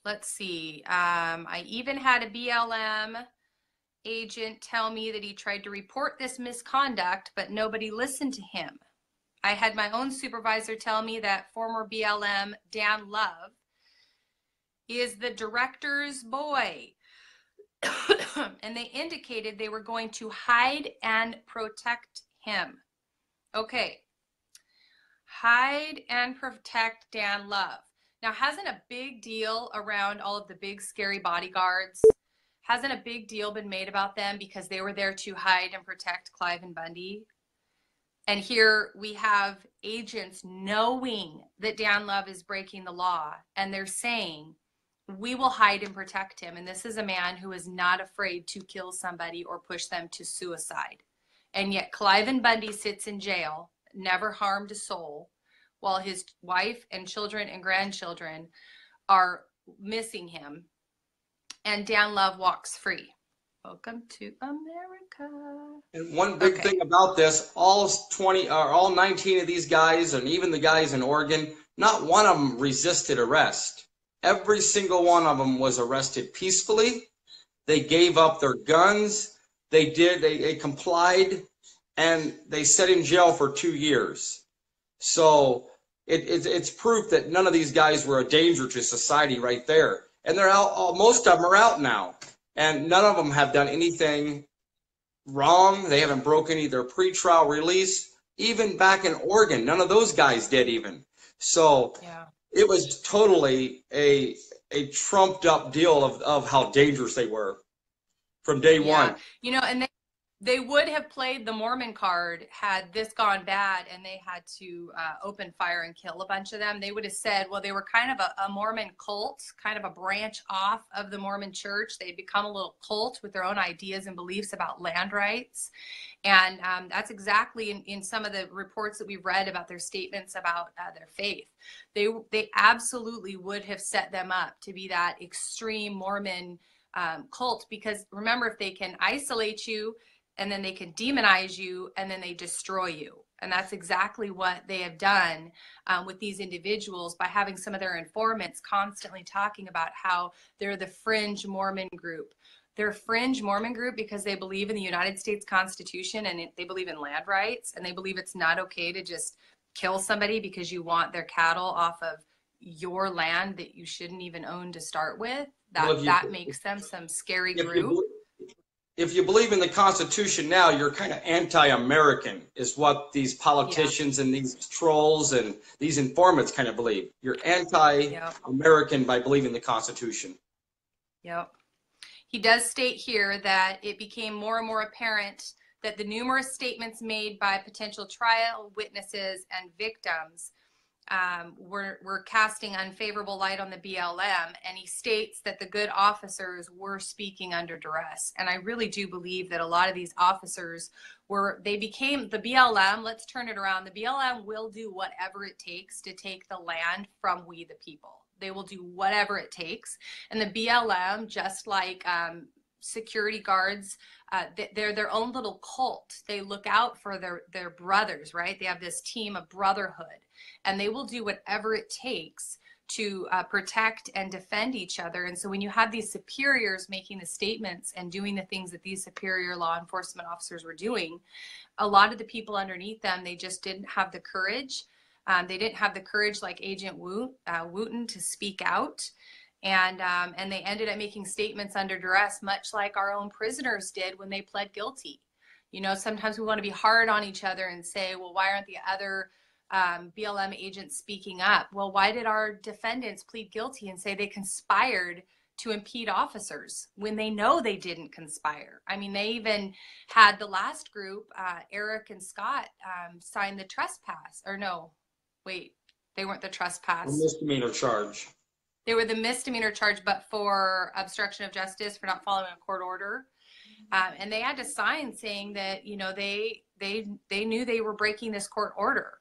Let's see. I even had a BLM agent tell me that he tried to report this misconduct, but nobody listened to him. I had my own supervisor tell me that former BLM Dan Love is the director's boy. And they indicated they were going to hide and protect him. Okay. Hide and protect Dan Love. Now, hasn't a big deal around all of the big scary bodyguards? Hasn't a big deal been made about them because they were there to hide and protect Clive and Bundy? And here we have agents knowing that Dan Love is breaking the law, and they're saying, we will hide and protect him. And this is a man who is not afraid to kill somebody or push them to suicide. And yet Clive and Bundy sits in jail, never harmed a soul, while his wife and children and grandchildren are missing him. And Dan Love walks free. Welcome to America. And one big thing about this, all 19 of these guys, and even the guys in Oregon, not one of them resisted arrest. Every single one of them was arrested peacefully. They gave up their guns. They complied, and they sat in jail for 2 years. So it's proof that none of these guys were a danger to society right there. And they're out. Most of them are out now, and none of them have done anything wrong. They haven't broken any of their pretrial release. Even back in Oregon, none of those guys did even. So yeah. It was totally a trumped up deal of how dangerous they were from day one. You know, and They would have played the Mormon card had this gone bad and they had to open fire and kill a bunch of them. They would have said, well, they were kind of a Mormon cult, kind of a branch off of the Mormon church. They'd become a little cult with their own ideas and beliefs about land rights. And that's exactly in some of the reports that we've read about their statements about their faith. They absolutely would have set them up to be that extreme Mormon cult, because remember, if they can isolate you, and then they can demonize you, and then they destroy you. And that's exactly what they have done with these individuals by having some of their informants constantly talking about how they're the fringe Mormon group. They're a fringe Mormon group because they believe in the United States Constitution, and they believe in land rights, and they believe it's not okay to just kill somebody because you want their cattle off of your land that you shouldn't even own to start with. That makes them some scary group. If you believe in the Constitution now, you're kind of anti-American, is what these politicians and these trolls and these informants kind of believe. You're anti-American by believing the Constitution. Yep. He does state here that it became more and more apparent that the numerous statements made by potential trial witnesses and victims were casting unfavorable light on the BLM, and he states that the good officers were speaking under duress. And I really do believe that a lot of these officers became the BLM. Let's turn it around. The BLM will do whatever it takes to take the land from we the people. They will do whatever it takes. And the BLM, just like security guards, they're their own little cult. They look out for their brothers, right? They have this team of brotherhood, and they will do whatever it takes to protect and defend each other. And so when you have these superiors making the statements and doing the things that these superior law enforcement officers were doing, a lot of the people underneath them, they just didn't have the courage. They didn't have the courage like Agent Wooten to speak out. And they ended up making statements under duress, much like our own prisoners did when they pled guilty. You know, sometimes we want to be hard on each other and say, well, why aren't the other BLM agents speaking up? Well, why did our defendants plead guilty and say they conspired to impede officers when they know they didn't conspire? I mean, they even had the last group, Eric and Scott, sign the trespass. Or no, wait, they weren't the trespass. A misdemeanor charge. They were the misdemeanor charge, but for obstruction of justice, for not following a court order. And they had to sign saying that, you know, they knew they were breaking this court order,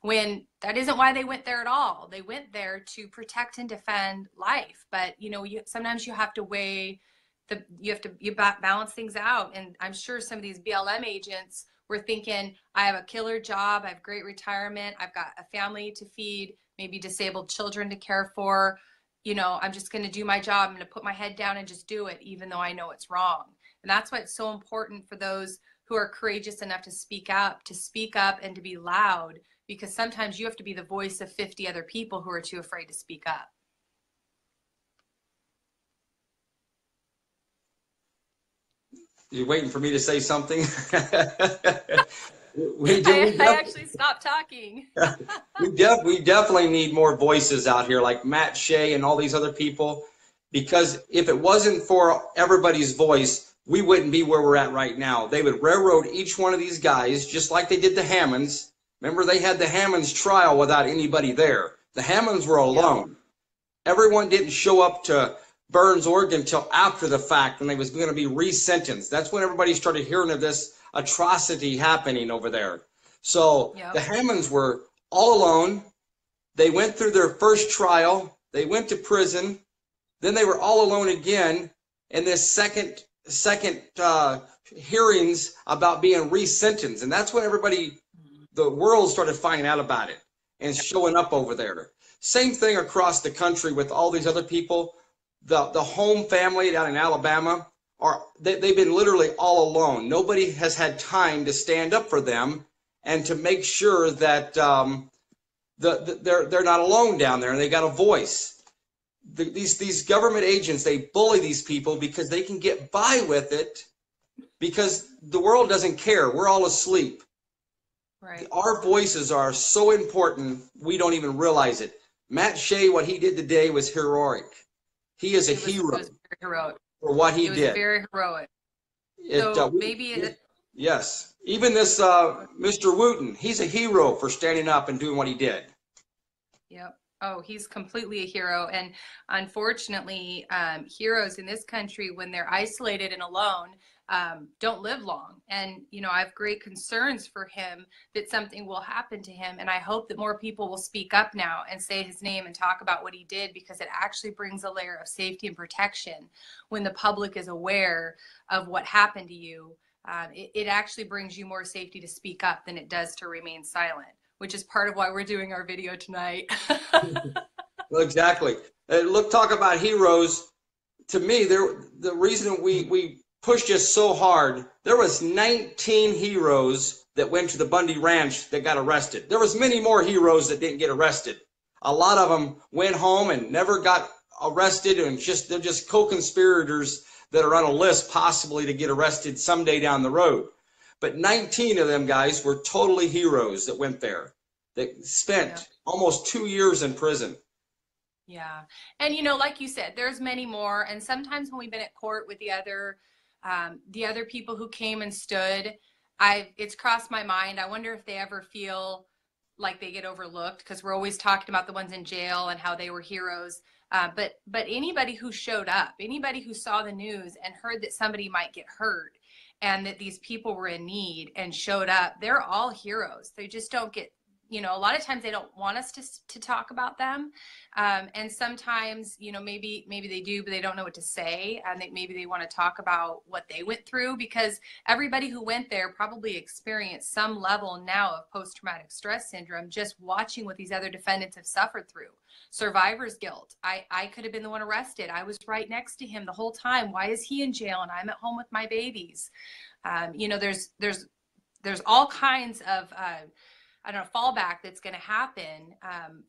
when that isn't why they went there at all. They went there to protect and defend life. But, you know, sometimes you have to weigh you balance things out. And I'm sure some of these BLM agents were thinking, I have a killer job, I have great retirement, I've got a family to feed, maybe disabled children to care for. You know, I'm just going to do my job. I'm going to put my head down and just do it, even though I know it's wrong. And that's why it's so important for those who are courageous enough to speak up and to be loud, because sometimes you have to be the voice of 50 other people who are too afraid to speak up. You're waiting for me to say something? I actually stopped talking. we definitely need more voices out here like Matt Shea and all these other people, because if it wasn't for everybody's voice, we wouldn't be where we're at right now. They would railroad each one of these guys just like they did the Hammonds. Remember, they had the Hammonds trial without anybody there. The Hammonds were alone. Everyone didn't show up to Burns, Oregon until after the fact when they was going to be resentenced. That's when everybody started hearing of this atrocity happening over there. So the Hammonds were all alone. They went through their first trial. They went to prison. Then they were all alone again in this second hearings about being resentenced. And that's when the world started finding out about it and showing up over there. Same thing across the country with all these other people. The Home family down in Alabama, they've been literally all alone. Nobody has had time to stand up for them and to make sure that they're not alone down there and they got a voice. These government agents, they bully these people because they can get by with it because the world doesn't care. We're all asleep. Right. Our voices are so important, we don't even realize it. Matt Shea, what he did today was heroic. He is a hero. It was very heroic. For what he did. It was very heroic. Yes. Even this Mr. Wooten, he's a hero for standing up and doing what he did. Yep. Oh, he's completely a hero. And unfortunately, heroes in this country, when they're isolated and alone, don't live long. And, you know, I have great concerns for him that something will happen to him. And I hope that more people will speak up now and say his name and talk about what he did, because it actually brings a layer of safety and protection when the public is aware of what happened to you. It actually brings you more safety to speak up than it does to remain silent, which is part of why we're doing our video tonight. Well, exactly. Look, talk about heroes. To me, the reason we pushed this so hard, there was 19 heroes that went to the Bundy Ranch that got arrested. There was many more heroes that didn't get arrested. A lot of them went home and never got arrested, and they're just co-conspirators that are on a list possibly to get arrested someday down the road. But 19 of them guys were totally heroes that went there. They spent almost 2 years in prison. Yeah. And, you know, like you said, there's many more. And sometimes when we've been at court with the other people who came and stood, it's crossed my mind. I wonder if they ever feel like they get overlooked, because we're always talking about the ones in jail and how they were heroes. But anybody who showed up, anybody who saw the news and heard that somebody might get hurt and that these people were in need and showed up, they're all heroes. They just don't get, you know, a lot of times they don't want us to talk about them. And sometimes, you know, maybe they do, but they don't know what to say. And maybe they want to talk about what they went through, because everybody who went there probably experienced some level now of post-traumatic stress syndrome, just watching what these other defendants have suffered through. Survivor's guilt. I could have been the one arrested. I was right next to him the whole time. Why is he in jail and I'm at home with my babies? You know, there's all kinds of, I don't know, fallback that's going to happen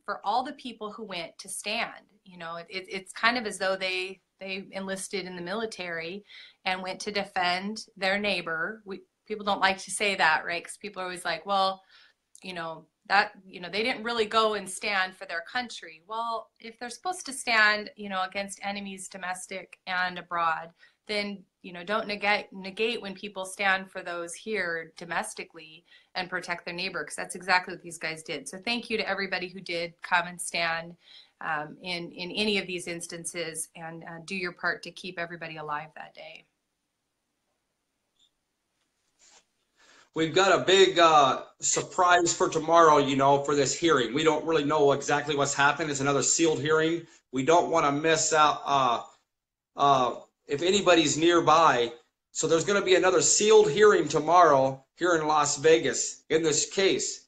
for all the people who went to stand. You know, it's kind of as though they enlisted in the military and went to defend their neighbor. People don't like to say that, right? Because people are always like, well, you know, they didn't really go and stand for their country. Well, if they're supposed to stand, you know, against enemies domestic and abroad, then, you know, don't negate when people stand for those here domestically and protect their neighbor, because that's exactly what these guys did. So thank you to everybody who did come and stand in any of these instances, and do your part to keep everybody alive that day. We've got a big surprise for tomorrow, you know, for this hearing. We don't really know exactly what's happened. It's another sealed hearing. We don't want to miss out if anybody's nearby. So there's going to be another sealed hearing tomorrow here in Las Vegas in this case.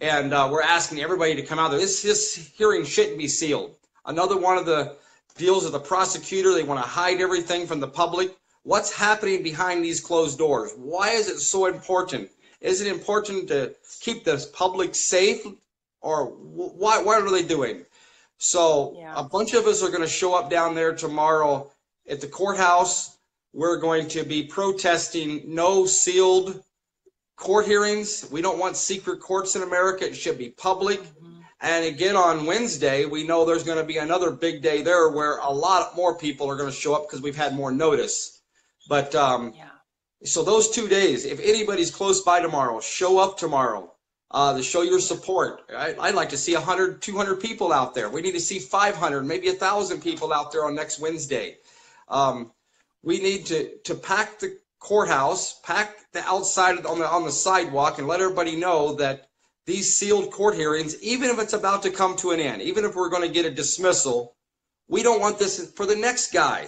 And we're asking everybody to come out there. This hearing shouldn't be sealed. Another one of the deals of the prosecutor, they want to hide everything from the public. What's happening behind these closed doors? Why is it so important? Is it important to keep the public safe, or what are they doing? So a bunch of us are going to show up down there tomorrow at the courthouse. We're going to be protesting no sealed court hearings. We don't want secret courts in America. It should be public. And again, on Wednesday, we know there's going to be another big day there where a lot more people are going to show up because we've had more notice. But so those 2 days, if anybody's close by tomorrow, show up tomorrow to show your support. I'd like to see 100, 200 people out there. We need to see 500, maybe 1,000 people out there on next Wednesday. We need to pack the courthouse, pack the outside on the sidewalk, and let everybody know that these sealed court hearings, even if it's about to come to an end, even if we're going to get a dismissal, we don't want this for the next guy.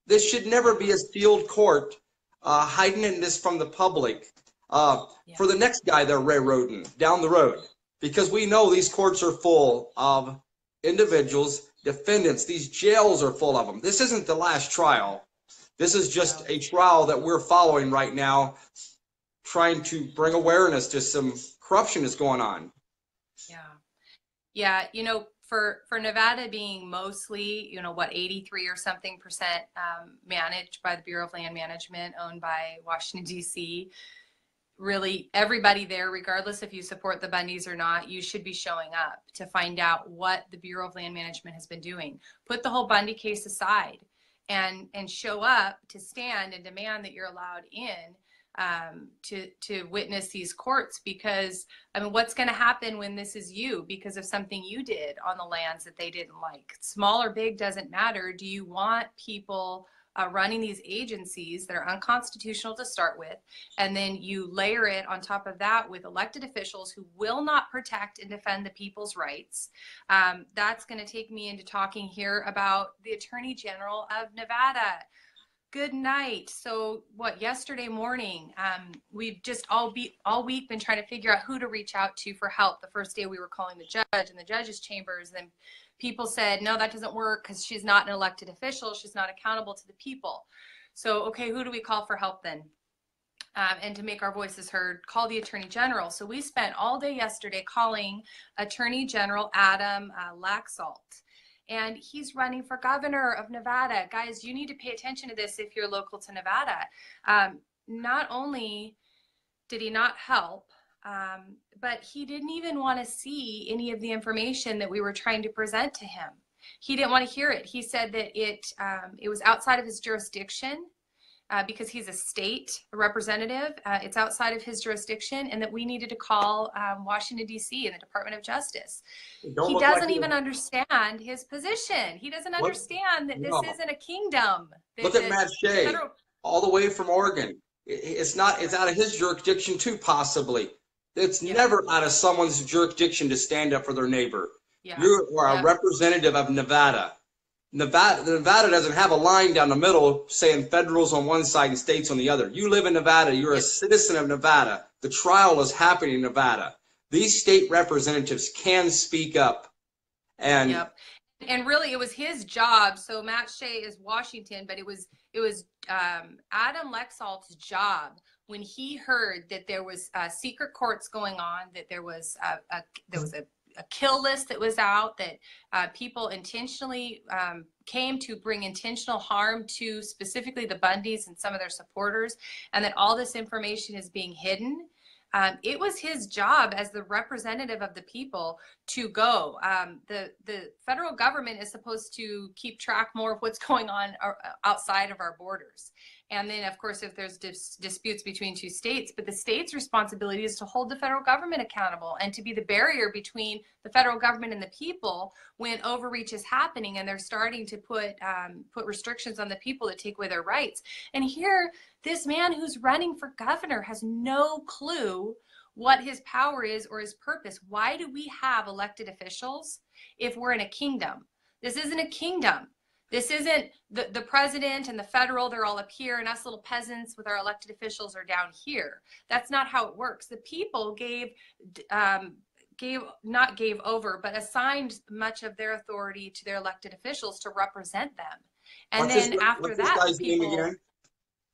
This should never be a sealed court, hiding this from the public for the next guy they're railroading down the road, because we know these courts are full of individuals, defendants. These jails are full of them. This isn't the last trial. This is just a trial that we're following right now, trying to bring awareness to some corruption that's going on. Yeah. You know, for Nevada being mostly, you know, what, 83 or something percent managed by the Bureau of Land Management, owned by Washington, D.C., really everybody there, regardless if you support the Bundys or not, you should be showing up to find out what the Bureau of Land Management has been doing. Put the whole Bundy case aside and show up to stand and demand that you're allowed in. to witness these courts, because I mean, what's going to happen when this is you because of something you did on the lands that they didn't like? Small or big doesn't matter. Do you want people running these agencies that are unconstitutional to start with, and then you layer it on top of that with elected officials who will not protect and defend the people's rights? That's going to take me into talking here about the Attorney General of Nevada. Good night. So yesterday morning, we've just all week been trying to figure out who to reach out to for help. The first day we were calling the judge in the judge's chambers, and people said, no, that doesn't work because she's not an elected official. She's not accountable to the people. So, okay, who do we call for help then? And to make our voices heard, call the Attorney General. So we spent all day yesterday calling Attorney General Adam Laxalt. And he's running for governor of Nevada. Guys, you need to pay attention to this if you're local to Nevada. Not only did he not help, but he didn't even want to see any of the information that we were trying to present to him. He didn't want to hear it. He said that it was outside of his jurisdiction. Because he's a state representative, it's outside of his jurisdiction, and that we needed to call Washington, D.C. and the Department of Justice. He doesn't even understand his position. He doesn't understand that this isn't a kingdom. Look at Matt Shea, all the way from Oregon. It's out of his jurisdiction too, possibly. It's never out of someone's jurisdiction to stand up for their neighbor. You are a representative of Nevada. Nevada doesn't have a line down the middle saying federals on one side and states on the other. You live in Nevada. You're a citizen of Nevada. The trial is happening in Nevada. These state representatives can speak up. And and really, it was his job. So Matt Shea is Washington, but it was Adam Laxalt's job when he heard that there was secret courts going on, that there was a kill list that was out, that people intentionally came to bring intentional harm to specifically the Bundys and some of their supporters, and that all this information is being hidden. It was his job as the representative of the people to go. The federal government is supposed to keep track more of what's going on outside of our borders. And then, of course, if there's disputes between two states, but the state's responsibility is to hold the federal government accountable and to be the barrier between the federal government and the people when overreach is happening and they're starting to put restrictions on the people that take away their rights. And here, this man who's running for governor has no clue what his power is or his purpose. Why do we have elected officials if we're in a kingdom? This isn't a kingdom. This isn't the president and the federal, they're all up here, and us little peasants with our elected officials are down here. That's not how it works. The people not gave over, but assigned much of their authority to their elected officials to represent them. And after that, what's this guy's name again?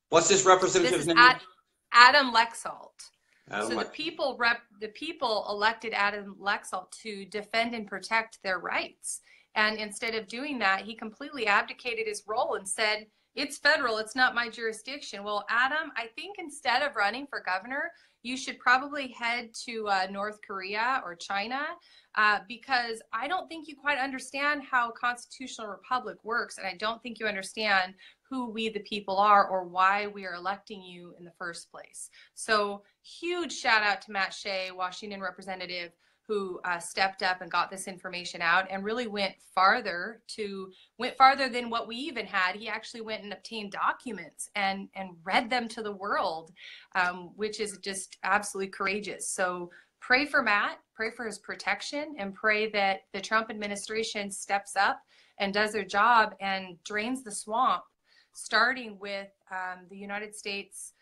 What's this representative's name? Adam Laxalt. So the people elected Adam Laxalt to defend and protect their rights. And instead of doing that, he completely abdicated his role and said, it's federal, it's not my jurisdiction. Well, Adam, I think instead of running for governor, you should probably head to North Korea or China, because I don't think you quite understand how a constitutional republic works. And I don't think you understand who we the people are or why we are electing you in the first place. So huge shout out to Matt Shea, Washington representative, who stepped up and got this information out and really went farther than what we even had. He actually went and obtained documents and read them to the world, which is just absolutely courageous. So pray for Matt, pray for his protection, and pray that the Trump administration steps up and does their job and drains the swamp, starting with the United States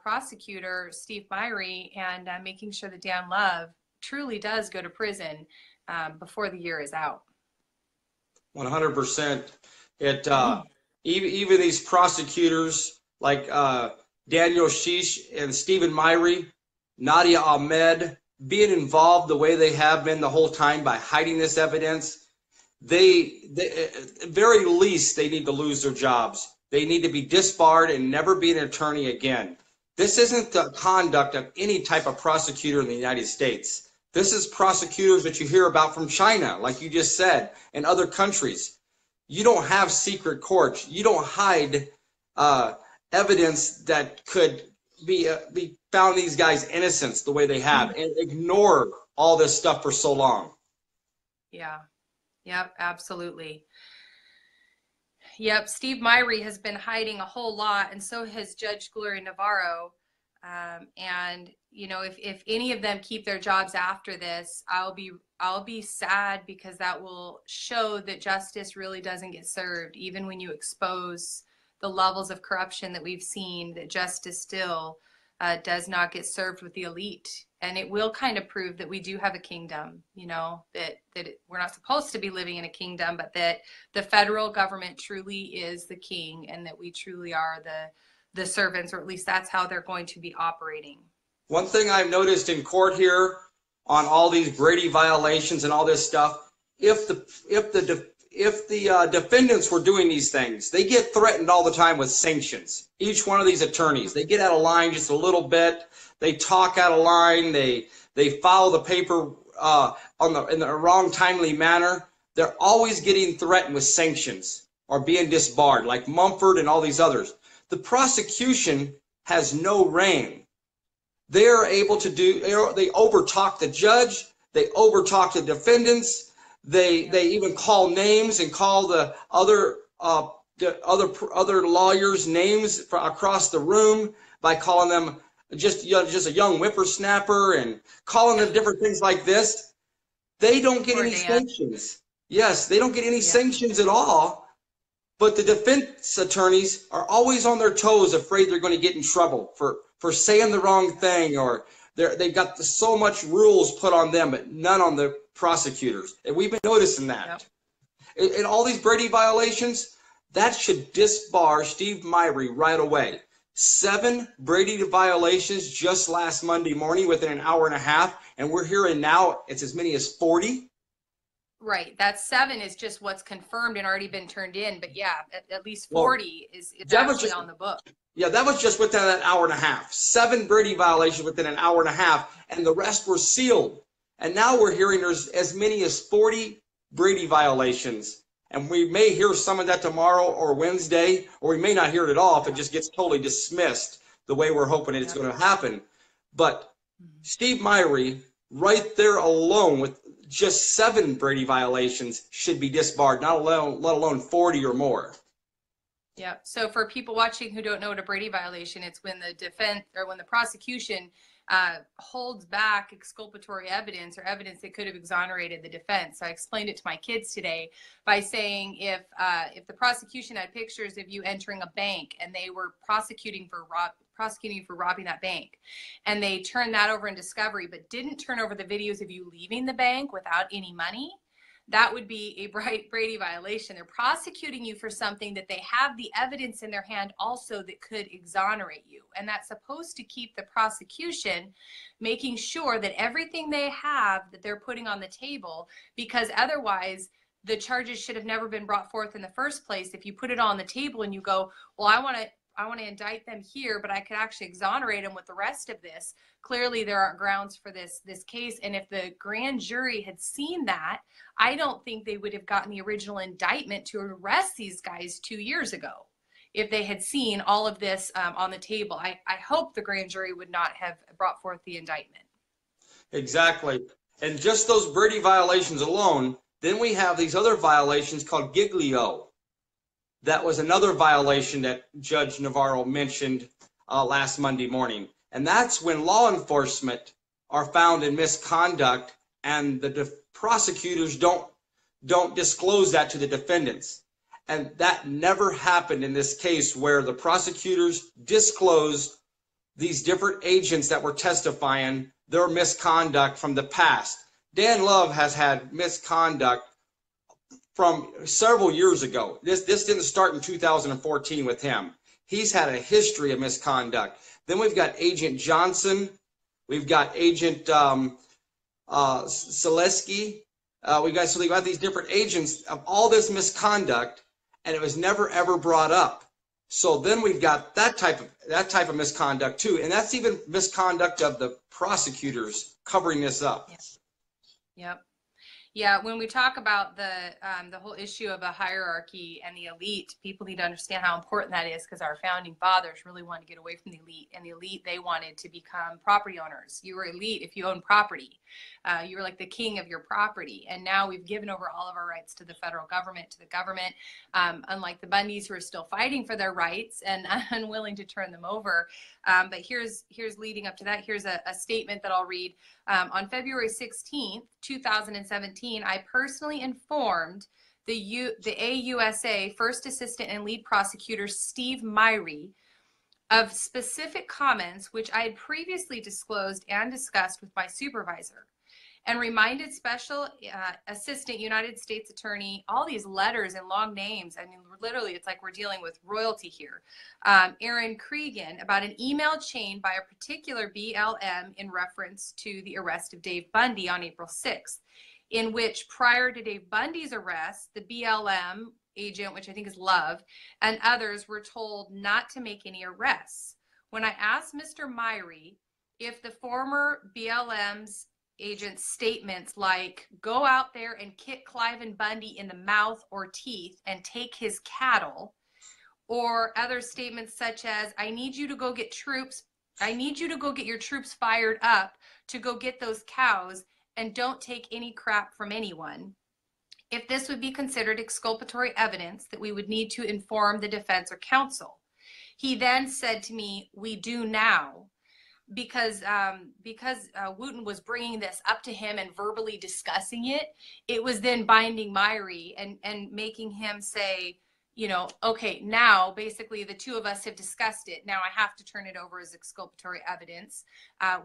prosecutor, Steve Myrie, and making sure that Dan Love truly does go to prison before the year is out. 100%. Even these prosecutors like Daniel Sheesh and Stephen Myrie, Nadia Ahmed, being involved the way they have been the whole time by hiding this evidence, they at very least they need to lose their jobs. They need to be disbarred and never be an attorney again. This isn't the conduct of any type of prosecutor in the United States. This is prosecutors that you hear about from China, like you just said, and other countries. You don't have secret courts. You don't hide evidence that could found these guys innocents the way they have and ignored all this stuff for so long. Yeah. Yep, absolutely. Yep, Steve Myrie has been hiding a whole lot, and so has Judge Gloria Navarro. And you know, if any of them keep their jobs after this, I'll be sad, because that will show that justice really doesn't get served, even when you expose the levels of corruption that we've seen. That justice still does not get served with the elite. And it will kind of prove that we do have a kingdom, you know, that we're not supposed to be living in a kingdom, but that the federal government truly is the king, and that we truly are the servants, or at least that's how they're going to be operating. One thing I've noticed in court here on all these Brady violations and all this stuff, if the defendants were doing these things, they get threatened all the time with sanctions. Each one of these attorneys, they get out of line just a little bit. They talk out of line. They file the paper in the wrong timely manner. They're always getting threatened with sanctions or being disbarred, like Mumford and all these others. The prosecution has no reign. They are able to they overtalk the judge. They overtalk the defendants. They even call names and call the other lawyers names across the room by calling them just a young whippersnapper and calling them different things like this. They don't get any sanctions. Yes, they don't get any sanctions at all. But the defense attorneys are always on their toes, afraid they're going to get in trouble for saying the wrong thing, or they've got so much rules put on them, but none on the prosecutors. And we've been noticing that. Yep. In all these Brady violations, that should disbar Steve Myrie right away. 7 Brady violations just last Monday morning within an hour and a half, and we're hearing now it's as many as 40. Right. That 7 is just what's confirmed and already been turned in. But yeah, at least 40 is actually on the book. Yeah, that was just within an hour and a half. 7 Brady violations within an hour and a half, and the rest were sealed. And now we're hearing there's as many as 40 Brady violations. And we may hear some of that tomorrow or Wednesday, or we may not hear it at all if it just gets totally dismissed the way we're hoping it's going to happen. But Steve Myrie, right there alone with just 7 Brady violations, should be disbarred, let alone 40 or more. Yeah. So for people watching who don't know what a Brady violation, it's when the defense or when the prosecution holds back exculpatory evidence or evidence that could have exonerated the defense. So I explained it to my kids today by saying if the prosecution had pictures of you entering a bank and they were prosecuting for robbing that bank, and they turned that over in discovery but didn't turn over the videos of you leaving the bank without any money, that would be a Brady violation. They're prosecuting you for something that they have the evidence in their hand also that could exonerate you. And that's supposed to keep the prosecution making sure that everything they have that they're putting on the table, because otherwise the charges should have never been brought forth in the first place. If you put it on the table and you go, well, I want to indict them here, but I could actually exonerate them with the rest of this. Clearly, there are grounds for this case. And if the grand jury had seen that, I don't think they would have gotten the original indictment to arrest these guys 2 years ago. If they had seen all of this on the table, I hope the grand jury would not have brought forth the indictment. Exactly. And just those Brady violations alone, then we have these other violations called Giglio. That was another violation that Judge Navarro mentioned last Monday morning. And that's when law enforcement are found in misconduct and the prosecutors don't disclose that to the defendants. And that never happened in this case, where the prosecutors disclosed these different agents that were testifying their misconduct from the past. Dan Love has had misconduct from several years ago. This didn't start in 2014 with him. He's had a history of misconduct. Then we've got Agent Johnson. We've got Agent Selesky. We've got these different agents of all this misconduct, and it was never ever brought up. So then we've got that type of misconduct too, and that's even misconduct of the prosecutors covering this up. Yep. Yeah, when we talk about the whole issue of a hierarchy and the elite, people need to understand how important that is, because our founding fathers really wanted to get away from the elite. And the elite, they wanted to become property owners. You were elite if you owned property. You were like the king of your property. And now we've given over all of our rights to the federal government, to the government, unlike the Bundys, who are still fighting for their rights and unwilling to turn them over. But here's leading up to that. Here's a statement that I'll read. On February 16th, 2017, I personally informed the AUSA First Assistant and Lead Prosecutor Steve Myrie of specific comments which I had previously disclosed and discussed with my supervisor, and reminded Special Assistant United States Attorney, all these letters and long names, I mean, literally, it's like we're dealing with royalty here, Aaron Cregan, about an email chain by a particular BLM in reference to the arrest of Dave Bundy on April 6th, in which prior to Dave Bundy's arrest, the BLM agent, which I think is Love, and others were told not to make any arrests. When I asked Mr. Myrie if the former BLM's agent's statements like, go out there and kick Cliven Bundy in the mouth or teeth and take his cattle, or other statements such as, I need you to go get your troops fired up to go get those cows and don't take any crap from anyone, if this would be considered exculpatory evidence that we would need to inform the defense or counsel. He then said to me, we do now, because Wooten was bringing this up to him and verbally discussing it. It was then binding Myrie and making him say, you know, okay, now basically the two of us have discussed it. Now I have to turn it over as exculpatory evidence,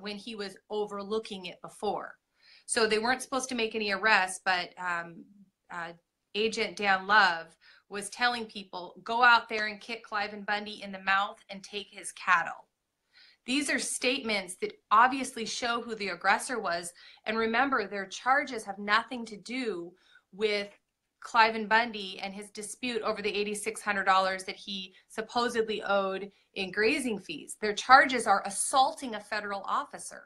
when he was overlooking it before. So they weren't supposed to make any arrests, but Agent Dan Love was telling people, go out there and kick Cliven Bundy in the mouth and take his cattle. These are statements that obviously show who the aggressor was. And remember, their charges have nothing to do with Cliven Bundy and his dispute over the $8,600 that he supposedly owed in grazing fees. Their charges are assaulting a federal officer,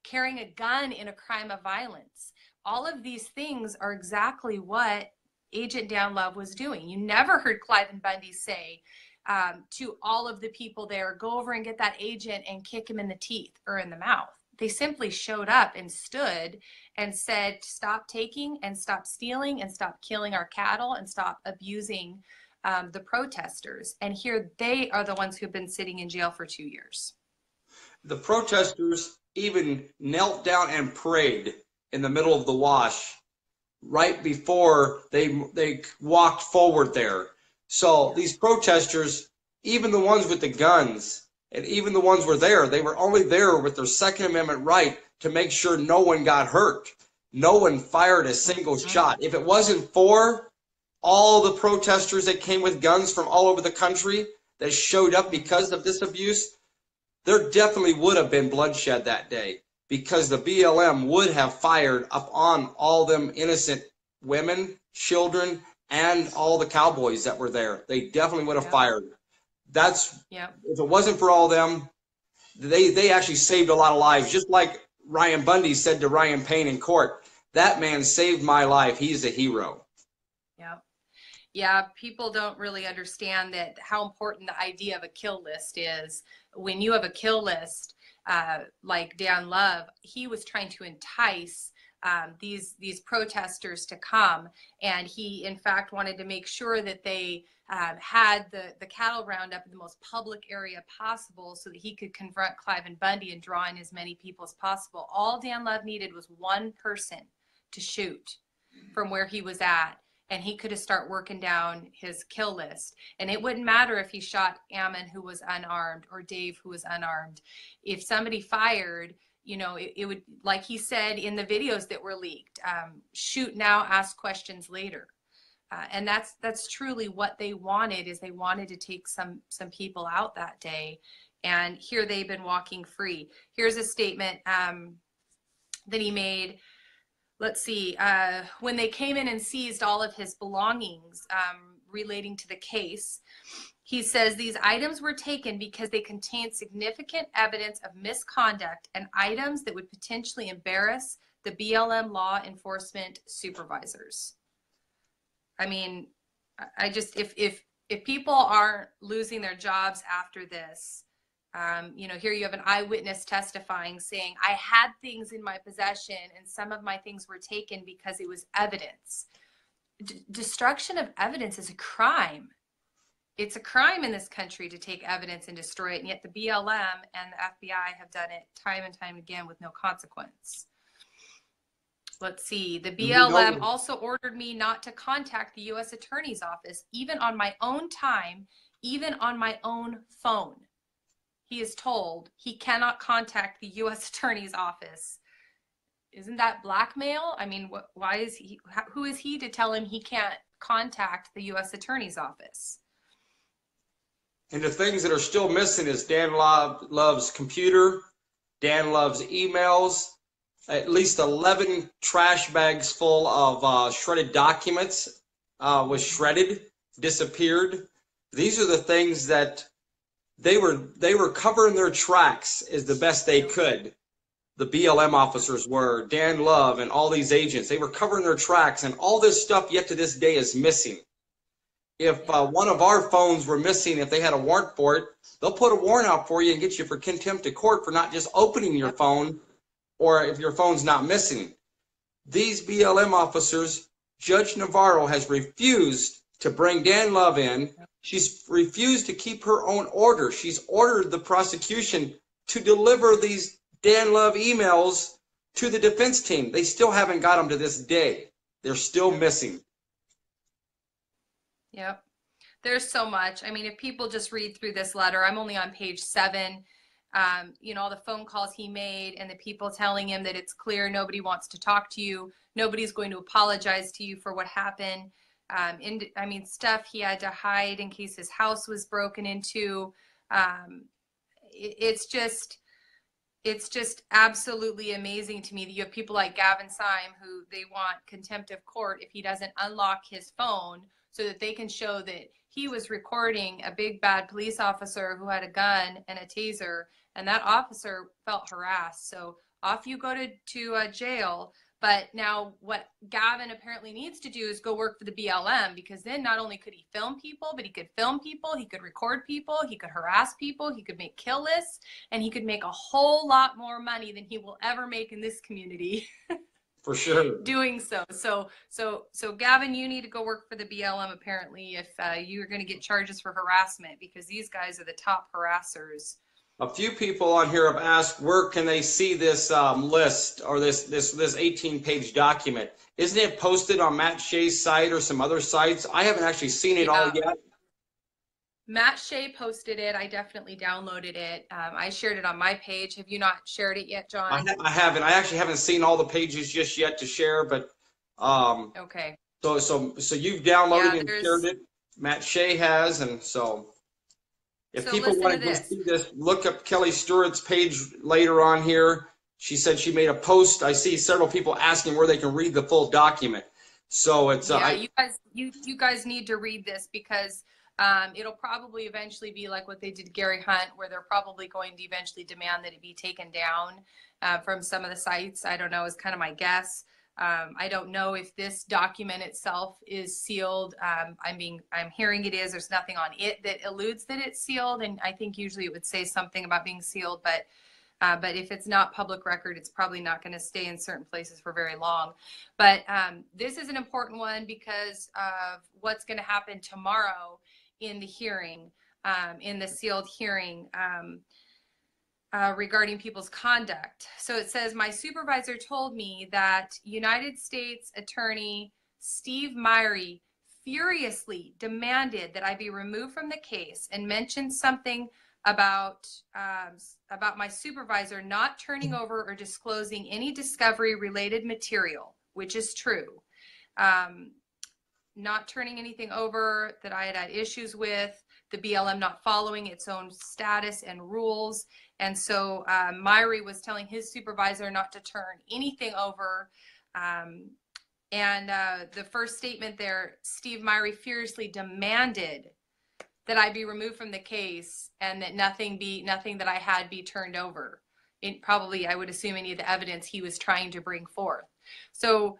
carrying a gun in a crime of violence. All of these things are exactly what Agent Dan Love was doing. You never heard Cliven Bundy say to all of the people there, go over and get that agent and kick him in the teeth or in the mouth. They simply showed up and stood and said, stop taking and stop stealing and stop killing our cattle and stop abusing the protesters. And here they are the ones who've been sitting in jail for 2 years. The protesters even knelt down and prayed in the middle of the wash right before they walked forward there. So these protesters, even the ones with the guns, and even the ones were there, they were only there with their Second Amendment right to make sure no one got hurt. No one fired a single shot. If it wasn't for all the protesters that came with guns from all over the country that showed up because of this abuse, there definitely would have been bloodshed that day, because the BLM would have fired up on all them innocent women, children, and all the cowboys that were there. They definitely would have fired. That's, if it wasn't for all them, they actually saved a lot of lives. Just like Ryan Bundy said to Ryan Payne in court, that man saved my life. He's a hero. Yeah, people don't really understand that how important the idea of a kill list is. When you have a kill list, like Dan Love, he was trying to entice these protesters to come, and he in fact wanted to make sure that they had the cattle roundup in the most public area possible so that he could confront Cliven Bundy and draw in as many people as possible. All Dan Love needed was one person to shoot from where he was at, and he could have started working down his kill list. And it wouldn't matter if he shot Ammon, who was unarmed, or Dave, who was unarmed. If somebody fired, you know, it would, like he said in the videos that were leaked, shoot now, ask questions later. And that's truly what they wanted, is they wanted to take some people out that day. And here they've been walking free. Here's a statement that he made. Let's see, when they came in and seized all of his belongings relating to the case, he says these items were taken because they contained significant evidence of misconduct and items that would potentially embarrass the BLM law enforcement supervisors. I mean, I just, if people aren't losing their jobs after this, you know, here you have an eyewitness testifying saying, I had things in my possession and some of my things were taken because it was evidence. Destruction of evidence is a crime. It's a crime in this country to take evidence and destroy it, and yet the BLM and the FBI have done it time and time again with no consequence. Let's see. The BLM also ordered me not to contact the U.S. Attorney's Office, even on my own time, even on my own phone. He is told he cannot contact the U.S. Attorney's Office. Isn't that blackmail? I mean, why is he? Who is he to tell him he can't contact the U.S. Attorney's Office? And the things that are still missing is Dan Love's computer, Dan Love's emails, at least 11 trash bags full of shredded documents was shredded, disappeared. These are the things that they were covering their tracks as the best they could. The BLM officers were, Dan Love and all these agents, they were covering their tracks, and all this stuff yet to this day is missing. If one of our phones were missing, if they had a warrant for it, they'll put a warrant out for you and get you for contempt of court for not just opening your phone, or if your phone's not missing. These BLM officers, Judge Navarro has refused to bring Dan Love in. She's refused to keep her own order. She's ordered the prosecution to deliver these Dan Love emails to the defense team. They still haven't got them to this day. They're still missing. Yep. There's so much. I mean, if people just read through this letter, I'm only on page 7. You know, all the phone calls he made and the people telling him that it's clear nobody wants to talk to you. Nobody's going to apologize to you for what happened. I mean, stuff he had to hide in case his house was broken into. It's just absolutely amazing to me that you have people like Gavin Syme who they want contempt of court if he doesn't unlock his phone so that they can show that he was recording a big bad police officer who had a gun and a taser, and that officer felt harassed. So off you go to jail. But now what Gavin apparently needs to do is go work for the BLM, because then not only could he film people, but he could film people, he could record people, he could harass people, he could make kill lists, and he could make a whole lot more money than he will ever make in this community. For sure. Doing so. So Gavin, you need to go work for the BLM apparently if you're going to get charges for harassment, because these guys are the top harassers. A few people on here have asked, where can they see this list or this 18-page document? Isn't it posted on Matt Shea's site or some other sites? I haven't actually seen it all yet. Matt Shea posted it. I definitely downloaded it. I shared it on my page. Have you not shared it yet, John? I haven't. I actually haven't seen all the pages just yet to share, but okay. So you've downloaded and shared it. Matt Shea has, and so if people want to see this, look up Kelly Stewart's page later on here. She said she made a post. I see several people asking where they can read the full document. So it's you guys need to read this, because it'll probably eventually be like what they did to Gary Hunt, where they're probably going to eventually demand that it be taken down from some of the sites. I don't know, is kind of my guess. I don't know if this document itself is sealed. I'm hearing it is. There's nothing on it that alludes that it's sealed, and I think usually it would say something about being sealed, but if it's not public record, it's probably not going to stay in certain places for very long. But this is an important one because of what's going to happen tomorrow in the hearing, in the sealed hearing regarding people's conduct. So it says, my supervisor told me that United States Attorney Steve Myrie furiously demanded that I be removed from the case and mentioned something about my supervisor not turning over or disclosing any discovery related material, which is true. Not turning anything over that I had issues with, the BLM not following its own status and rules. And so Myrie was telling his supervisor not to turn anything over. The first statement there, Steve Myrie furiously demanded that I be removed from the case and that nothing that I had be turned over. probably, I would assume, any of the evidence he was trying to bring forth. So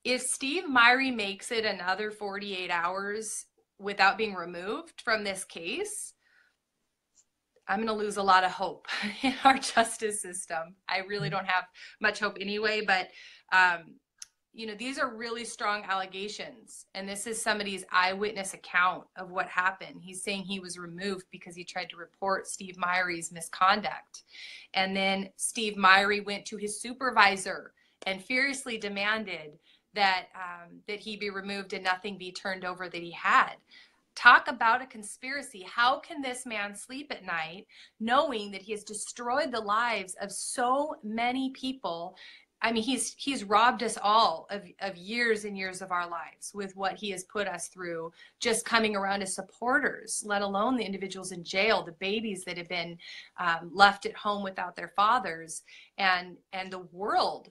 if Steve Myrie makes it another 48 hours without being removed from this case, I'm going to lose a lot of hope in our justice system. I really don't have much hope anyway, but you know, these are really strong allegations, and this is somebody's eyewitness account of what happened. He's saying he was removed because he tried to report Steve Myrie's misconduct. And then Steve Myrie went to his supervisor and furiously demanded that that he be removed and nothing be turned over that he had. Talk about a conspiracy. How can this man sleep at night knowing that he has destroyed the lives of so many people? I mean, he's robbed us all of years and years of our lives with what he has put us through, just coming around as supporters, let alone the individuals in jail, the babies that have been left at home without their fathers, and the world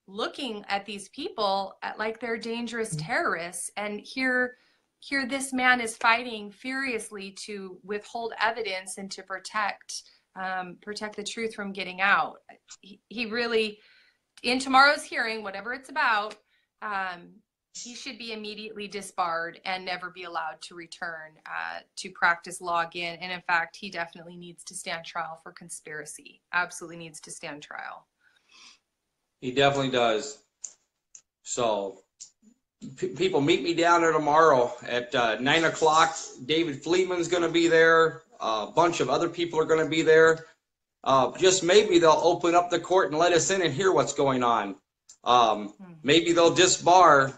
looking at these people like they're dangerous terrorists. And here this man is fighting furiously to withhold evidence and to protect the truth from getting out. He really, in tomorrow's hearing, whatever it's about, he should be immediately disbarred and never be allowed to return to practice law again. And in fact, he definitely needs to stand trial for conspiracy. Absolutely needs to stand trial. He definitely does. So people, meet me down there tomorrow at 9 o'clock. David Fleeman's going to be there. A bunch of other people are going to be there. Just maybe they'll open up the court and let us in and hear what's going on. Maybe they'll disbar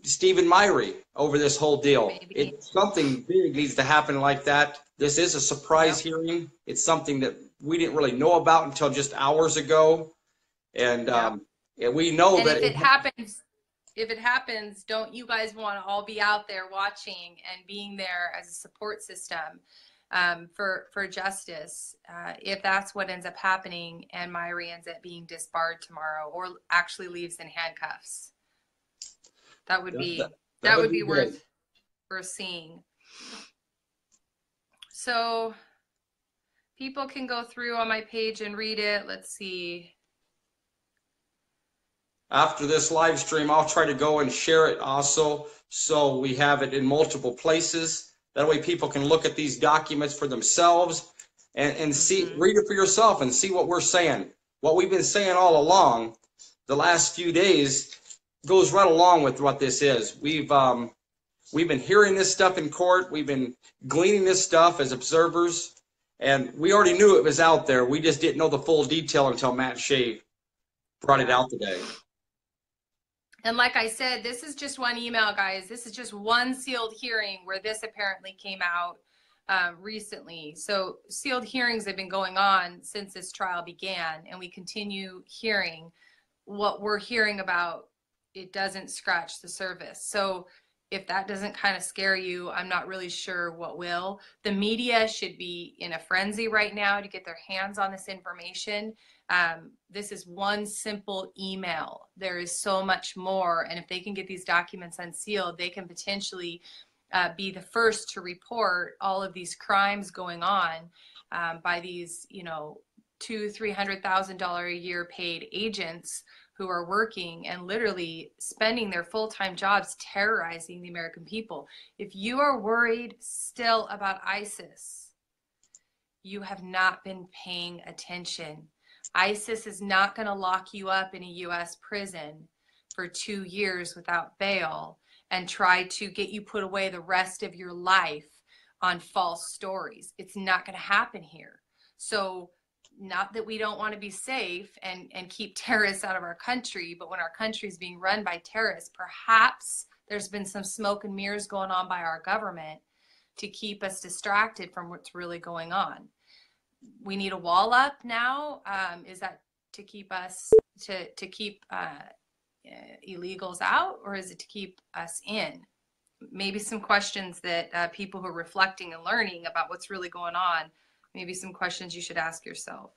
Stephen Myrie over this whole deal. Something big needs to happen like that. This is a surprise hearing. It's something that we didn't really know about until just hours ago. And and we know and that if it happens, don't you guys want to all be out there watching and being there as a support system for justice, if that's what ends up happening and Myrie ends up being disbarred tomorrow or actually leaves in handcuffs? That would be worth seeing. So people can go through on my page and read it. Let's see. After this live stream, I'll try to go and share it also, so we have it in multiple places. That way people can look at these documents for themselves and see, read it for yourself and see what we're saying. What we've been saying all along the last few days goes right along with what this is. We've been hearing this stuff in court. We've been gleaning this stuff as observers, and we already knew it was out there. We just didn't know the full detail until Matt Shea brought it out today. And like I said, this is just one email, guys. This is just one sealed hearing where this apparently came out recently. So sealed hearings have been going on since this trial began, and we continue hearing what we're hearing about. It doesn't scratch the surface. So if that doesn't kind of scare you, I'm not really sure what will. The media should be in a frenzy right now to get their hands on this information. This is one simple email. There is so much more. And if they can get these documents unsealed, they can potentially be the first to report all of these crimes going on by these, you know, $200,000-$300,000 a year paid agents who are working and literally spending their full-time jobs terrorizing the American people. If you are worried still about ISIS, you have not been paying attention. ISIS is not going to lock you up in a U.S. prison for 2 years without bail and try to get you put away the rest of your life on false stories. It's not going to happen here. So not that we don't want to be safe and keep terrorists out of our country, but when our country is being run by terrorists, perhaps there's been some smoke and mirrors going on by our government to keep us distracted from what's really going on. We need a wall up now. Is that to keep us, to keep illegals out, or is it to keep us in? Maybe some questions that people who are reflecting and learning about what's really going on, maybe some questions you should ask yourself.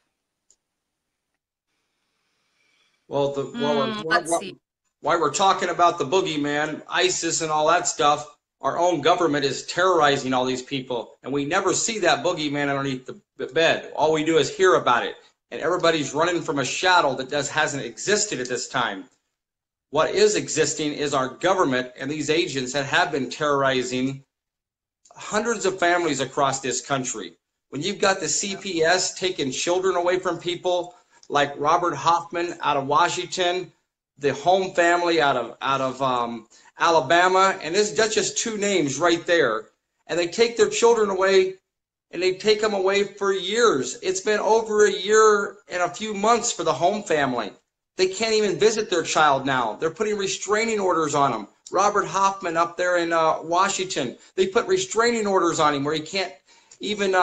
Well, while we're talking about the boogeyman, ISIS and all that stuff, our own government is terrorizing all these people, and we never see that boogeyman underneath the bed. All we do is hear about it, and everybody's running from a shadow that hasn't existed at this time. What is existing is our government and these agents that have been terrorizing hundreds of families across this country. When you've got the CPS taking children away from people, like Robert Hoffman out of Washington, the Home family out of Alabama, and that's just two names right there. And they take their children away, and they take them away for years. It's been over a year and a few months for the Home family. They can't even visit their child now. They're putting restraining orders on them. Robert Hoffman up there in Washington, they put restraining orders on him where he can't even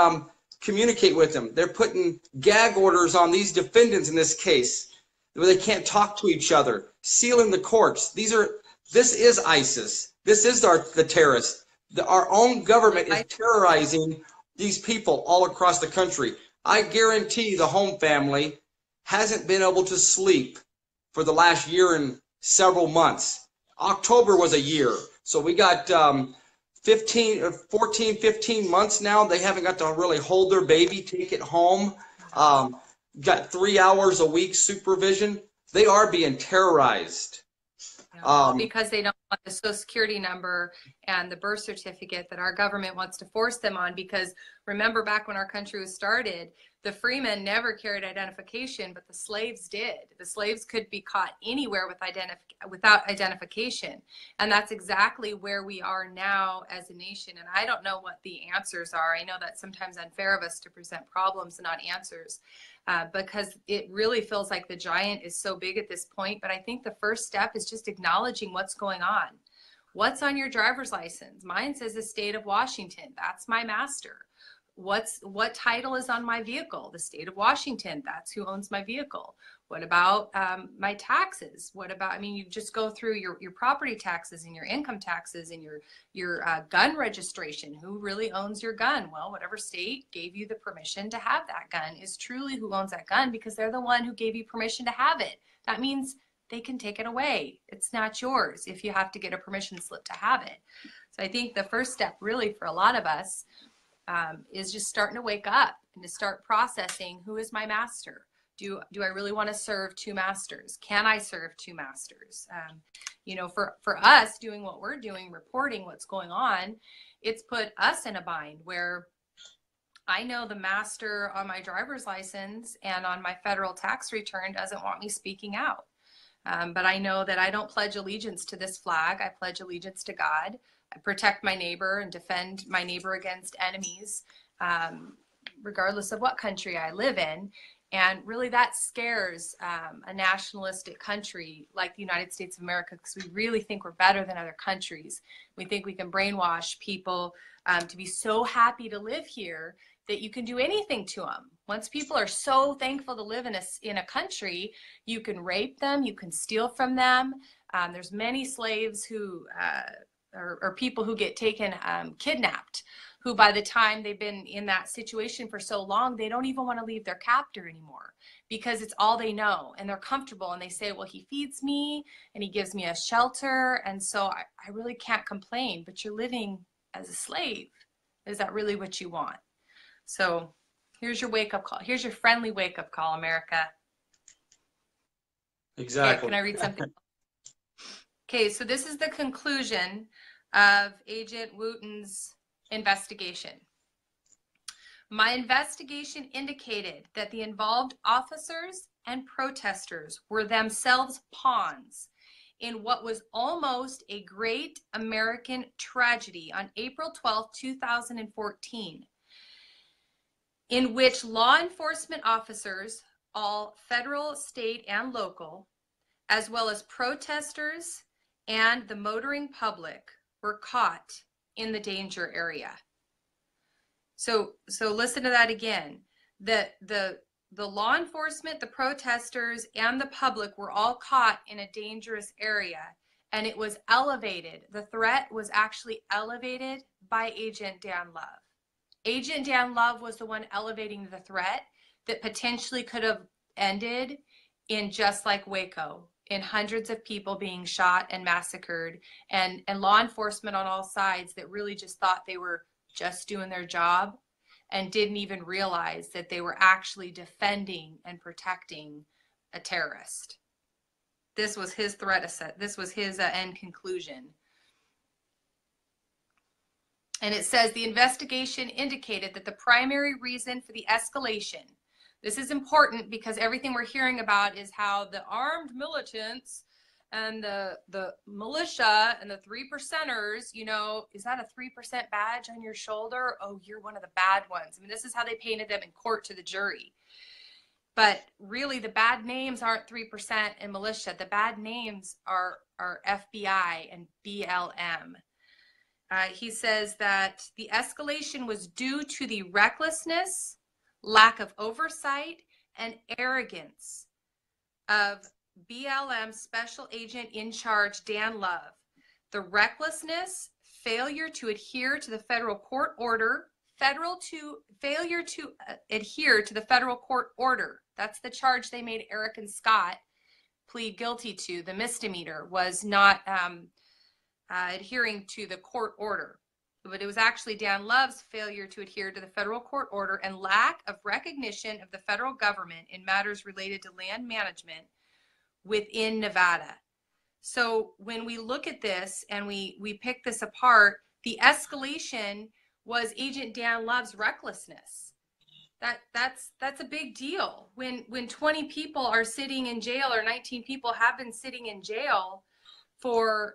communicate with them. They're putting gag orders on these defendants in this case where they can't talk to each other, sealing the courts. This is ISIS. This is the terrorists. Our own government is terrorizing these people all across the country. I guarantee the Home family hasn't been able to sleep for the last year and several months. October was a year. So we got 15 months now. They haven't got to really hold their baby, take it home. Got 3 hours a week supervision. They are being terrorized. Because they don't want the Social Security number and the birth certificate that our government wants to force them on. Because remember, back when our country was started, the freemen never carried identification, but the slaves did. The slaves could be caught anywhere without identification. And that's exactly where we are now as a nation. And I don't know what the answers are. I know that's sometimes unfair of us to present problems and not answers, because it really feels like the giant is so big at this point. But I think the first step is just acknowledging what's going on. What's on your driver's license? Mine says the state of Washington. That's my master. What title is on my vehicle? The state of Washington. That's who owns my vehicle. What about my taxes? What about, I mean, you just go through your property taxes and your income taxes and your gun registration. Who really owns your gun? Well, whatever state gave you the permission to have that gun is truly who owns that gun, because they're the one who gave you permission to have it. That means they can take it away. It's not yours if you have to get a permission slip to have it. So I think the first step really for a lot of us is just starting to wake up and to start processing, who is my master? Do I really want to serve two masters? Can I serve two masters? You know, for us doing what we're doing, reporting what's going on, it's put us in a bind where I know the master on my driver's license and on my federal tax return doesn't want me speaking out. But I know that I don't pledge allegiance to this flag. I pledge allegiance to God. I protect my neighbor and defend my neighbor against enemies, regardless of what country I live in. And really that scares a nationalistic country like the United States of America, because we really think we're better than other countries. We think we can brainwash people to be so happy to live here that you can do anything to them. Once people are so thankful to live in a country, you can rape them, you can steal from them. There's many slaves who or people who get taken kidnapped, who by the time they've been in that situation for so long, they don't even want to leave their captor anymore because it's all they know and they're comfortable. And they say, well, he feeds me and he gives me a shelter. And so I really can't complain, but you're living as a slave. Is that really what you want? So here's your wake-up call. Here's your friendly wake-up call, America. Exactly. Okay, can I read something? Okay, so this is the conclusion of Agent Wooten's investigation. My investigation indicated that the involved officers and protesters were themselves pawns in what was almost a great American tragedy on April 12, 2014, in which law enforcement officers, all federal, state, and local, as well as protesters and the motoring public, were caught in the danger area. So listen to that again. The law enforcement, the protesters, and the public were all caught in a dangerous area, and it was elevated. The threat was actually elevated by Agent Dan Love. Agent Dan Love was the one elevating the threat that potentially could have ended in just like Waco, in hundreds of people being shot and massacred, and law enforcement on all sides that really just thought they were just doing their job and didn't even realize that they were actually defending and protecting a terrorist. This was his this was his end conclusion. And it says the investigation indicated that the primary reason for the escalation, this is important because everything we're hearing about is how the armed militants and the militia and the 3%ers, you know, is that a 3% badge on your shoulder? Oh, you're one of the bad ones. I mean, this is how they painted them in court to the jury. But really, the bad names aren't 3% and militia. The bad names are FBI and BLM. He says that the escalation was due to the recklessness, lack of oversight, and arrogance of BLM Special Agent in Charge Dan Love. The recklessness, failure to adhere to the federal court order, failure to adhere to the federal court order. That's the charge they made Eric and Scott plead guilty to. The misdemeanor was not adhering to the court order, but it was actually Dan Love's failure to adhere to the federal court order and lack of recognition of the federal government in matters related to land management within Nevada. So when we look at this and we pick this apart, the escalation was Agent Dan Love's recklessness. That's a big deal. When 20 people are sitting in jail, or 19 people have been sitting in jail for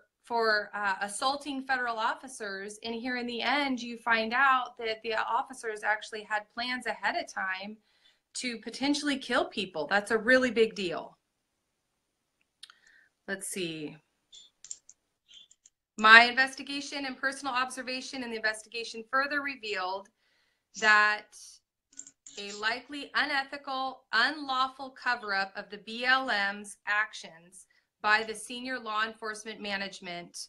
assaulting federal officers, and here in the end you find out that the officers actually had plans ahead of time to potentially kill people. That's a really big deal. Let's see. My investigation and personal observation in the investigation further revealed that a likely unethical, unlawful cover-up of the BLM's actions by the senior law enforcement management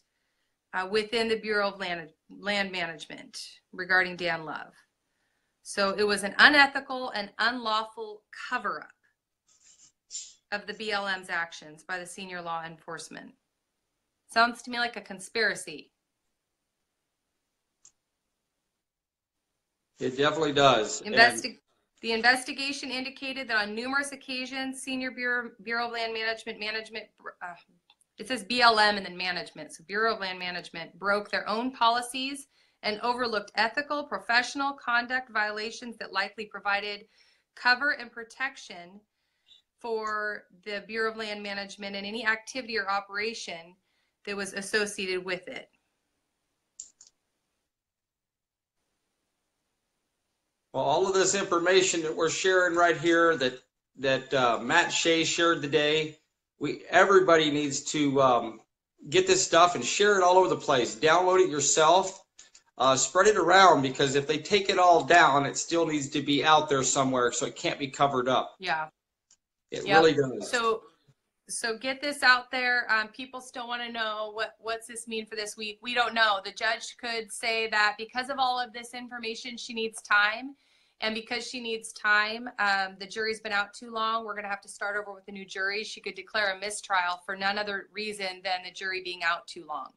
within the Bureau of Land Management regarding Dan Love. So it was an unethical and unlawful cover-up of the BLM's actions by the senior law enforcement. Sounds to me like a conspiracy. It definitely does. The investigation indicated that on numerous occasions, senior Bureau of Land Management, it says BLM and then management, so Bureau of Land Management broke their own policies and overlooked ethical, professional conduct violations that likely provided cover and protection for the Bureau of Land Management and any activity or operation that was associated with it. Well, all of this information that we're sharing right here that Matt Shea shared today, everybody needs to get this stuff and share it all over the place. Download it yourself, spread it around, because if they take it all down, it still needs to be out there somewhere, so it can't be covered up. Yeah. It really does. So get this out there. People still want to know what's this mean for this week. We don't know. The judge could say that because of all of this information, she needs time. And because she needs time, the jury's been out too long. We're going to have to start over with a new jury. She could declare a mistrial for none other reason than the jury being out too long,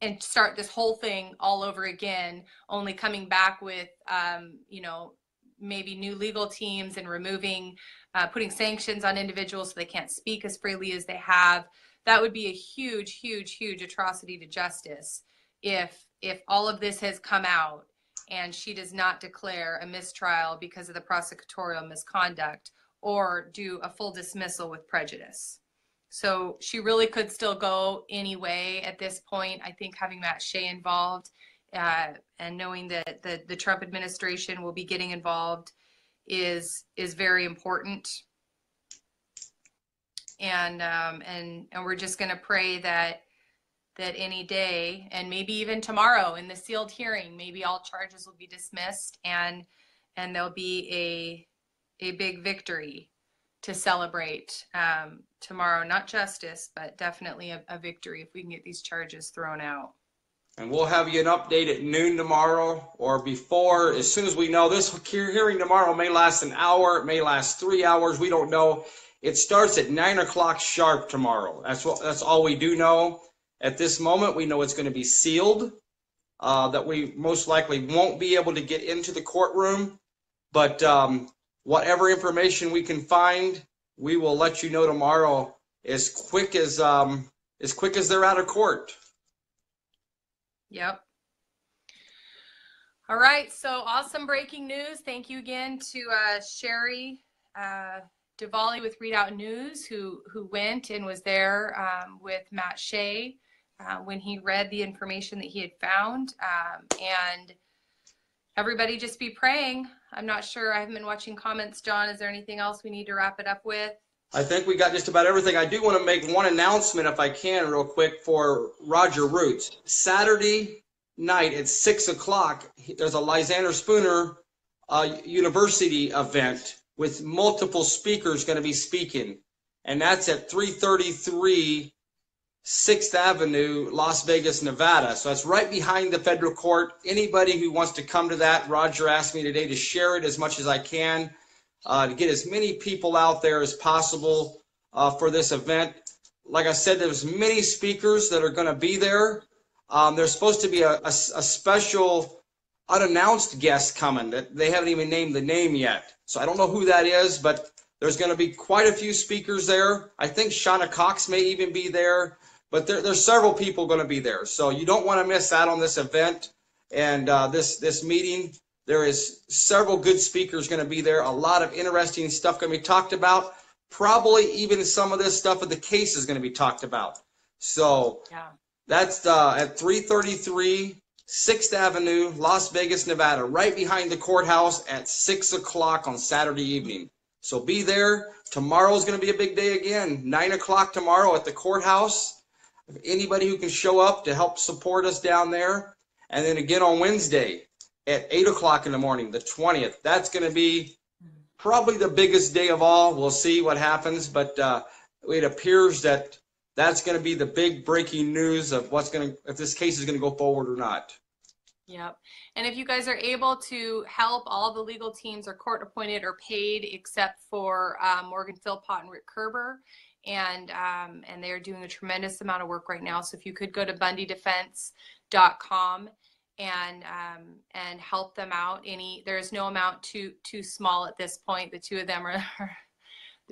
and start this whole thing all over again, only coming back with, maybe new legal teams and removing, putting sanctions on individuals so they can't speak as freely as they have. That would be a huge, huge, huge atrocity to justice if all of this has come out and she does not declare a mistrial because of the prosecutorial misconduct or do a full dismissal with prejudice. So she really could still go anyway at this point. I think having Matt Shea involved and knowing that the Trump administration will be getting involved is very important. And we're just going to pray that any day, and maybe even tomorrow in the sealed hearing, maybe all charges will be dismissed and there'll be a big victory to celebrate tomorrow. Not justice, but definitely a victory if we can get these charges thrown out. And we'll have you an update at noon tomorrow or before, as soon as we know. This hearing tomorrow may last an hour, it may last 3 hours, we don't know. It starts at 9 o'clock sharp tomorrow. That's all we do know. At this moment, we know it's going to be sealed, that we most likely won't be able to get into the courtroom. But whatever information we can find, we will let you know tomorrow as quick as they're out of court. Yep. All right. So awesome breaking news. Thank you again to Sherry Diwali with Readout News, who went and was there with Matt Shea when he read the information that he had found. And everybody just be praying. I'm not sure. I haven't been watching comments. John, is there anything else we need to wrap it up with? I think we got just about everything. I do want to make one announcement, if I can, real quick, for Roger Roots. Saturday night at 6 o'clock, there's a Lysander Spooner University event with multiple speakers going to be speaking. And that's at 333 6th Avenue, Las Vegas, Nevada. So that's right behind the federal court. Anybody who wants to come to that, Roger asked me today to share it as much as I can, to get as many people out there as possible for this event. Like I said, there's many speakers that are going to be there. There's supposed to be a special unannounced guest coming that they haven't even named the name yet. So I don't know who that is, but there's going to be quite a few speakers there. I think Shauna Cox may even be there, but there's several people going to be there. So you don't want to miss out on this event and this meeting. There is several good speakers going to be there. A lot of interesting stuff going to be talked about. Probably even some of this stuff of the case is going to be talked about. So yeah. That's at 333 6th Avenue, Las Vegas, Nevada, right behind the courthouse at 6 o'clock on Saturday evening. So be there. Tomorrow's going to be a big day again. 9 o'clock tomorrow at the courthouse. Anybody who can show up to help support us down there. And then again on Wednesday at 8 o'clock in the morning, the 20th. That's going to be probably the biggest day of all. We'll see what happens, but it appears that that's going to be the big breaking news of if this case is going to go forward or not. Yep. And if you guys are able to help, all the legal teams are court appointed or paid except for Morgan Philpott and Rick Kerber. And they're doing a tremendous amount of work right now. So if you could go to bundydefense.com and help them out. There's no amount too small at this point. The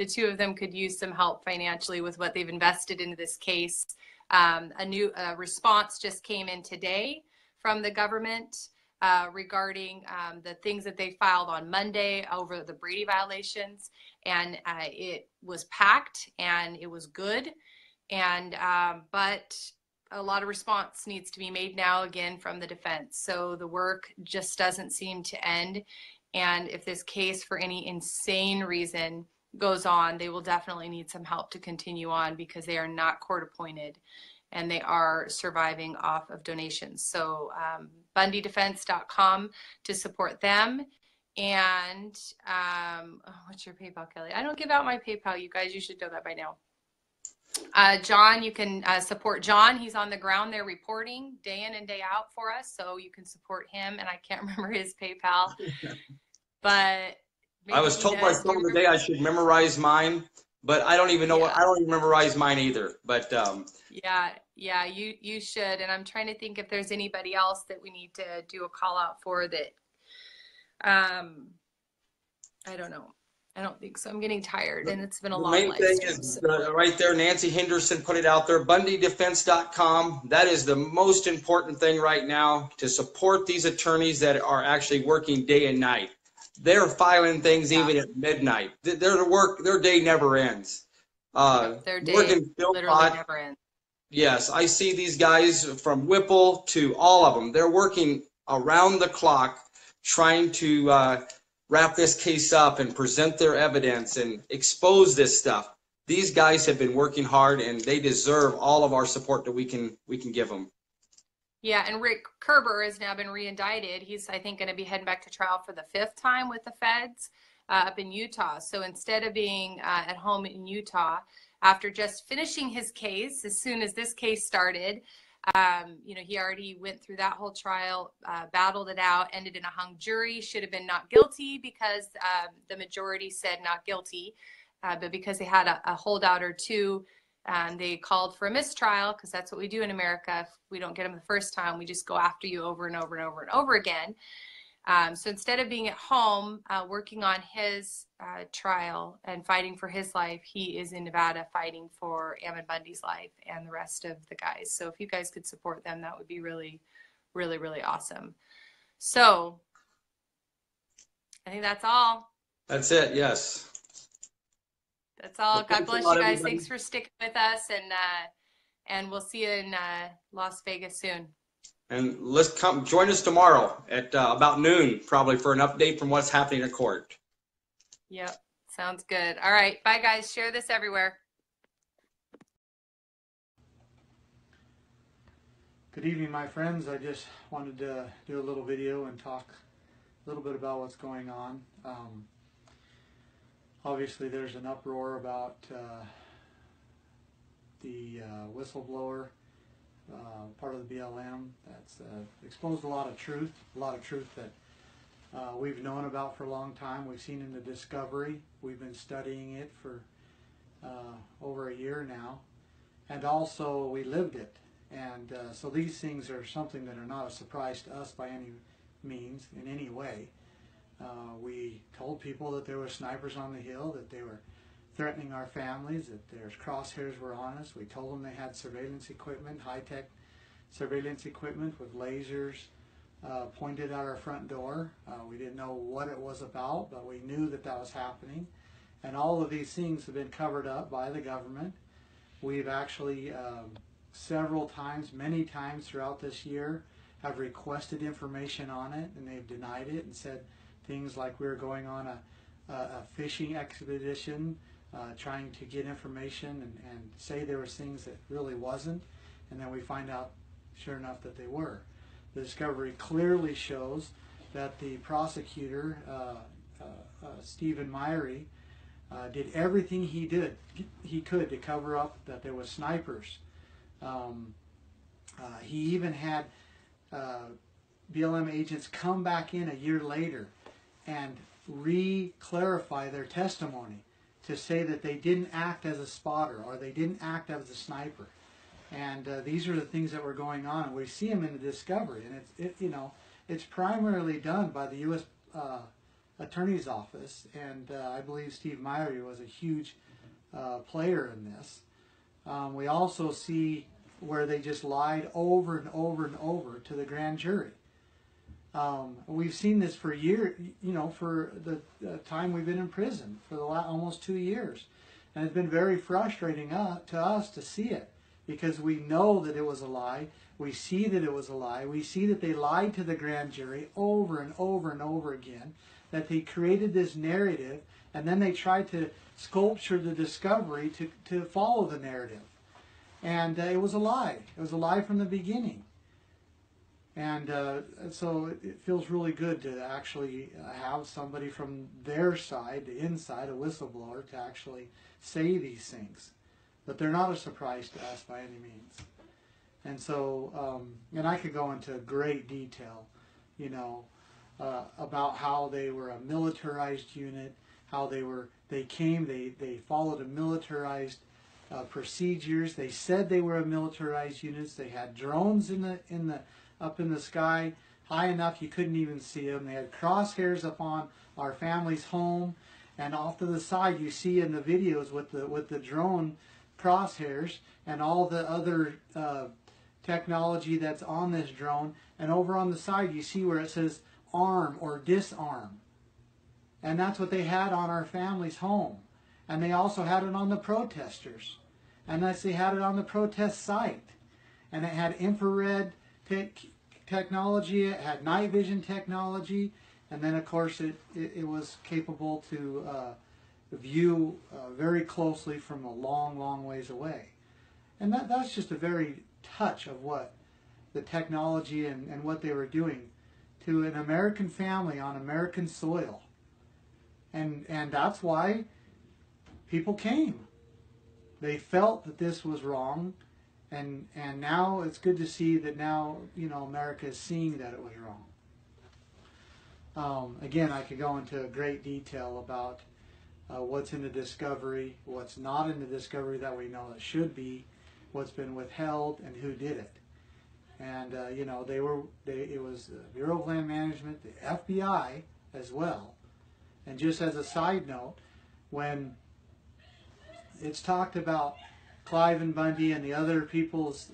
two of them could use some help financially with what they've invested into this case. A new response just came in today from the government regarding the things that they filed on Monday over the Brady violations, and it was packed and it was good, and but a lot of response needs to be made now again from the defense. So the work just doesn't seem to end, and if this case for any insane reason goes on, they will definitely need some help to continue on because they are not court appointed and they are surviving off of donations. So bundydefense.com to support them. And what's your PayPal, Kelly? I don't give out my PayPal, you guys. You should know that by now. John, you can support John. He's on the ground there reporting day in and day out for us. So you can support him. And I can't remember his PayPal. But I was told by someone today I should memorize mine, but I don't even know I don't even memorize mine either. But yeah, you should. And I'm trying to think if there's anybody else that we need to do a call out for that. I don't know. I don't think so. I'm getting tired, and it's been a long live stream. The main thing is right there. Nancy Henderson put it out there. Bundydefense.com. That is the most important thing right now, to support these attorneys that are actually working day and night. They're filing things even at midnight. Their day never ends. Their day literally never ends. Yes, I see these guys from Whipple to all of them. They're working around the clock trying to wrap this case up and present their evidence and expose this stuff. These guys have been working hard, and they deserve all of our support that we can give them. Yeah, and Rick Kerber has now been re-indicted. He's, I think, going to be heading back to trial for the 5th time with the feds up in Utah. So instead of being at home in Utah, after just finishing his case, as soon as this case started, he already went through that whole trial, battled it out, ended in a hung jury, should have been not guilty because the majority said not guilty. but because they had a holdout or two, they called for a mistrial, because that's what we do in America. If we don't get them the first time, we just go after you over and over and over and over again. So instead of being at home working on his trial and fighting for his life, he is in Nevada fighting for Ammon Bundy's life and the rest of the guys. So if you guys could support them, that would be really, really, really awesome. So I think that's all. That's it. Yes. That's all. Well, God thanks a bless lot, you guys. everybody. Thanks for sticking with us, and we'll see you in Las Vegas soon. And let's come join us tomorrow at about noon, probably, for an update from what's happening at court. Yep. Sounds good. All right. Bye, guys. Share this everywhere. Good evening, my friends. I just wanted to do a little video and talk a little bit about what's going on. Obviously, there's an uproar about the whistleblower, part of the BLM, that's exposed a lot of truth that we've known about for a long time. We've seen in the discovery. We've been studying it for over a year now, and also we lived it. And so these things are something that are not a surprise to us by any means, in any way. We told people that there were snipers on the hill, that they were threatening our families, that their crosshairs were on us. We told them they had surveillance equipment, high-tech surveillance equipment with lasers pointed at our front door. We didn't know what it was about, but we knew that that was happening. And all of these things have been covered up by the government. We've actually several times, many times throughout this year, have requested information on it, and they've denied it and said things like we were going on a fishing expedition trying to get information and say there was things that really wasn't, and then we find out sure enough that they were. The discovery clearly shows that the prosecutor, Stephen Myrie, did everything he could to cover up that there was snipers. He even had BLM agents come back in a year later and re-clarify their testimony to say that they didn't act as a spotter or they didn't act as a sniper. And these are the things that were going on, and we see them in the discovery. And it's primarily done by the U.S. Attorney's Office, and I believe Steve Myrie was a huge player in this. We also see where they just lied over and over and over to the grand jury. We've seen this for years, for the time we've been in prison, for the almost 2 years. And it's been very frustrating to us to see it, because we know that it was a lie. We see that it was a lie. We see that they lied to the grand jury over and over and over again, that they created this narrative, and then they tried to sculpture the discovery to follow the narrative. And it was a lie. It was a lie from the beginning. And so it feels really good to actually have somebody from their side, the inside, a whistleblower, to actually say these things. But they're not a surprise to us by any means. And so, and I could go into great detail, about how they were a militarized unit, how they followed a militarized procedures. They said they were a militarized units. They had drones up in the sky, high enough you couldn't even see them. They had crosshairs up on our family's home, and off to the side you see in the videos with the drone crosshairs and all the other technology that's on this drone. And over on the side you see where it says arm or disarm, and that's what they had on our family's home. And they also had it on the protesters, and they had it on the protest site, and it had infrared technology, it had night vision technology, and then of course it was capable to view very closely from a long ways away. And that's just a very touch of what the technology and what they were doing to an American family on American soil. And that's why people came. They felt that this was wrong. And now it's good to see that now, America is seeing that it was wrong. Again, I could go into great detail about what's in the discovery, what's not in the discovery that we know it should be, what's been withheld, and who did it. And you know, it was the Bureau of Land Management, the FBI as well. And just as a side note, when it's talked about Clive and Bundy and the other people's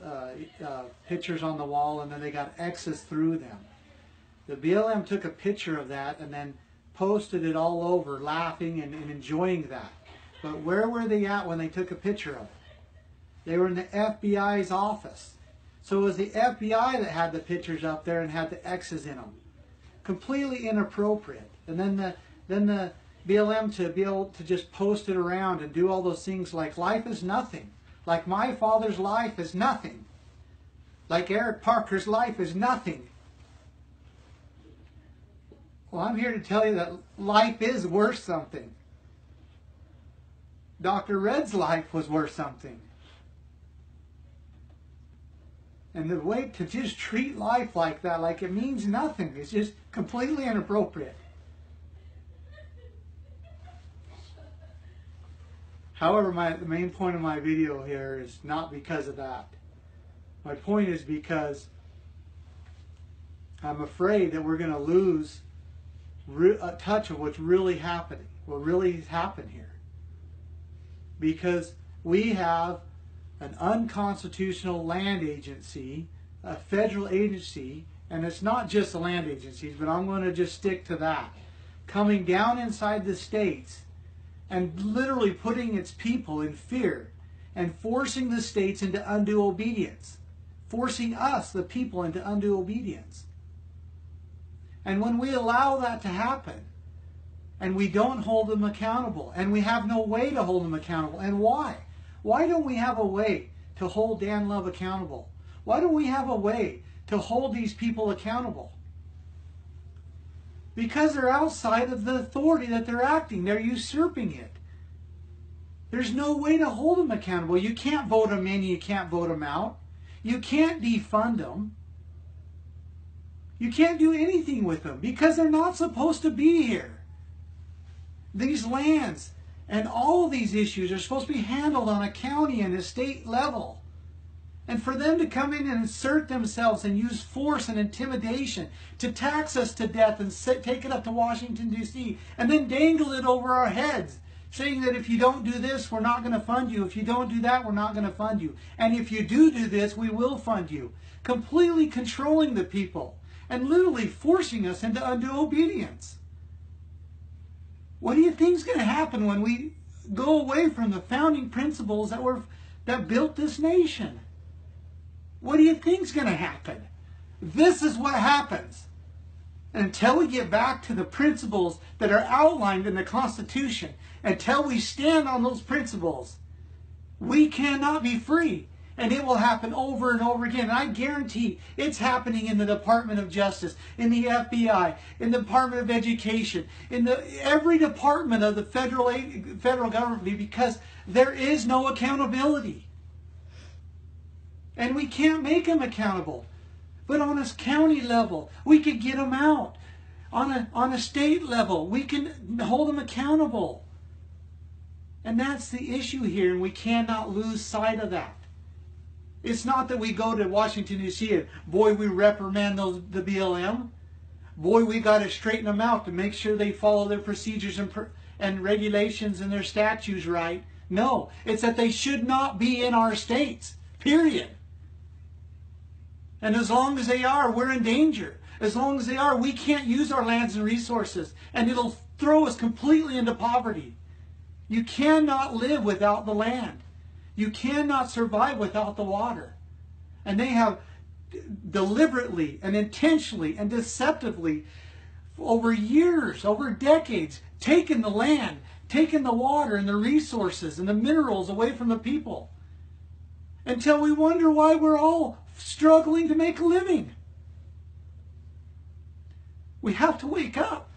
pictures on the wall, and then they got X's through them, the BLM took a picture of that and then posted it all over, laughing and enjoying that. But where were they at when they took a picture of it? They were in the FBI's office. So it was the FBI that had the pictures up there and had the X's in them. Completely inappropriate. And then the BLM to be able to just post it around and do all those things like life is nothing. Like my father's life is nothing. Like Eric Parker's life is nothing. Well, I'm here to tell you that life is worth something. Dr. Red's life was worth something. And the way to just treat life like that, like it means nothing, is just completely inappropriate. However, the main point of my video here is not because of that. My point is because I'm afraid that we're going to lose a touch of what's really happening, what really happened here. Because we have an unconstitutional land agency, a federal agency, and it's not just the land agencies, but I'm going to just stick to that, coming down inside the states and literally putting its people in fear and forcing the states into undue obedience, forcing us, the people, into undue obedience. And when we allow that to happen, and we don't hold them accountable, and we have no way to hold them accountable, and why? Why don't we have a way to hold Dan Love accountable? Why don't we have a way to hold these people accountable? Because they're outside of the authority that they're acting. They're usurping it. There's no way to hold them accountable. You can't vote them in, you can't vote them out. You can't defund them. You can't do anything with them because they're not supposed to be here. These lands and all of these issues are supposed to be handled on a county and a state level. And for them to come in and insert themselves and use force and intimidation to tax us to death and take it up to Washington, D.C. and then dangle it over our heads, saying that if you don't do this, we're not going to fund you. If you don't do that, we're not going to fund you. And if you do this, we will fund you. Completely controlling the people and literally forcing us into undue obedience. What do you think is going to happen when we go away from the founding principles that built this nation? What do you think is going to happen? This is what happens. And until we get back to the principles that are outlined in the Constitution, until we stand on those principles, we cannot be free. And it will happen over and over again. And I guarantee it's happening in the Department of Justice, in the FBI, in the Department of Education, in every department of the federal government, because there is no accountability. And we can't make them accountable. But on a county level, we could get them out. On a state level, we can hold them accountable. And that's the issue here, and we cannot lose sight of that. It's not that we go to Washington, D.C. and, boy, we reprimand the BLM. Boy, we got to straighten them out to make sure they follow their procedures and regulations and their statutes right. No, it's that they should not be in our states, period. And as long as they are, we're in danger. As long as they are, we can't use our lands and resources, and it'll throw us completely into poverty. You cannot live without the land. You cannot survive without the water. And they have deliberately and intentionally and deceptively, over years, over decades, taken the land, taken the water and the resources and the minerals away from the people. Until we wonder why we're all struggling to make a living. We have to wake up.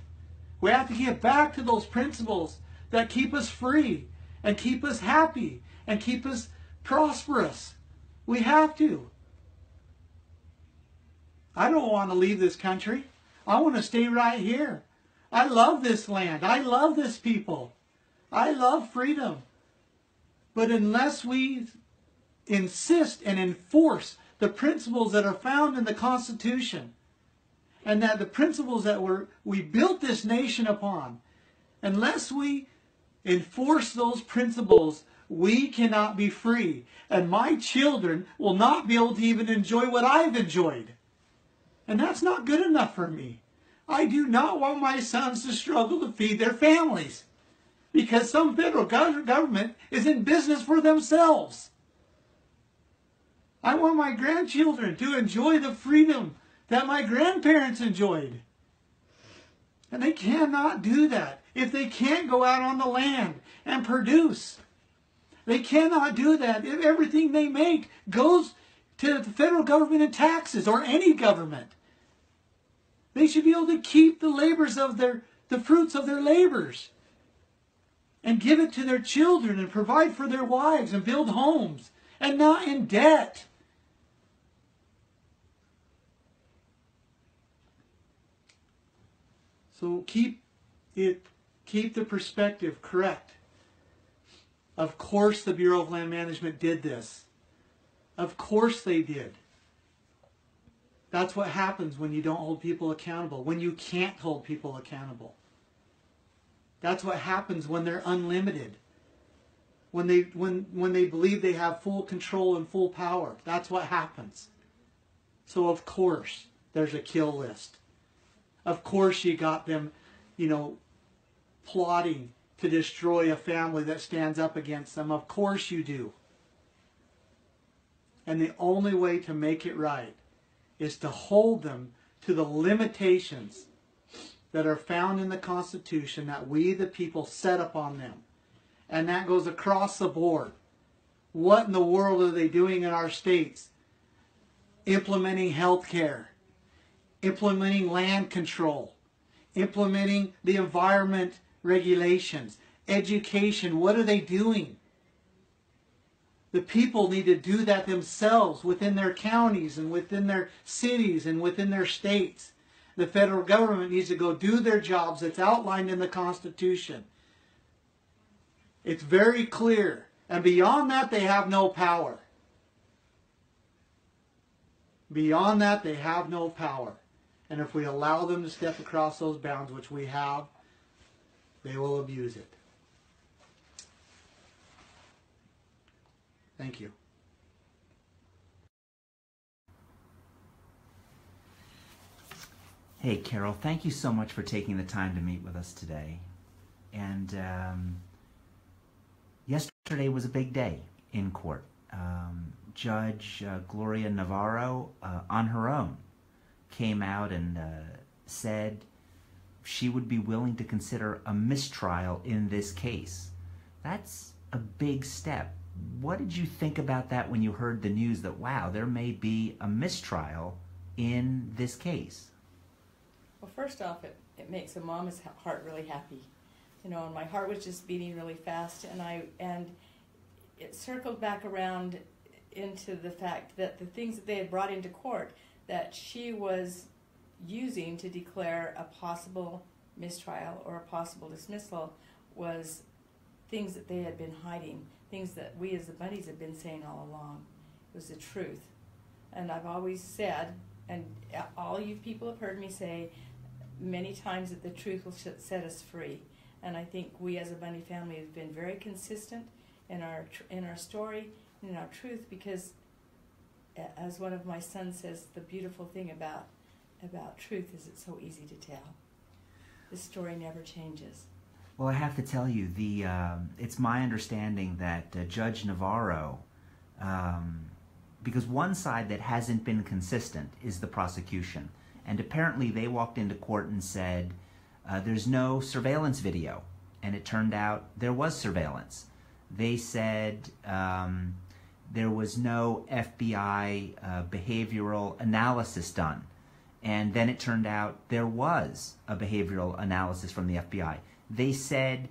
We have to get back to those principles that keep us free and keep us happy and keep us prosperous. We have to. I don't want to leave this country. I want to stay right here. I love this land. I love this people. I love freedom. But unless we insist and enforce the principles that are found in the Constitution, and that the principles that we built this nation upon, unless we enforce those principles, we cannot be free. And my children will not be able to even enjoy what I've enjoyed. And that's not good enough for me. I do not want my sons to struggle to feed their families because some federal government is in business for themselves. I want my grandchildren to enjoy the freedom that my grandparents enjoyed. And they cannot do that if they can't go out on the land and produce. They cannot do that if everything they make goes to the federal government in taxes, or any government. They should be able to keep the labors of the fruits of their labors and give it to their children and provide for their wives and build homes and not in debt. So keep the perspective correct. Of course the Bureau of Land Management did this. Of course they did. That's what happens when you don't hold people accountable, when you can't hold people accountable. That's what happens when they're unlimited. When they believe they have full control and full power. That's what happens. So of course there's a kill list. Of course you got them, plotting to destroy a family that stands up against them. Of course you do. And the only way to make it right is to hold them to the limitations that are found in the Constitution that we, the people, set upon them. And that goes across the board. What in the world are they doing in our states? Implementing health care, implementing land control, implementing the environment regulations, education. What are they doing? The people need to do that themselves within their counties and within their cities and within their states. The federal government needs to go do their jobs that's outlined in the Constitution. It's very clear. And beyond that, they have no power. Beyond that, they have no power. And if we allow them to step across those bounds, which we have, they will abuse it. Thank you. Hey, Carol, thank you so much for taking the time to meet with us today. And yesterday was a big day in court. Judge Gloria Navarro, on her own, came out and said she would be willing to consider a mistrial in this case. That's a big step. What did you think about that when you heard the news that, wow, there may be a mistrial in this case? Well, first off, it makes a mama's heart really happy. And my heart was just beating really fast, and it circled back around into the fact that the things that they had brought into court that she was using to declare a possible mistrial or a possible dismissal was things that they had been hiding, things that we as the Bundys have been saying all along. It was the truth. And I've always said, and all you people have heard me say many times, that the truth will set us free. And I think we as a Bundy family have been very consistent in our story and in our truth, because as one of my sons says, the beautiful thing about truth is it's so easy to tell. The story never changes. Well, I have to tell you, it's my understanding that Judge Navarro, because one side that hasn't been consistent is the prosecution. And apparently they walked into court and said, there's no surveillance video. And it turned out there was surveillance. They said there was no FBI behavioral analysis done. And then it turned out there was a behavioral analysis from the FBI. They said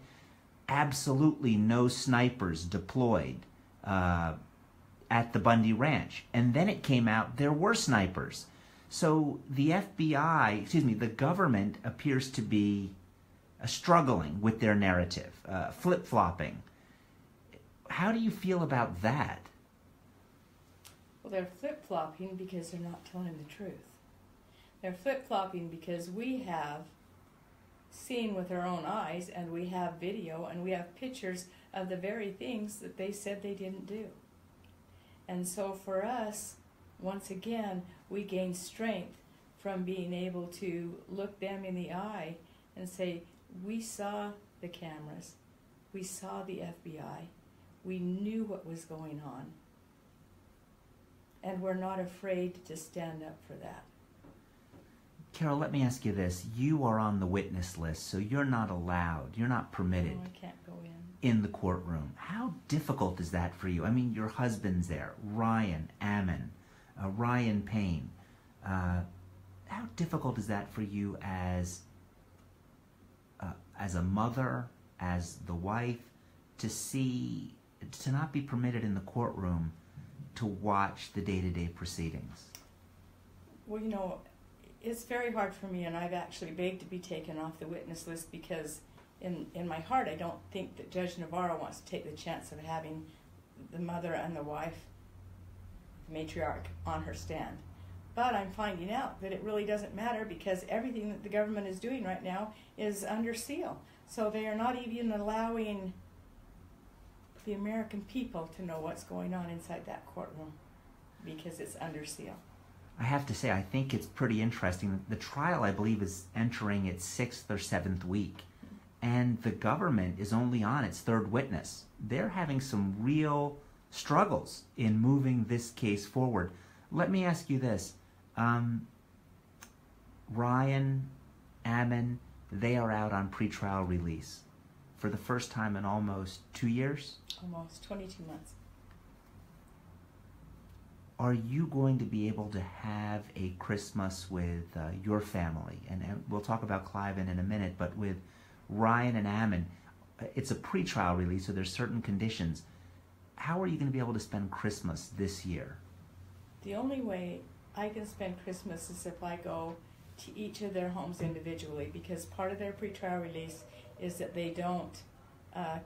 absolutely no snipers deployed at the Bundy Ranch. And then it came out there were snipers. So the FBI, the government appears to be struggling with their narrative, flip-flopping. How do you feel about that? Well, they're flip-flopping because they're not telling the truth. They're flip-flopping because we have seen with our own eyes, and we have video, and we have pictures of the very things that they said they didn't do. And so for us, once again, we gain strength from being able to look them in the eye and say, we saw the cameras, we saw the FBI, we knew what was going on, and we're not afraid to stand up for that. Carol, let me ask you this. You are on the witness list, so you're not allowed, you're not permitted No, I can't go in the courtroom. How difficult is that for you? I mean, your husband's there, Ryan Ammon, Ryan Payne. How difficult is that for you as a mother, as the wife, to not be permitted in the courtroom to watch the day-to-day proceedings? Well, you know, it's very hard for me, and I've actually begged to be taken off the witness list because in my heart I don't think that Judge Navarro wants to take the chance of having the mother and the wife, the matriarch, on her stand. But I'm finding out that it really doesn't matter because everything that the government is doing right now is under seal. So they are not even allowing the American people to know what's going on inside that courtroom because it's under seal. I have to say, I think it's pretty interesting. The trial, I believe, is entering its 6th or 7th week, and the government is only on its 3rd witness. They're having some real struggles in moving this case forward. Let me ask you this. Ryan, Ammon, they are out on pretrial release for the first time in almost 2 years? Almost 22 months. Are you going to be able to have a Christmas with your family? And we'll talk about Cliven in a minute, but with Ryan and Ammon, it's a pretrial release, so there's certain conditions. How are you going to be able to spend Christmas this year? The only way I can spend Christmas is if I go to each of their homes individually, because part of their pretrial release is that they don't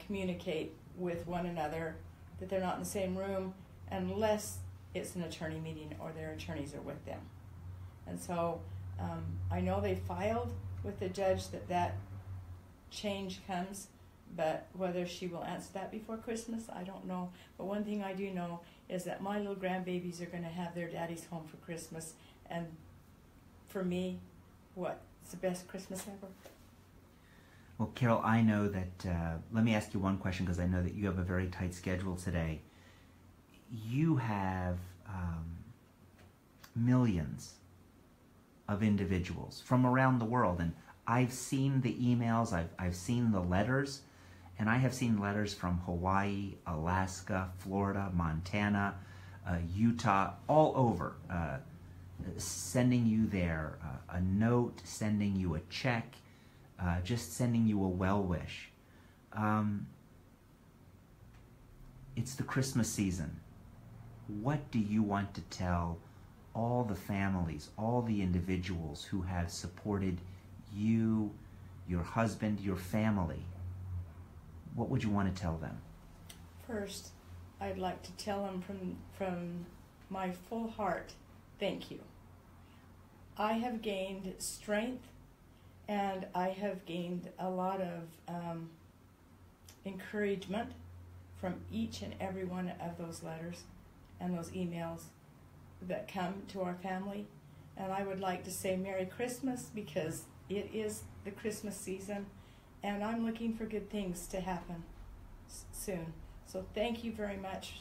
communicate with one another, that they're not in the same room, unless it's an attorney meeting or their attorneys are with them. And so I know they filed with the judge that change comes, but whether she will answer that before Christmas, I don't know. But one thing I do know is that my little grandbabies are going to have their daddies home for Christmas, and for me, it's the best Christmas ever. Well, Carol, I know that, let me ask you one question because I know that you have a very tight schedule today. You have millions of individuals from around the world, and I've seen the emails, I've seen the letters, and I have seen letters from Hawaii, Alaska, Florida, Montana, Utah, all over, sending you a note, sending you a check, just sending you a well wish. It's the Christmas season. What do you want to tell all the families, all the individuals who have supported you, your husband, your family? What would you want to tell them? First, I'd like to tell them from my full heart, thank you. I have gained strength, and I have gained a lot of encouragement from each and every one of those letters and those emails that come to our family. And I would like to say Merry Christmas, because it is the Christmas season, and I'm looking for good things to happen soon. So thank you very much.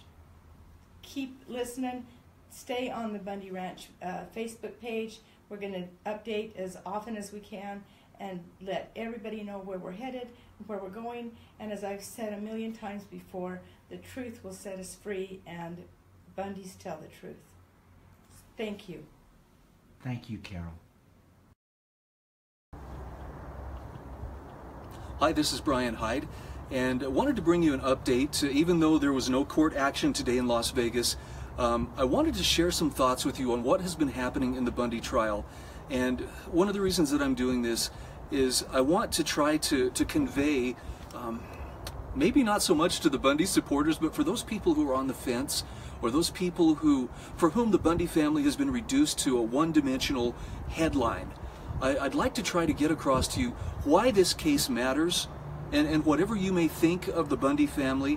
Keep listening. Stay on the Bundy Ranch Facebook page. We're going to update as often as we can and let everybody know where we're headed, where we're going. And as I've said a million times before, the truth will set us free, and Bundys tell the truth. Thank you. Thank you, Carol. Hi, this is Brian Hyde, and I wanted to bring you an update. Even though there was no court action today in Las Vegas, I wanted to share some thoughts with you on what has been happening in the Bundy trial. And one of the reasons that I'm doing this is I want to try to convey, maybe not so much to the Bundy supporters, but for those people who are on the fence, or those people for whom the Bundy family has been reduced to a one-dimensional headline. I'd like to try to get across to you why this case matters, and whatever you may think of the Bundy family,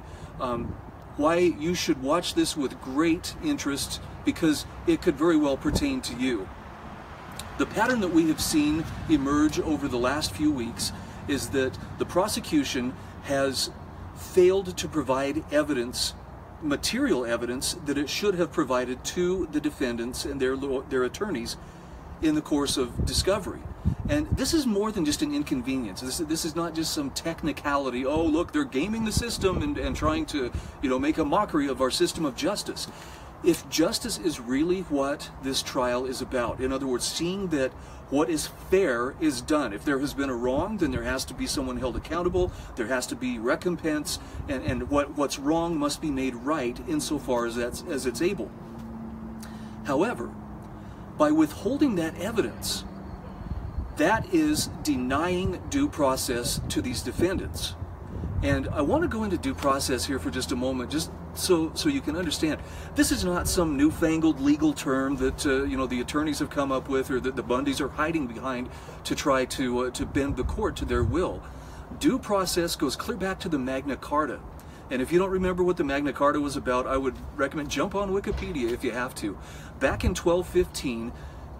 why you should watch this with great interest, because it could very well pertain to you. The pattern that we have seen emerge over the last few weeks is that the prosecution has failed to provide evidence, material evidence, that it should have provided to the defendants and their attorneys in the course of discovery. And this is more than just an inconvenience. This is not just some technicality. Oh, look, they're gaming the system and trying to, make a mockery of our system of justice. If justice is really what this trial is about, in other words, seeing that what is fair is done. If there has been a wrong, then there has to be someone held accountable, there has to be recompense, and what's wrong must be made right insofar as it's able. However, by withholding that evidence, that is denying due process to these defendants. And I want to go into due process here for just a moment, just so you can understand. This is not some newfangled legal term that the attorneys have come up with, or that the Bundys are hiding behind to try to bend the court to their will. Due process goes clear back to the Magna Carta. And if you don't remember what the Magna Carta was about, I would recommend jump on Wikipedia if you have to. Back in 1215,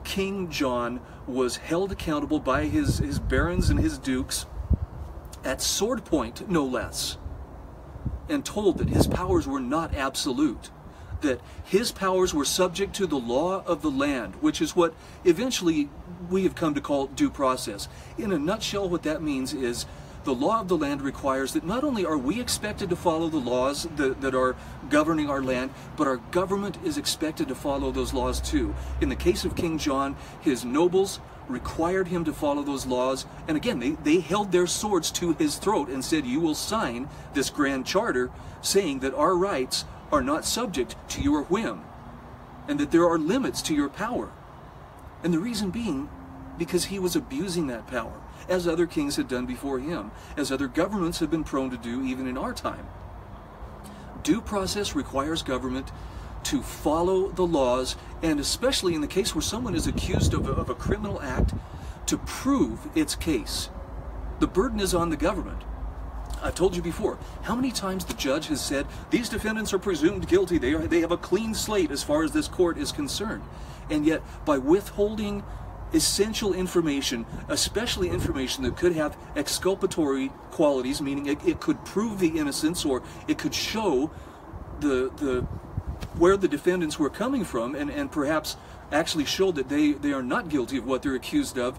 King John was held accountable by his barons and his dukes at sword point, no less, and told that his powers were not absolute, that his powers were subject to the law of the land, which is what eventually we have come to call due process. In a nutshell, what that means is the law of the land requires that not only are we expected to follow the laws that are governing our land, but our government is expected to follow those laws too. In the case of King John, his nobles required him to follow those laws, and again, they held their swords to his throat and said, you will sign this grand charter saying that our rights are not subject to your whim, and that there are limits to your power. And the reason being, because he was abusing that power, as other kings had done before him, as other governments have been prone to do even in our time. Due process requires government to follow the laws, and especially in the case where someone is accused of a criminal act, to prove its case. The burden is on the government. I've told you before, how many times the judge has said, these defendants are presumed guilty, they have a clean slate as far as this court is concerned. And yet, by withholding essential information, especially information that could have exculpatory qualities, meaning it could prove the innocence, or it could show where the defendants were coming from, and perhaps actually show that they are not guilty of what they're accused of,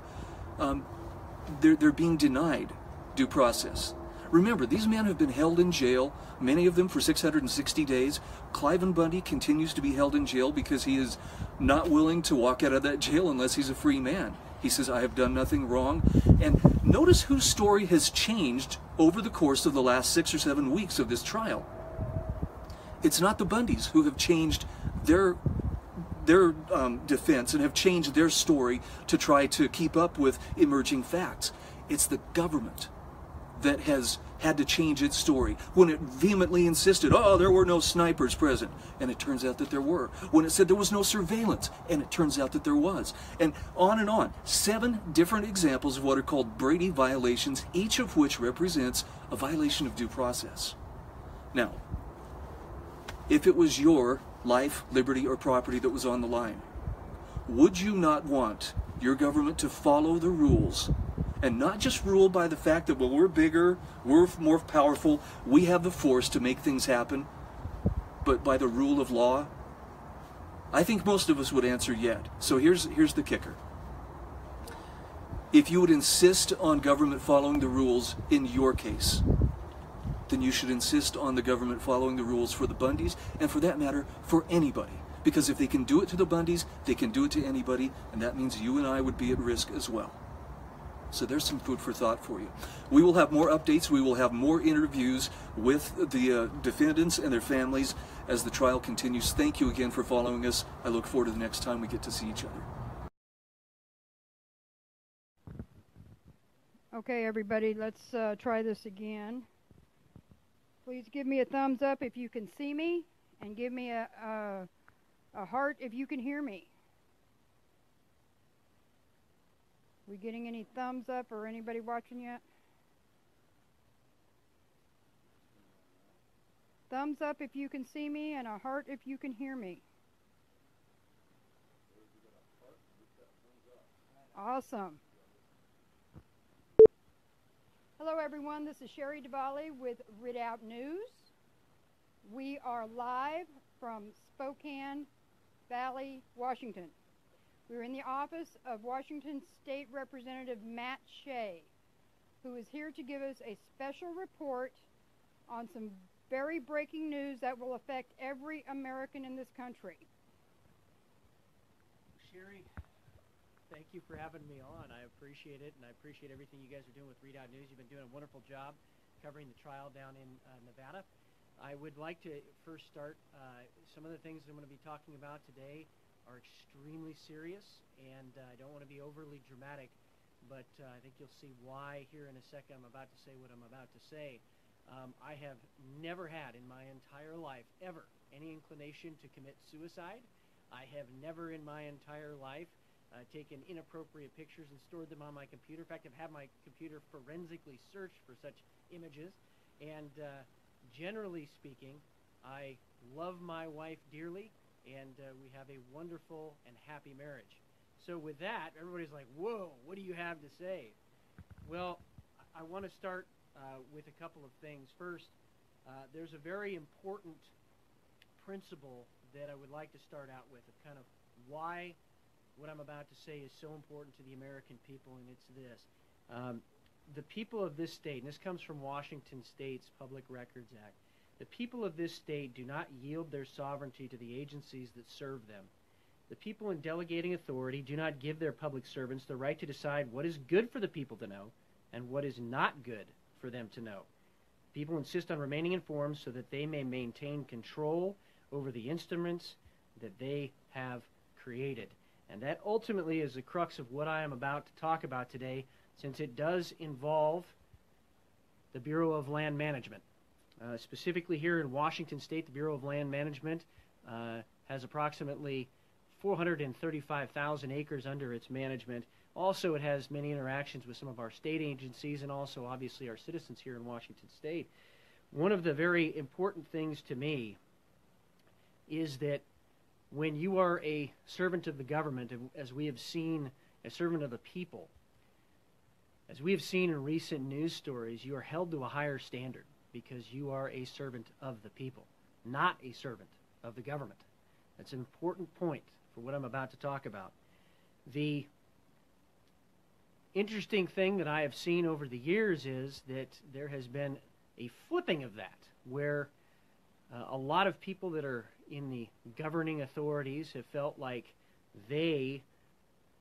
they're being denied due process. Remember, these men have been held in jail, many of them for 660 days. Cliven Bundy continues to be held in jail because he is not willing to walk out of that jail unless he's a free man. He says, I have done nothing wrong. And notice whose story has changed over the course of the last 6 or 7 weeks of this trial. It's not the Bundys who have changed their defense and have changed their story to try to keep up with emerging facts. It's the government that has had to change its story when it vehemently insisted, oh, there were no snipers present, and it turns out that there were. When it said there was no surveillance, and it turns out that there was. And on. 7 different examples of what are called Brady violations, each of which represents a violation of due process. Now, if it was your life, liberty, or property that was on the line, would you not want your government to follow the rules, and not just rule by the fact that, well, we're bigger, we're more powerful, we have the force to make things happen, but by the rule of law? I think most of us would answer yet. So here's the kicker. If you would insist on government following the rules in your case, then you should insist on the government following the rules for the Bundys, and for that matter, for anybody. Because if they can do it to the Bundys, they can do it to anybody, and that means you and I would be at risk as well. So there's some food for thought for you. We will have more updates. We will have more interviews with the defendants and their families as the trial continues. Thank you again for following us. I look forward to the next time we get to see each other. Okay, everybody, let's try this again. Please give me a thumbs up if you can see me, and give me a heart if you can hear me. We getting any thumbs up or anybody watching yet? Thumbs up if you can see me, and a heart if you can hear me. Awesome. Hello everyone, this is Sherry Duvally with Ridout News. We are live from Spokane Valley, Washington. We're in the office of Washington State Representative Matt Shea, who is here to give us a special report on some very breaking news that will affect every American in this country. Sherry, thank you for having me on. I appreciate it, and I appreciate everything you guys are doing with Readout News. You've been doing a wonderful job covering the trial down in Nevada. I would like to first start, some of the things I'm going to be talking about today are extremely serious, and I don't want to be overly dramatic, but I think you'll see why here in a second. I'm about to say what I'm about to say. I have never had in my entire life, ever, any inclination to commit suicide. I have never in my entire life taken inappropriate pictures and stored them on my computer. In fact, I've had my computer forensically searched for such images. And generally speaking, I love my wife dearly, and we have a wonderful and happy marriage. So with that, everybody's like, whoa, what do you have to say? Well, I want to start with a couple of things. First, there's a very important principle that I would like to start out with, of kind of why what I'm about to say is so important to the American people, and it's this. The people of this state, and this comes from Washington State's Public Records Act, the people of this state do not yield their sovereignty to the agencies that serve them. The people in delegating authority do not give their public servants the right to decide what is good for the people to know and what is not good for them to know. People insist on remaining informed so that they may maintain control over the instruments that they have created. And that ultimately is the crux of what I am about to talk about today, since it does involve the Bureau of Land Management. Specifically here in Washington State, the Bureau of Land Management has approximately 435,000 acres under its management. Also, it has many interactions with some of our state agencies and also, obviously, our citizens here in Washington State. One of the very important things to me is that when you are a servant of the government, as we have seen, a servant of the people, as we have seen in recent news stories, you are held to a higher standard because you are a servant of the people, not a servant of the government. That's an important point for what I'm about to talk about. The interesting thing that I have seen over the years is that there has been a flipping of that, where a lot of people that are in the governing authorities have felt like they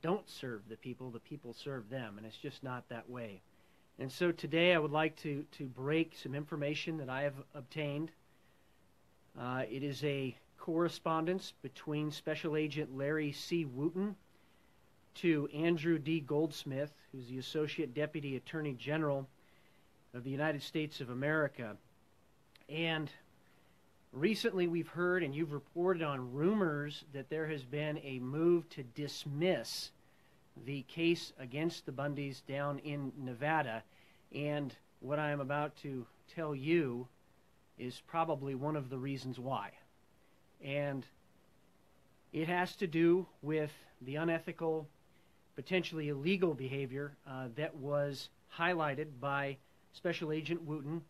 don't serve the people serve them, and it's just not that way. And so today I would like to break some information that I have obtained. It is a correspondence between Special Agent Larry C. Wooten to Andrew D. Goldsmith, who's the Associate Deputy Attorney General of the United States of America. And recently we've heard, and you've reported on rumors, that there has been a move to dismiss the case against the Bundys down in Nevada. And what I am about to tell you is probably one of the reasons why. And it has to do with the unethical, potentially illegal behavior that was highlighted by Special Agent Wooten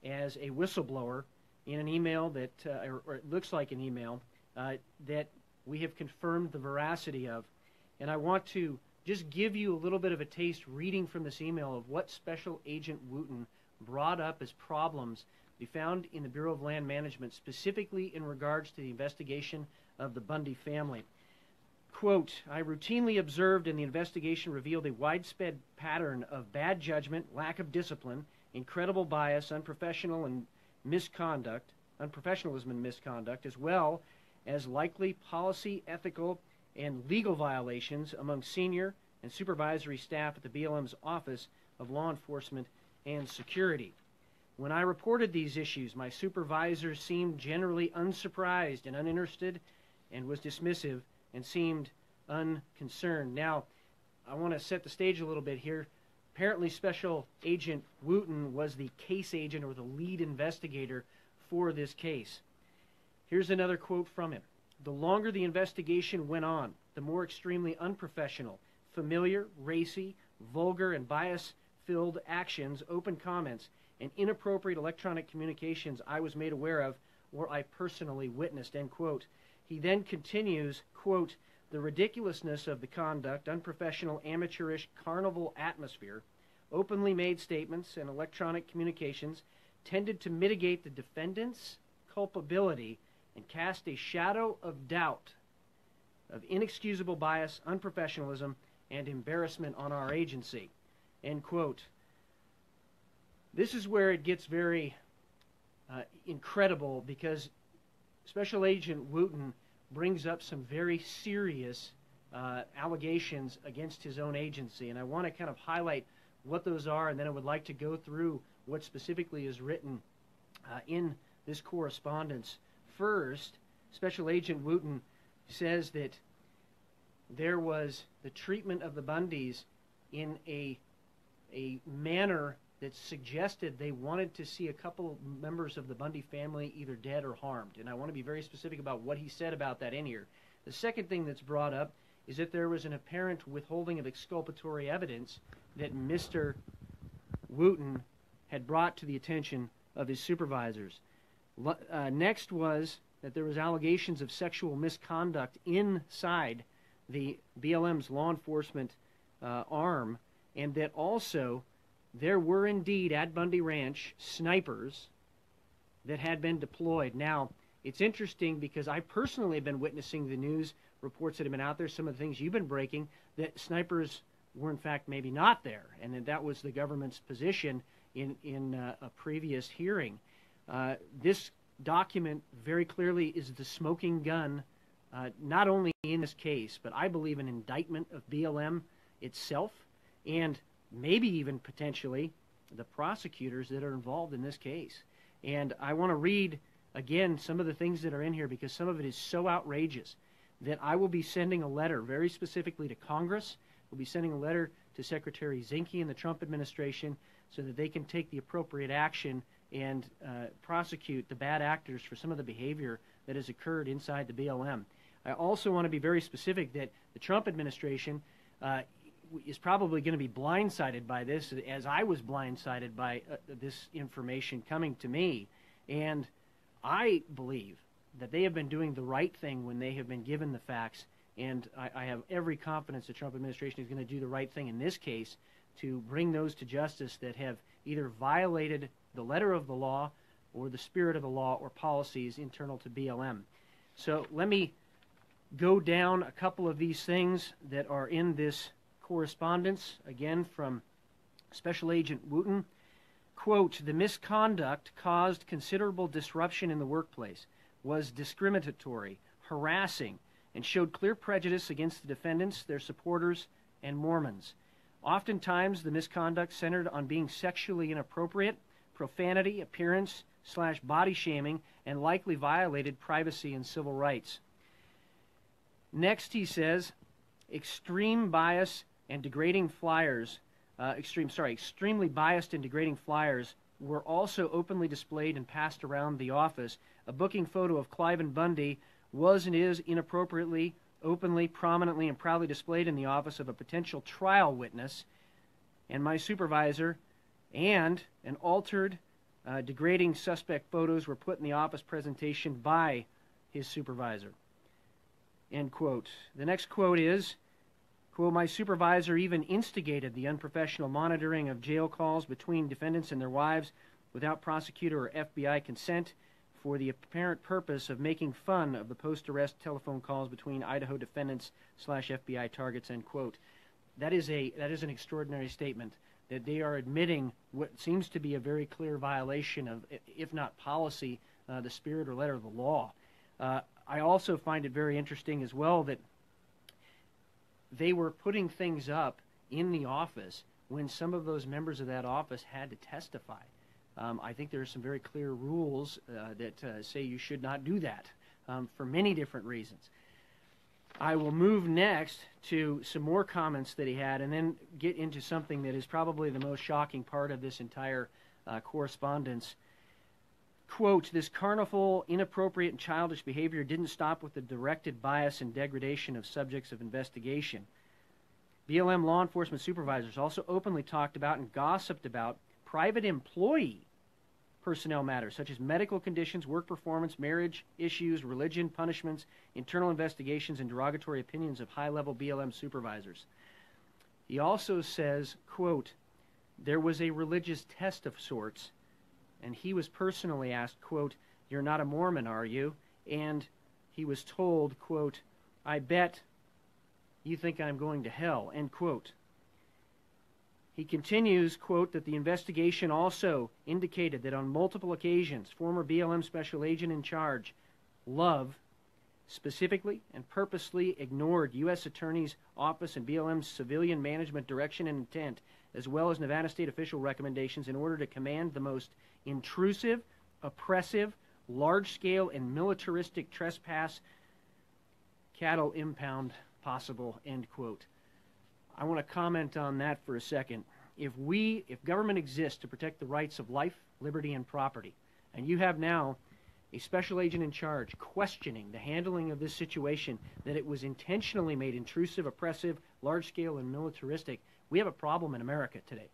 as a whistleblower in an email that, or it looks like an email, that we have confirmed the veracity of. And I want to just give you a little bit of a taste, reading from this email, of what Special Agent Wooten brought up as problems we found in the Bureau of Land Management, specifically in regards to the investigation of the Bundy family. Quote, I routinely observed, and the investigation revealed a widespread pattern of bad judgment, lack of discipline, incredible bias, unprofessionalism and misconduct, as well as likely policy, ethical, and legal violations among senior and supervisory staff at the BLM's office of law enforcement and security. When I reported these issues, my supervisor seemed generally unsurprised and uninterested and was dismissive and seemed unconcerned. Now, I want to set the stage a little bit here. Apparently, Special Agent Wooten was the case agent or the lead investigator for this case. Here's another quote from him. The longer the investigation went on, the more extremely unprofessional, familiar, racy, vulgar, and bias-filled actions, open comments, and inappropriate electronic communications I was made aware of or I personally witnessed, end quote. He then continues, quote, the ridiculousness of the conduct, unprofessional, amateurish, carnival atmosphere, openly made statements, and electronic communications tended to mitigate the defendant's culpability and cast a shadow of doubt, of inexcusable bias, unprofessionalism, and embarrassment on our agency, end quote. This is where it gets very incredible, because Special Agent Wooten brings up some very serious allegations against his own agency, and I want to kind of highlight what those are, and then I would like to go through what specifically is written in this correspondence. First, Special Agent Wooten says that there was the treatment of the Bundys in a manner that suggested they wanted to see a couple members of the Bundy family either dead or harmed. And I want to be very specific about what he said about that in here. The second thing that's brought up is that there was an apparent withholding of exculpatory evidence that Mr. Wooten had brought to the attention of his supervisors. Next was that there was allegations of sexual misconduct inside the BLM's law enforcement arm, and that also there were indeed at Bundy Ranch snipers that had been deployed. Now, it's interesting because I personally have been witnessing the news reports that have been out there, some of the things you've been breaking, that snipers were in fact maybe not there, and that was the government's position in a previous hearing. This document very clearly is the smoking gun, not only in this case, but I believe an indictment of BLM itself, and maybe even potentially the prosecutors that are involved in this case. And I want to read again some of the things that are in here, because some of it is so outrageous that I will be sending a letter very specifically to Congress. We'll be sending a letter to Secretary Zinke and the Trump administration so that they can take the appropriate action and prosecute the bad actors for some of the behavior that has occurred inside the BLM. I also want to be very specific that the Trump administration is probably going to be blindsided by this, as I was blindsided by this information coming to me. And I believe that they have been doing the right thing when they have been given the facts, and I have every confidence the Trump administration is going to do the right thing in this case to bring those to justice that have either violated the letter of the law or the spirit of the law or policies internal to BLM. So let me go down a couple of these things that are in this correspondence, again from Special Agent Wooten. Quote, the misconduct caused considerable disruption in the workplace, was discriminatory, harassing, and showed clear prejudice against the defendants, their supporters, and Mormons. Oftentimes, the misconduct centered on being sexually inappropriate, profanity, appearance/body shaming, and likely violated privacy and civil rights. Next, he says, extremely biased and degrading flyers were also openly displayed and passed around the office. A booking photo of Cliven Bundy was and is inappropriately, openly, prominently, and proudly displayed in the office of a potential trial witness and my supervisor, and an altered, degrading suspect photos were put in the office presentation by his supervisor. End quote. The next quote is, quote, my supervisor even instigated the unprofessional monitoring of jail calls between defendants and their wives without prosecutor or FBI consent for the apparent purpose of making fun of the post-arrest telephone calls between Idaho defendants/FBI targets, end quote. That is an extraordinary statement, that they are admitting what seems to be a very clear violation of, if not policy, the spirit or letter of the law. I also find it very interesting as well that they were putting things up in the office when some of those members of that office had to testify. I think there are some very clear rules that say you should not do that for many different reasons. I will move next to some more comments that he had and then get into something that is probably the most shocking part of this entire correspondence. Quote, this carnival, inappropriate and childish behavior didn't stop with the directed bias and degradation of subjects of investigation. BLM law enforcement supervisors also openly talked about and gossiped about private employee personnel matters such as medical conditions, work performance, marriage issues, religion, punishments, internal investigations, and derogatory opinions of high-level BLM supervisors. He also says, quote, there was a religious test of sorts, and he was personally asked, quote, you're not a Mormon, are you? And he was told, quote, I bet you think I'm going to hell, end quote. He continues, quote, that the investigation also indicated that on multiple occasions, former BLM Special Agent in Charge, Love, specifically and purposely ignored U.S. Attorney's Office and BLM's civilian management direction and intent, as well as Nevada state official recommendations in order to command the most intrusive, oppressive, large-scale, and militaristic trespass cattle impound possible, end quote. I want to comment on that for a second. If government exists to protect the rights of life, liberty, and property, and you have now a special agent in charge questioning the handling of this situation, that it was intentionally made intrusive, oppressive, large-scale, and militaristic, we have a problem in America today.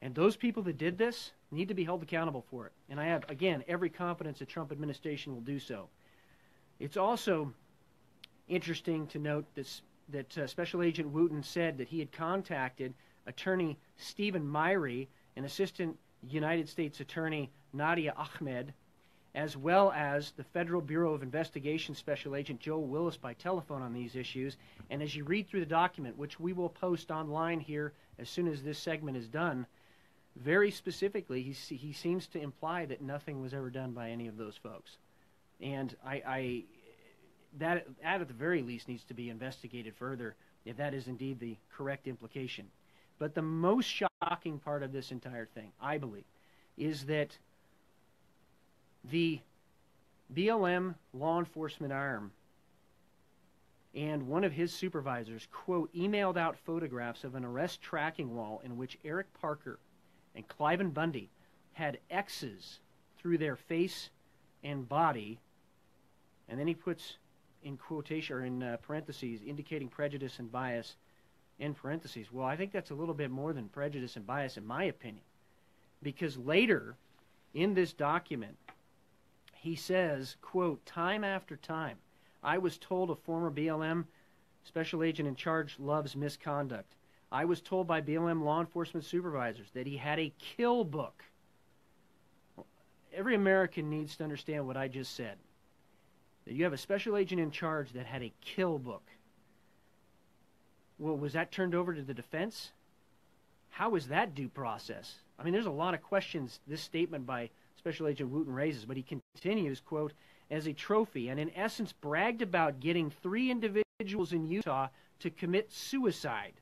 And those people that did this need to be held accountable for it. And I have, again, every confidence the Trump administration will do so. It's also interesting to note that Special Agent Wooten said that he had contacted Attorney Stephen Myrie and Assistant United States Attorney Nadia Ahmed, as well as the Federal Bureau of Investigation Special Agent Joe Willis by telephone on these issues. And as you read through the document, which we will post online here as soon as this segment is done, very specifically, he seems to imply that nothing was ever done by any of those folks. And that at the very least needs to be investigated further if that is indeed the correct implication. But the most shocking part of this entire thing, I believe, is that the BLM law enforcement arm and one of his supervisors, quote, emailed out photographs of an arrest tracking wall in which Eric Parker and Cliven Bundy had X's through their face and body, and then he puts in quotation or in parentheses indicating prejudice and bias in parentheses. Well, I think that's a little bit more than prejudice and bias in my opinion, because later in this document he says, quote, time after time I was told a former BLM special agent in charge Love's misconduct. I was told by BLM law enforcement supervisors that he had a kill book. Every American needs to understand what I just said. That you have a special agent in charge that had a kill book. Well, was that turned over to the defense? How is that due process? I mean, there's a lot of questions this statement by Special Agent Wooten raises, but he continues, quote, as a trophy, and in essence bragged about getting 3 individuals in Utah to commit suicide,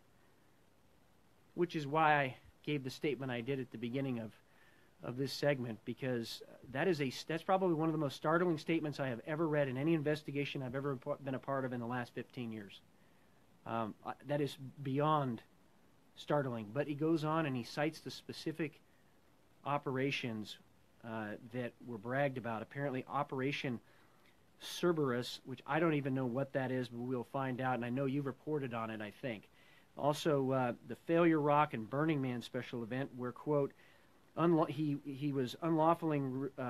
which is why I gave the statement I did at the beginning of this segment, because that's probably one of the most startling statements I have ever read in any investigation I've ever been a part of in the last 15 years. That is beyond startling. But he goes on and he cites the specific operations that were bragged about. Apparently Operation Cerberus, which I don't even know what that is, but we'll find out, and I know you've reported on it, I think. Also, the Failure Rock and Burning Man special event where, quote, he was unlawfully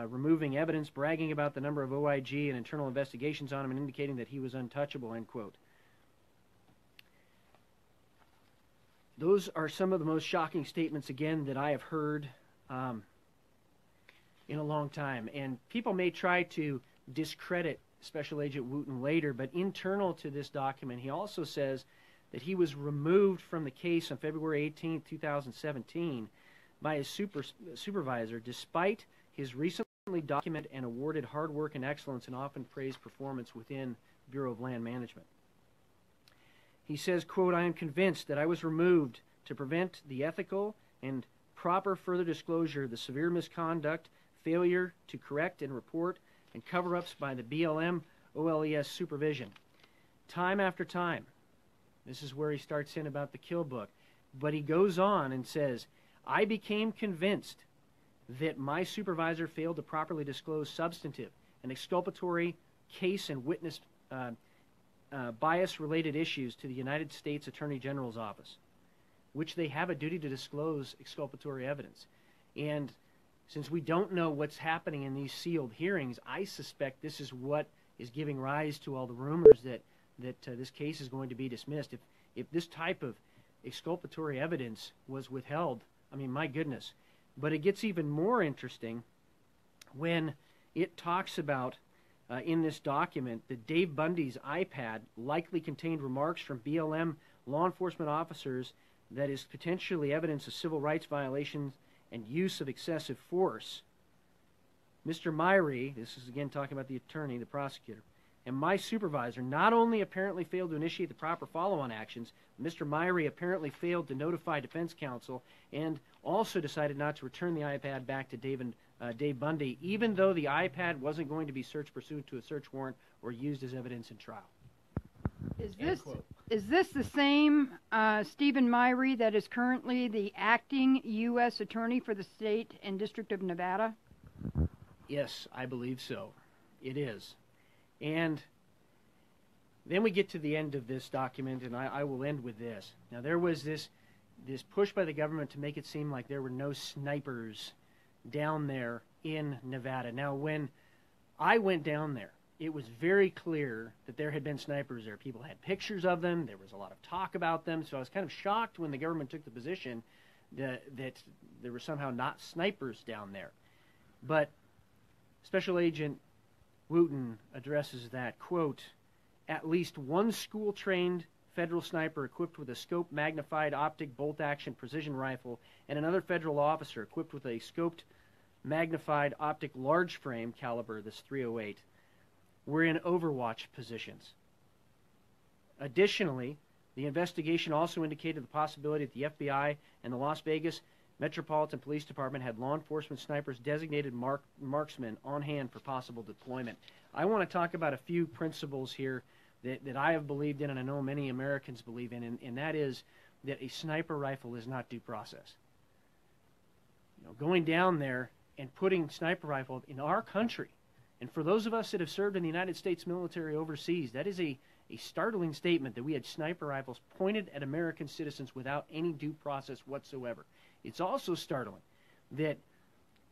removing evidence, bragging about the number of OIG and internal investigations on him and indicating that he was untouchable, end quote. Those are some of the most shocking statements, again, that I have heard in a long time. And people may try to discredit Special Agent Wooten later, but internal to this document, he also says that he was removed from the case on February 18, 2017 by his supervisor, despite his recently documented and awarded hard work and excellence and often praised performance within Bureau of Land Management. He says, quote, I am convinced that I was removed to to prevent the ethical and proper further disclosure of the severe misconduct, failure to correct and report, and cover-ups by the BLM OLES supervision. Time after time, this is where he starts in about the kill book, but he goes on and says, I became convinced that my supervisor failed to properly disclose substantive and exculpatory case and witness bias-related issues to the United States Attorney General's office, which they have a duty to disclose exculpatory evidence. And since we don't know what's happening in these sealed hearings, I suspect this is what is giving rise to all the rumors that this case is going to be dismissed. If this type of exculpatory evidence was withheld, I mean, my goodness. But it gets even more interesting when it talks about, in this document, that Dave Bundy's iPad likely contained remarks from BLM law enforcement officers that is potentially evidence of civil rights violations and use of excessive force. Mr. Myrie, this is again talking about the attorney, the prosecutor, and my supervisor not only apparently failed to initiate the proper follow-on actions, Mr. Myrie apparently failed to notify defense counsel and also decided not to return the iPad back to Dave Bundy, even though the iPad wasn't going to be searched pursuant to a search warrant or used as evidence in trial. Is this the same Stephen Myrie that is currently the acting U.S. Attorney for the state and District of Nevada? Yes, I believe so. It is. And then we get to the end of this document, and I will end with this. Now, there was this push by the government to make it seem like there were no snipers down there in Nevada. Now, when I went down there, it was very clear that there had been snipers there. People had pictures of them. There was a lot of talk about them. So I was kind of shocked when the government took the position that there were somehow not snipers down there. But Special Agent Wooten addresses that, quote, at least one school-trained federal sniper equipped with a scope magnified optic bolt-action precision rifle and another federal officer equipped with a scoped magnified optic large frame caliber, this .308, were in overwatch positions. Additionally, the investigation also indicated the possibility that the FBI and the Las Vegas Metropolitan Police Department had law enforcement snipers designated marksmen on hand for possible deployment. I want to talk about a few principles here that I have believed in and I know many Americans believe in, and that is that a sniper rifle is not due process. You know, going down there and putting sniper rifle in our country, and for those of us that have served in the United States military overseas, that is a startling statement that we had sniper rifles pointed at American citizens without any due process whatsoever. It's also startling that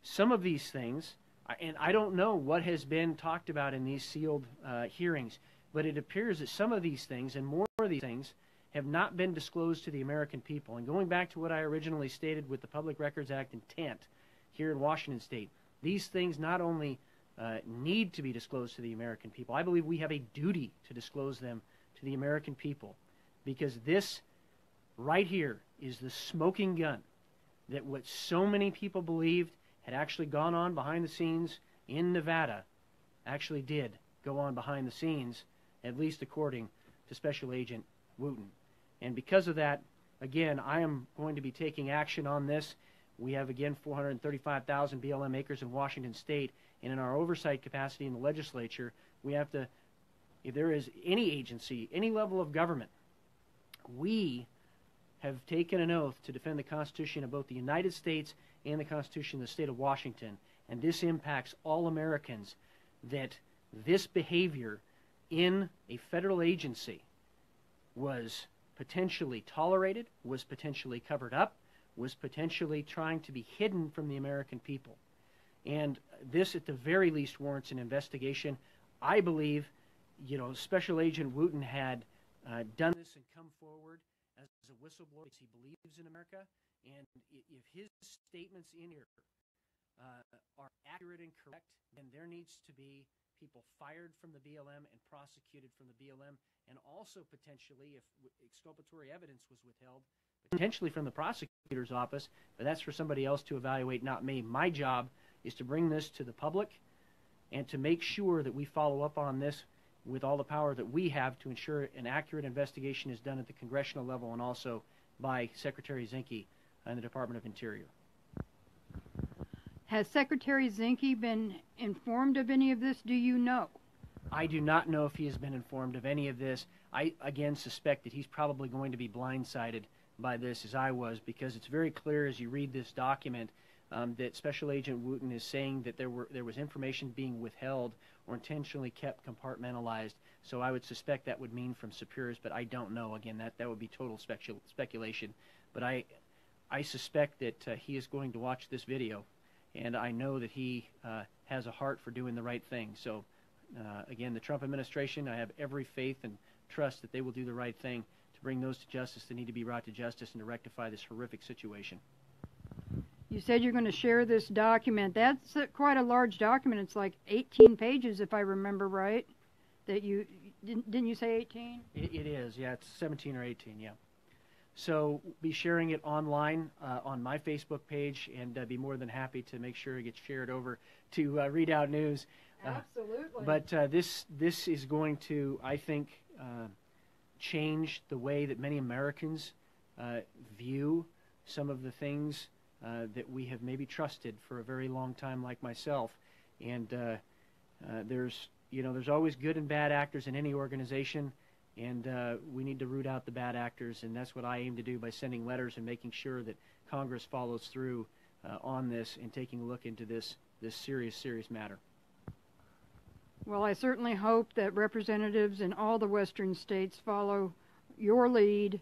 some of these things, and I don't know what has been talked about in these sealed hearings, but it appears that some of these things and more of these things have not been disclosed to the American people. And going back to what I originally stated with the Public Records Act intent here in Washington State, these things not only need to be disclosed to the American people, I believe we have a duty to disclose them to the American people, because this right here is the smoking gun that what so many people believed had actually gone on behind the scenes in Nevada actually did go on behind the scenes, at least according to Special Agent Wooten. And because of that, again, I am going to be taking action on this. We have, again, 435,000 BLM acres in Washington State, and in our oversight capacity in the legislature, we have to, if there is any agency, any level of government, we have taken an oath to defend the Constitution of both the United States and the Constitution of the state of Washington, and this impacts all Americans, that this behavior in a federal agency was potentially tolerated, was potentially covered up, was potentially trying to be hidden from the American people. And this, at the very least, warrants an investigation. I believe, you know, Special Agent Wooten had done this and come forward as a whistleblower because he believes in America. And if his statements in here are accurate and correct, then there needs to be people fired from the BLM and prosecuted from the BLM, and also potentially, if exculpatory evidence was withheld, potentially from the prosecutor's office, but that's for somebody else to evaluate, not me. My job is to bring this to the public and to make sure that we follow up on this with all the power that we have to ensure an accurate investigation is done at the congressional level and also by Secretary Zinke in the Department of Interior. Has Secretary Zinke been informed of any of this? Do you know? I do not know if he has been informed of any of this. I, again, suspect that he's probably going to be blindsided by this, as I was, because it's very clear as you read this document that Special Agent Wooten is saying that there was information being withheld or intentionally kept compartmentalized. So I would suspect that would mean from superiors, but I don't know. Again, that would be total speculation. But I suspect that he is going to watch this video, and I know that he has a heart for doing the right thing. So, again, the Trump administration, I have every faith and trust that they will do the right thing to bring those to justice that need to be brought to justice and to rectify this horrific situation. You said you're going to share this document. That's quite a large document. It's like 18 pages, if I remember right. That you didn't you say 18? It is, yeah. It's 17 or 18, yeah. So be sharing it online on my Facebook page, and be more than happy to make sure it gets shared over to Readout News. Absolutely. But this is going to, I think, change the way that many Americans view some of the things that we have maybe trusted for a very long time, like myself. And there's always good and bad actors in any organization, and we need to root out the bad actors, and that's what I aim to do by sending letters and making sure that Congress follows through on this and taking a look into this serious matter. Well, I certainly hope that representatives in all the western states follow your lead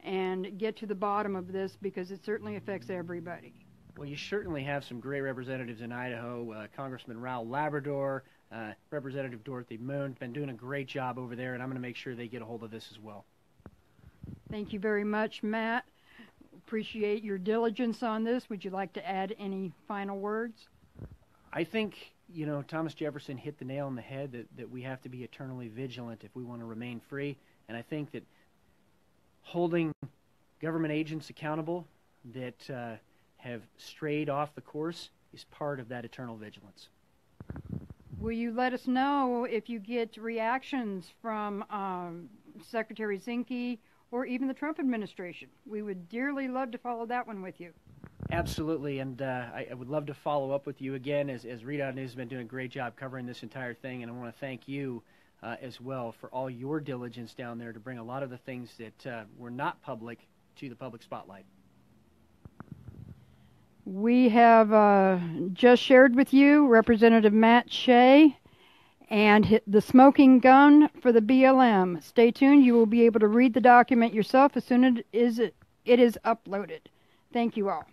and get to the bottom of this, because it certainly affects everybody. Well, you certainly have some great representatives in Idaho. Congressman Raul Labrador, Representative Dorothy Moon, been doing a great job over there, and I'm going to make sure they get a hold of this as well. Thank you very much, Matt. Appreciate your diligence on this. Would you like to add any final words? I think, Thomas Jefferson hit the nail on the head that we have to be eternally vigilant if we want to remain free. And I think that holding government agents accountable that have strayed off the course is part of that eternal vigilance. Will you let us know if you get reactions from Secretary Zinke or even the Trump administration? We would dearly love to follow that one with you. Absolutely, and I would love to follow up with you again, as Readout News has been doing a great job covering this entire thing, and I want to thank you as well for all your diligence down there to bring a lot of the things that were not public to the public spotlight. We have just shared with you Representative Matt Shea and the smoking gun for the BLM. Stay tuned. You will be able to read the document yourself as soon as it is uploaded. Thank you all.